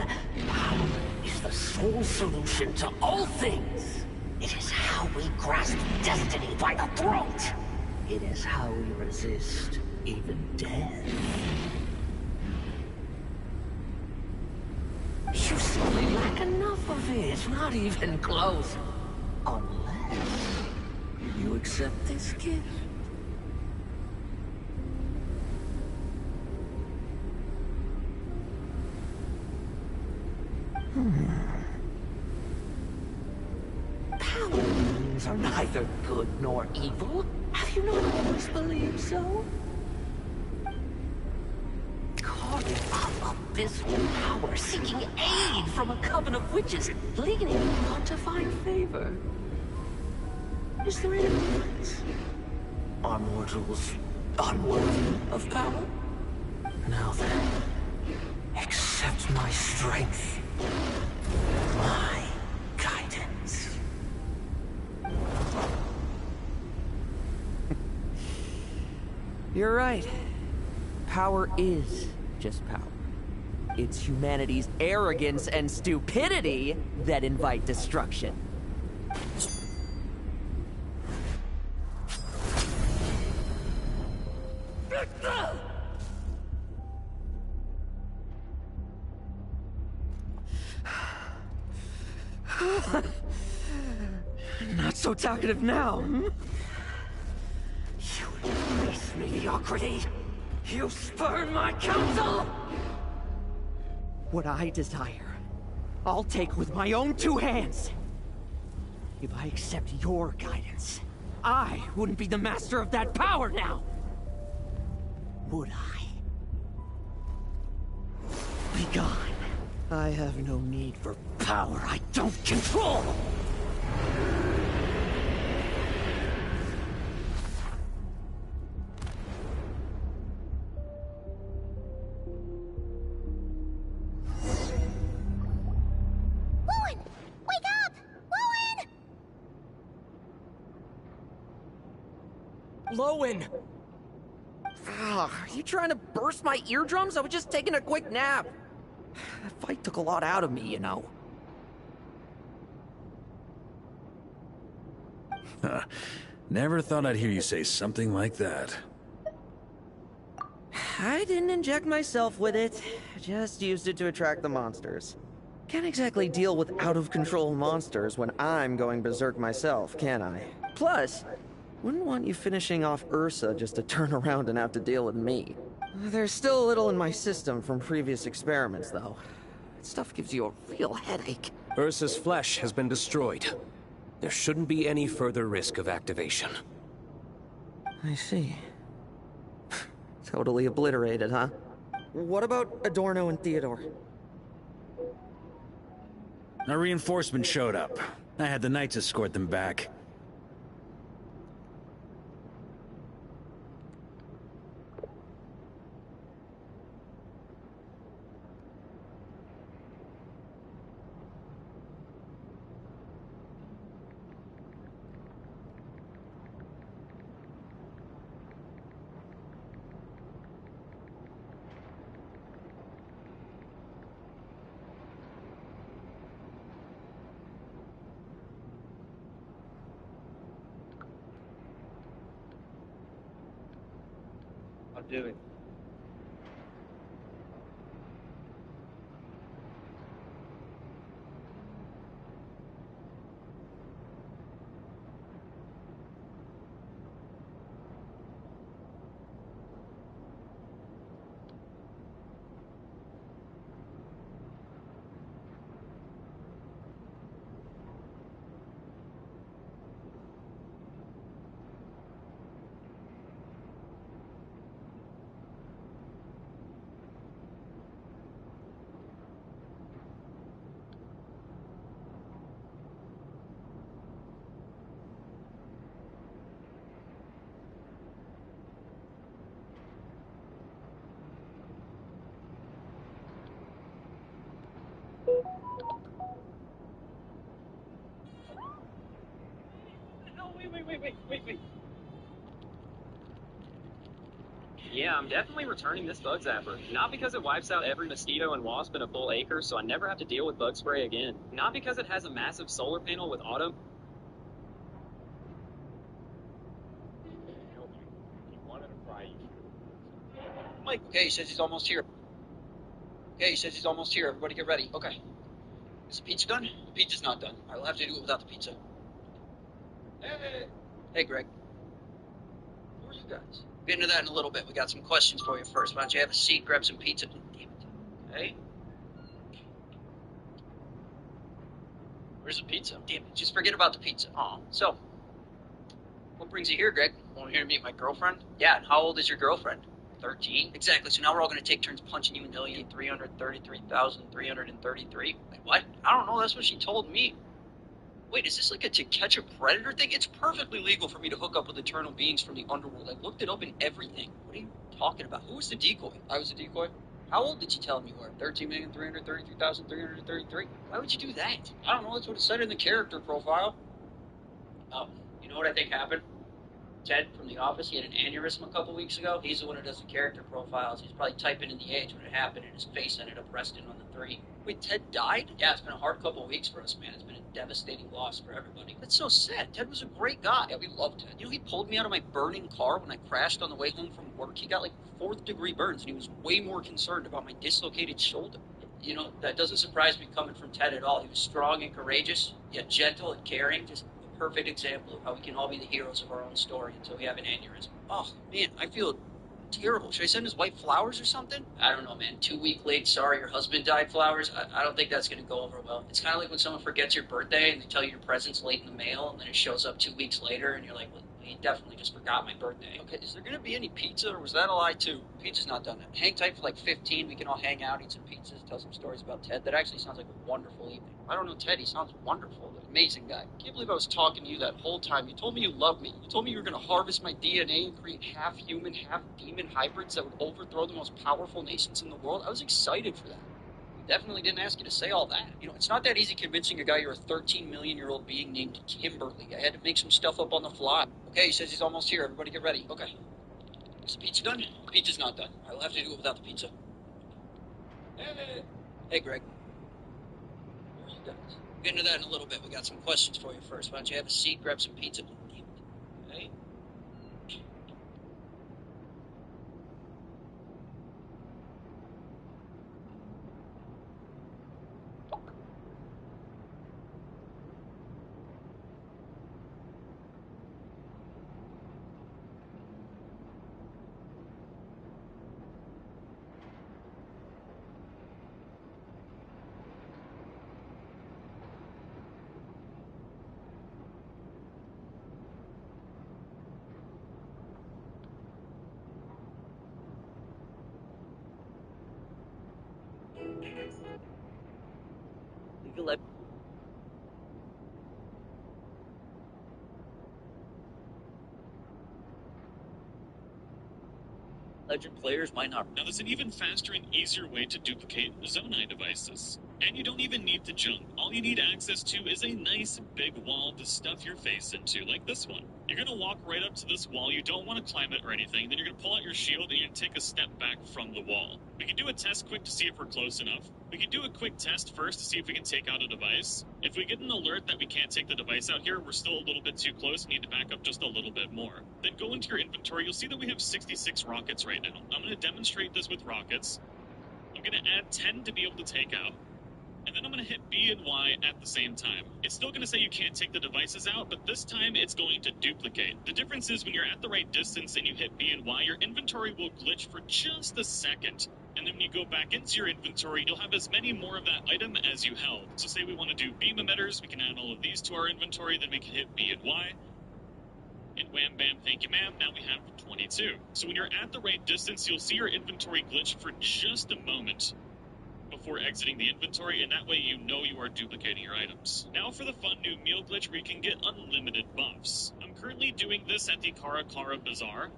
Power is the sole solution to all things. It is how we grasp destiny by the throat. It is how we resist even death. You simply lack enough of it, not even close. Unless you accept this gift. Powers are neither good nor evil. Have you not always believed so? Carving up abysmal power, seeking aid from a coven of witches, leaning on to find favor. Is there any difference? Are mortals unworthy of power? Now then, accept my strength, my guidance. You're right. Power is just power. It's humanity's arrogance and stupidity that invite destruction. Not so talkative now, hmm? You embrace mediocrity. You spurn my counsel. What I desire, I'll take with my own two hands. If I accept your guidance, I wouldn't be the master of that power now. Would I? Be gone. I have no need for power I don't control! Lowen! Wake up! Lowen! Lowen! Are you trying to burst my eardrums? I was just taking a quick nap. That fight took a lot out of me, you know. Never thought I'd hear you say something like that. I didn't inject myself with it. Just used it to attract the monsters. Can't exactly deal with out-of-control monsters when I'm going berserk myself, can I? Plus, wouldn't want you finishing off Ursa just to turn around and have to deal with me. There's still a little in my system from previous experiments, though. That stuff gives you a real headache. Ursa's flesh has been destroyed. There shouldn't be any further risk of activation. I see. Totally obliterated, huh? What about Adorno and Theodore? A reinforcement showed up. I had the Knights escort them back. I'll do it. Wait. Yeah, I'm definitely returning this bug zapper. Not because it wipes out every mosquito and wasp in a full acre, so I never have to deal with bug spray again. Not because it has a massive solar panel with auto... Mike, okay, he says he's almost here. Okay, he says he's almost here. Everybody get ready. Okay. Is the pizza done? The pizza's not done. All right, we'll have to do it without the pizza. Hey, Greg. Who are you guys? We'll get into that in a little bit. We got some questions for you first. Why don't you have a seat, grab some pizza? Damn it. Okay. Where's the pizza? Damn it. Just forget about the pizza. Aw. So, what brings you here, Greg? Want here to meet my girlfriend? Yeah, and how old is your girlfriend? 13. Exactly, so now we're all going to take turns punching you in the 333,333. Wait, what? I don't know, that's what she told me. Wait, is this like a To Catch a Predator thing? It's perfectly legal for me to hook up with eternal beings from the underworld. I looked it up in everything. What are you talking about? Who was the decoy? I was the decoy? How old did she tell him you were? 13,333,333. Why would you do that? I don't know, that's what it said in the character profile. Oh, you know what I think happened? Ted from The Office, he had an aneurysm a couple weeks ago. He's the one who does the character profiles. He's probably typing in the age when it happened, and his face ended up resting on the 3. Wait, Ted died? Yeah, it's been a hard couple weeks for us, man. It's been a devastating loss for everybody. That's so sad. Ted was a great guy. Yeah, we loved Ted. You know, he pulled me out of my burning car when I crashed on the way home from work. He got like 4th-degree burns, and he was way more concerned about my dislocated shoulder. You know, that doesn't surprise me coming from Ted at all. He was strong and courageous, yet gentle and caring. Just perfect example of how we can all be the heroes of our own story until we have an aneurysm. Oh, man, I feel terrible. Should I send his wife flowers or something? I don't know, man. 2-week late, sorry your husband died flowers. I don't think that's going to go over well. It's kind of like when someone forgets your birthday and they tell you your present's late in the mail, and then it shows up 2 weeks later, and you're like, well, he definitely just forgot my birthday. Okay, is there going to be any pizza, or was that a lie, too? Pizza's not done yet. Hang tight for like 15. We can all hang out, eat some pizzas, tell some stories about Ted. That actually sounds like a wonderful evening. I don't know Ted. He sounds wonderful. Amazing guy. I can't believe I was talking to you that whole time. You told me you loved me. You told me you were going to harvest my DNA and create half-human, half-demon hybrids that would overthrow the most powerful nations in the world. I was excited for that. Definitely didn't ask you to say all that. You know, it's not that easy convincing a guy you're a 13-million-year-old being named Kimberly. I had to make some stuff up on the fly. Okay, he says he's almost here. Everybody get ready. Okay. Is the pizza done? The pizza's not done. All right, we'll have to do it without the pizza. Hey, Greg. Who are you guys? We'll get into that in a little bit. We got some questions for you first. Why don't you have a seat, grab some pizza? Okay. Legend players might not. Now there's an even faster and easier way to duplicate Zonai devices. And you don't even need to jump. All you need access to is a nice big wall to stuff your face into, like this one. You're gonna walk right up to this wall, you don't want to climb it or anything, then you're gonna pull out your shield and you're gonna take a step back from the wall. We can do a test quick to see if we're close enough. We can do a quick test first to see if we can take out a device. If we get an alert that we can't take the device out here, we're still a little bit too close and need to back up just a little bit more. Then go into your inventory, you'll see that we have 66 rockets right now. I'm gonna demonstrate this with rockets. I'm gonna add 10 to be able to take out. And then I'm going to hit B and Y at the same time. It's still going to say you can't take the devices out, but this time it's going to duplicate. The difference is when you're at the right distance and you hit B and Y, your inventory will glitch for just a second. And then when you go back into your inventory, you'll have as many more of that item as you held. So say we want to do beam emitters, we can add all of these to our inventory, then we can hit B and Y. And wham bam, thank you ma'am, now we have 22. So when you're at the right distance, you'll see your inventory glitch for just a moment before exiting the inventory, and that way you know you are duplicating your items. Now for the fun new meal glitch where you can get unlimited buffs. I'm currently doing this at the Kara Bazaar.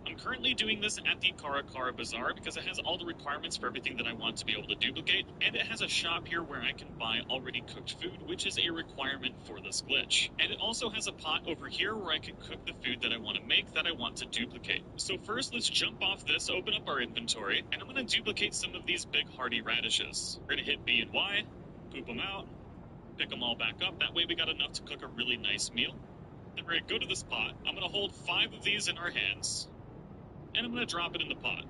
Because it has all the requirements for everything that I want to be able to duplicate, and it has a shop here where I can buy already cooked food, which is a requirement for this glitch. And it also has a pot over here where I can cook the food that I want to make that I want to duplicate. So first, let's jump off this, open up our inventory, and I'm going to duplicate some of these big hearty radishes. We're going to hit B and Y, poop them out, pick them all back up. That way we got enough to cook a really nice meal. Then we're going to go to this pot. I'm going to hold 5 of these in our hands, and I'm going to drop it in the pot.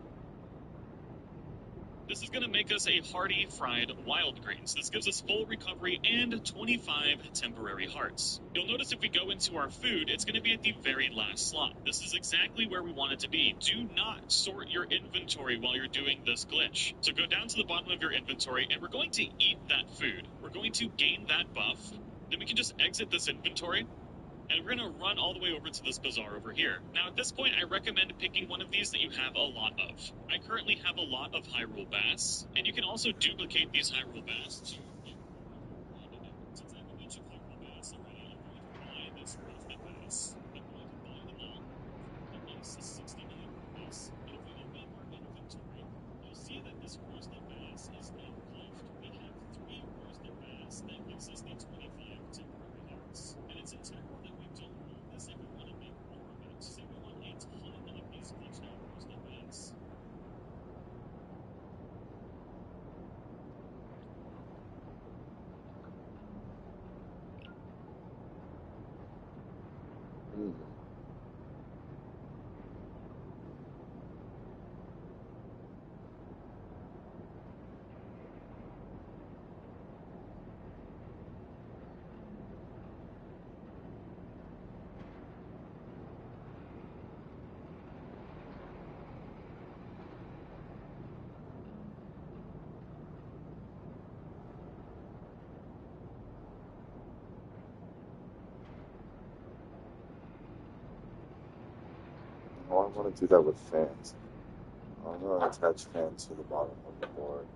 This is going to make us a hearty fried wild greens. This gives us full recovery and 25 temporary hearts. You'll notice if we go into our food, it's going to be at the very last slot. This is exactly where we want it to be. Do not sort your inventory while you're doing this glitch. So go down to the bottom of your inventory, and we're going to eat that food. We're going to gain that buff. Then we can just exit this inventory, and we're going to run all the way over to this bazaar over here. Now, at this point, I recommend picking one of these that you have a lot of. I currently have a lot of Hyrule Bass, and you can also duplicate these Hyrule Bass to... Since I have a bunch of Hyrule Bass already, I'm going to buy this Roasted Bass. I'm going to buy them all for the nice 69 rupees. And if we open our inventory, you'll see that this Roasted Bass is now gift. We have 3 Roasted Bass. That gives us the 25 temporary hearts. And it's a temporary that we don't want this if we want to make more of it. Say we want a ton of these glitched out Roasted Bass. Oh, I want to do that with fans. I'm going to attach fans to the bottom of the board.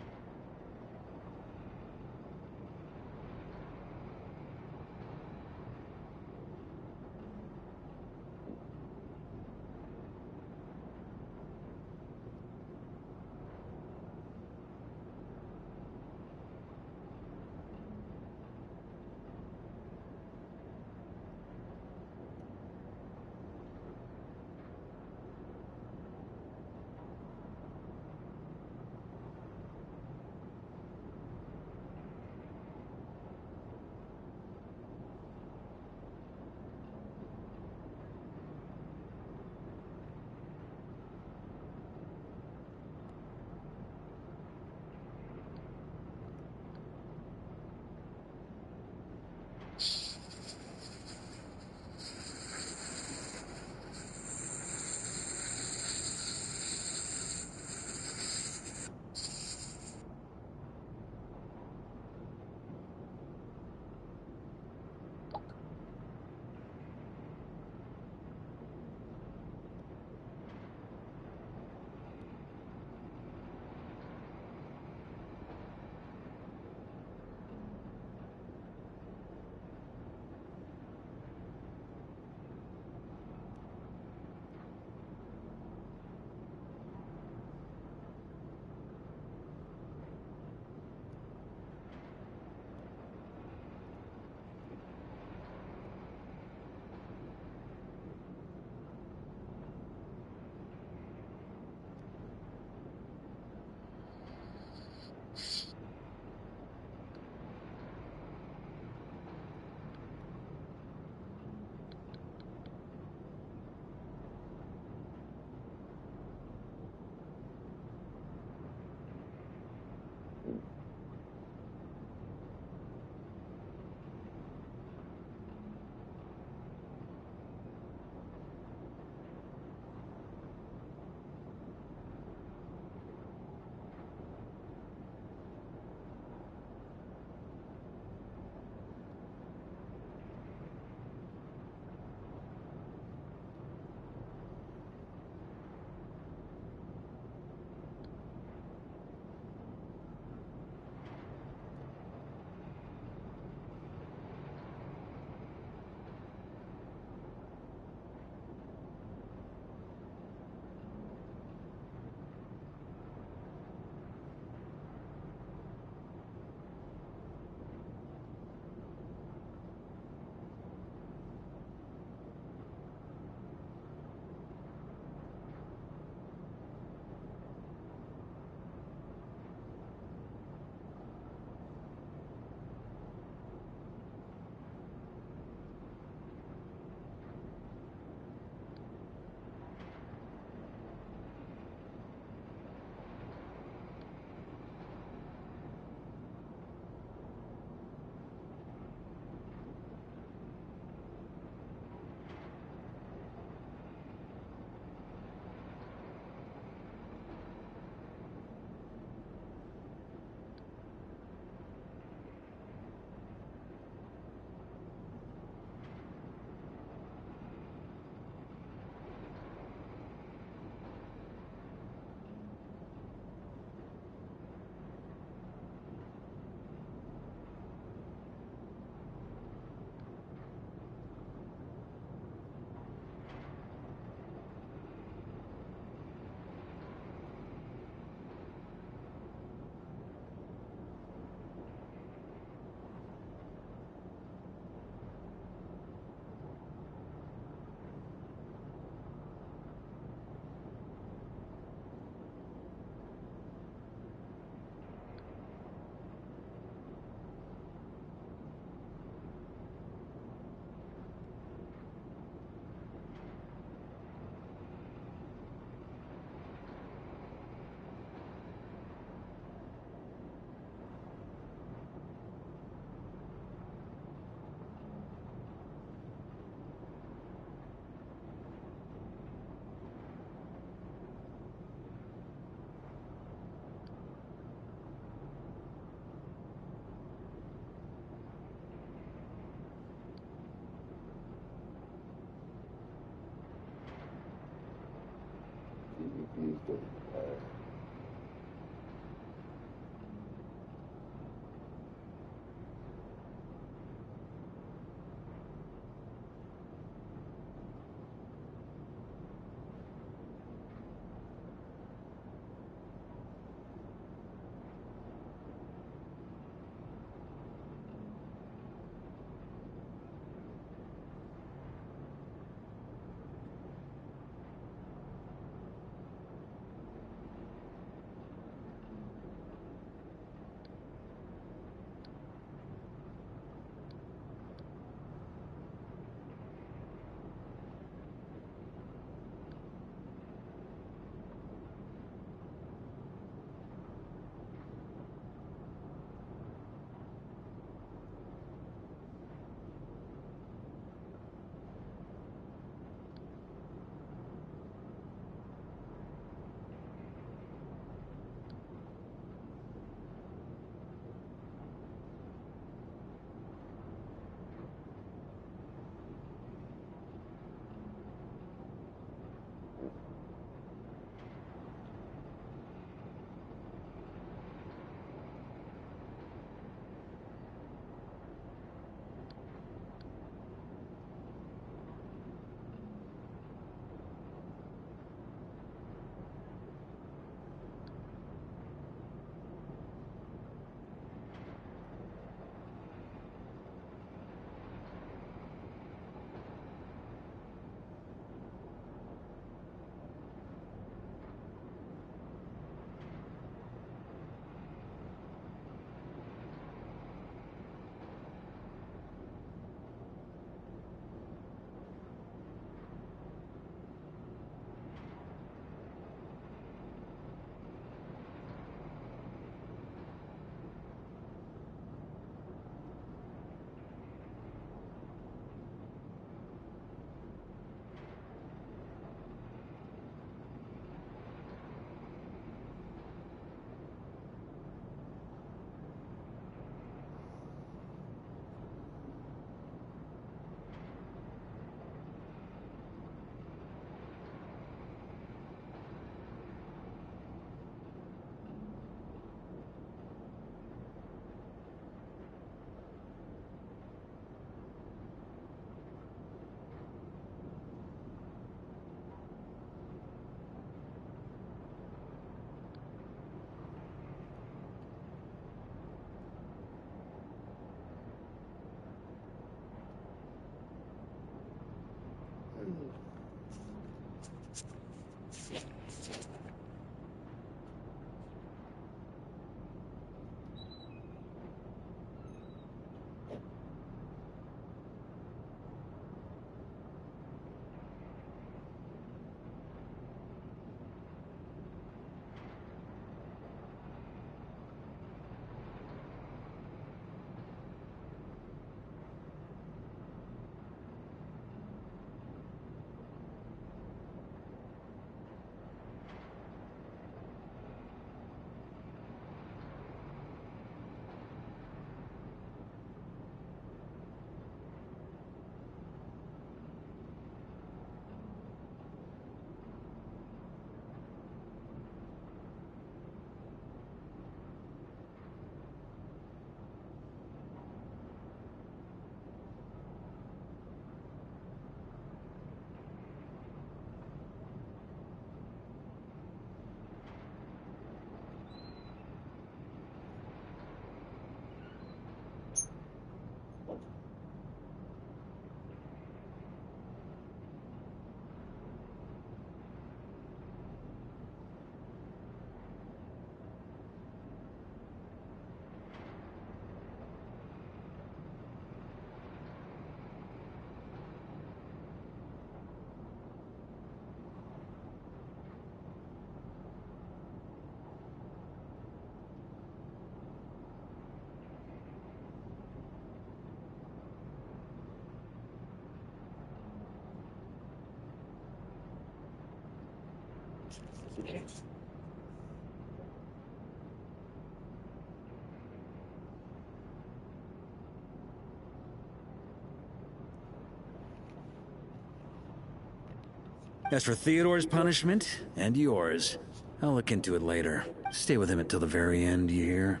As for Theodore's punishment, and yours, I'll look into it later. Stay with him until the very end, you hear?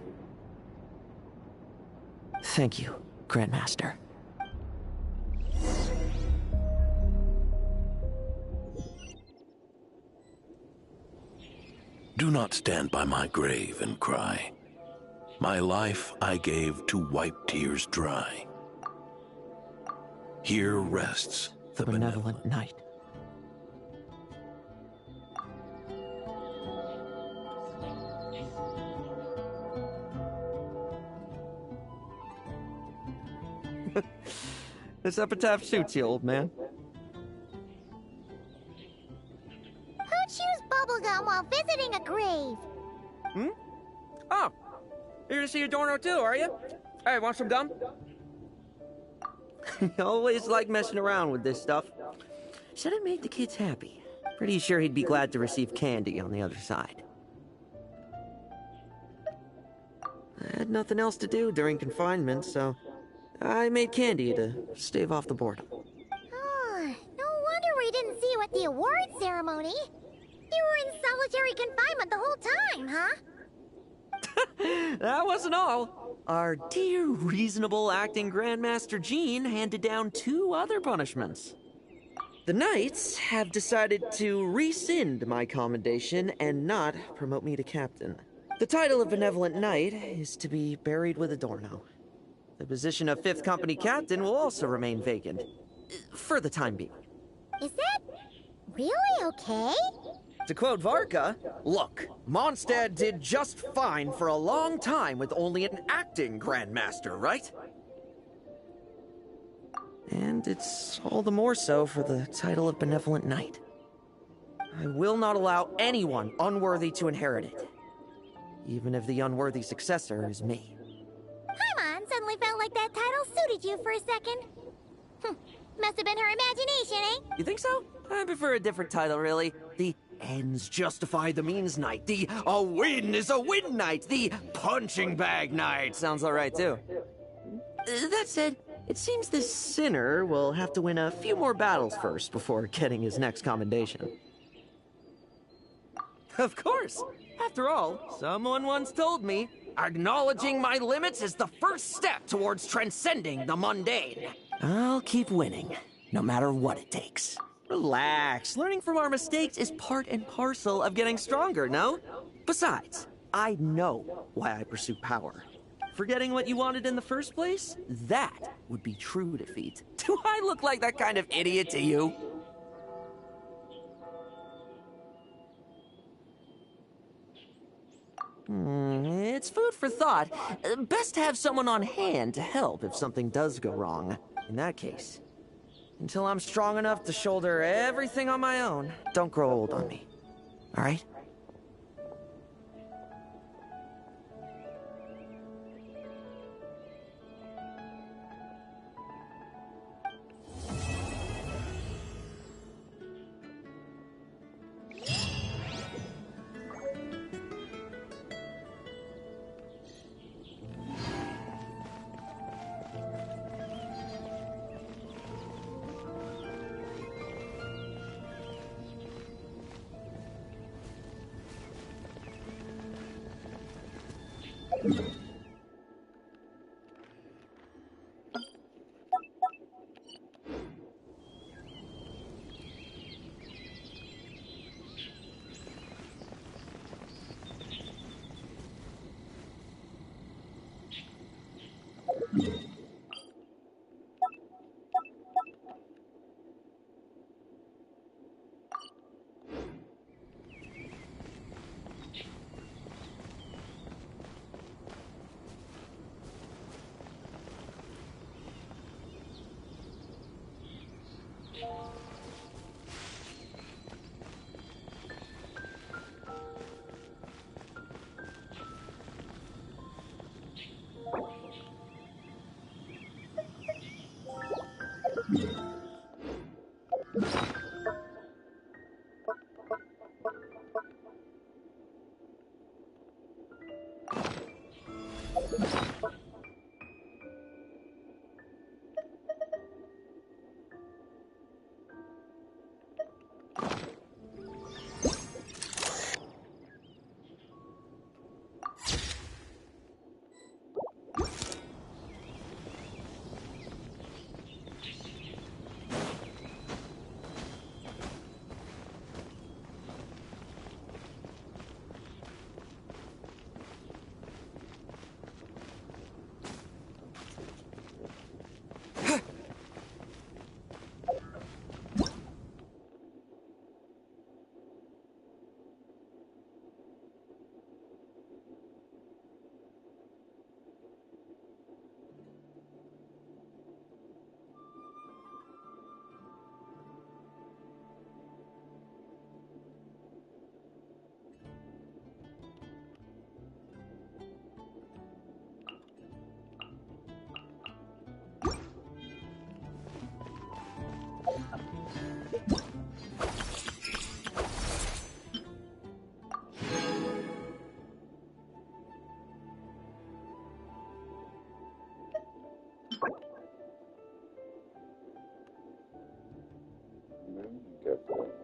Thank you, Grandmaster. Do not stand by my grave and cry. My life I gave to wipe tears dry. Here rests the benevolent knight. This epitaph suits you, old man. Who chews bubblegum while visiting a grave? Hmm? Oh, you're gonna see Adorno too, are you? Hey, want some gum? Always like messing around with this stuff. Said it made the kids happy. Pretty sure he'd be glad to receive candy on the other side. I had nothing else to do during confinement, so I made candy to stave off the boredom. Oh, no wonder we didn't see you at the award ceremony. You were in solitary confinement the whole time, huh? That wasn't all. Our dear, reasonable acting Grandmaster Jean handed down 2 other punishments. The Knights have decided to rescind my commendation and not promote me to captain. The title of Benevolent Knight is to be buried with Adorno. The position of 5th Company Captain will also remain vacant, for the time being. Is that really okay? To quote Varka, look, Mondstadt did just fine for a long time with only an acting Grandmaster, right? And it's all the more so for the title of Benevolent Knight. I will not allow anyone unworthy to inherit it, even if the unworthy successor is me. Paimon suddenly felt like that title suited you for a second. Must have been her imagination, eh? You think so? I prefer a different title, really. The ends justify the means knight. The a win is a win knight. The punching bag knight. Sounds alright, too. That said, it seems this sinner will have to win a few more battles first before getting his next commendation. Of course. After all, someone once told me, acknowledging my limits is the first step towards transcending the mundane. I'll keep winning, no matter what it takes. Relax. Learning from our mistakes is part and parcel of getting stronger, no? Besides, I know why I pursue power. Forgetting what you wanted in the first place? That would be true defeat. Do I look like that kind of idiot to you? It's food for thought. Best to have someone on hand to help if something does go wrong. In that case, until I'm strong enough to shoulder everything on my own, don't grow old on me. All right? Get that.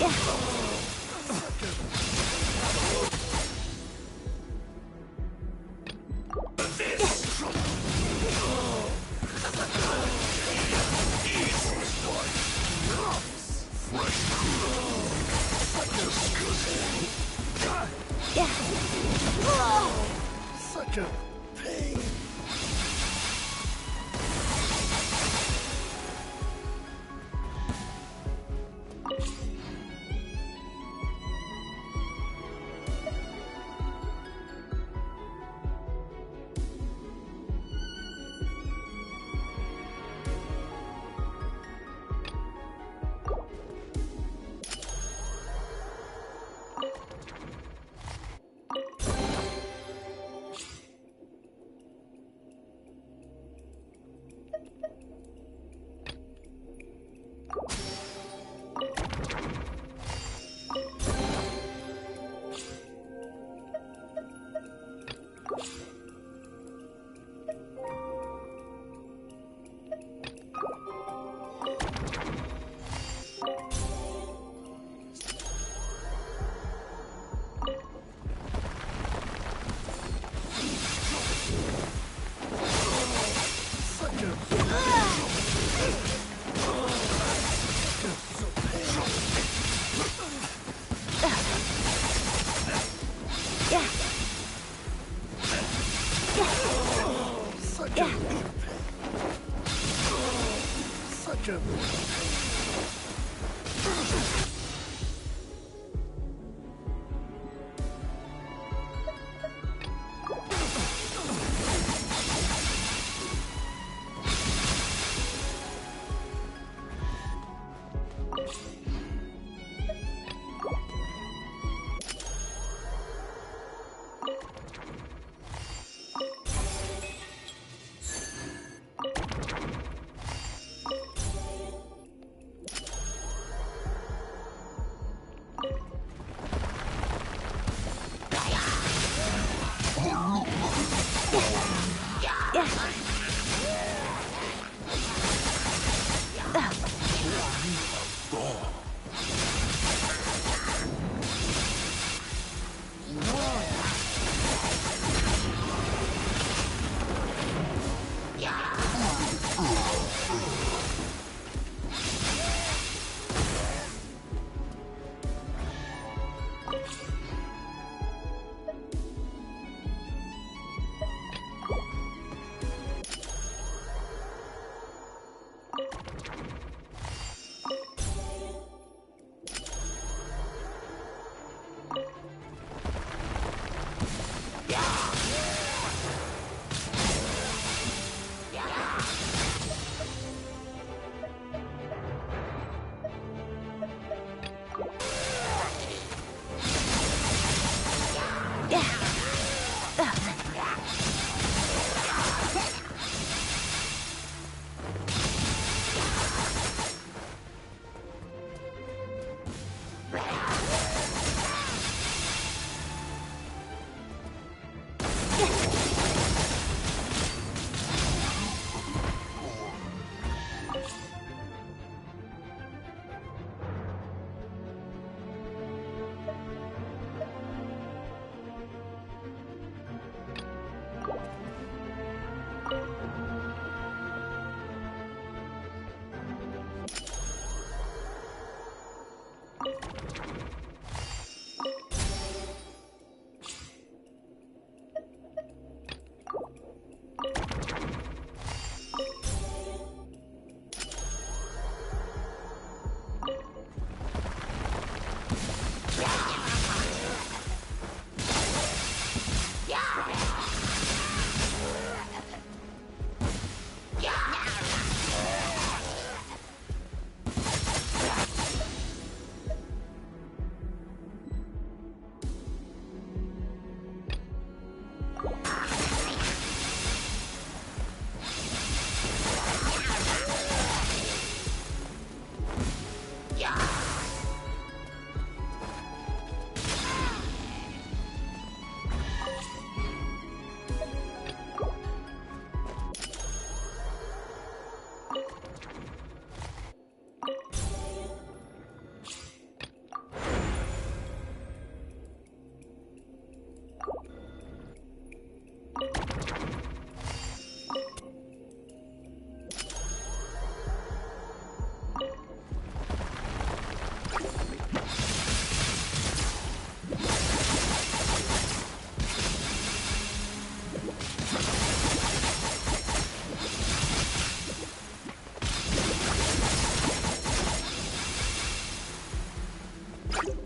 Such a pain. Yeah.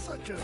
Such a...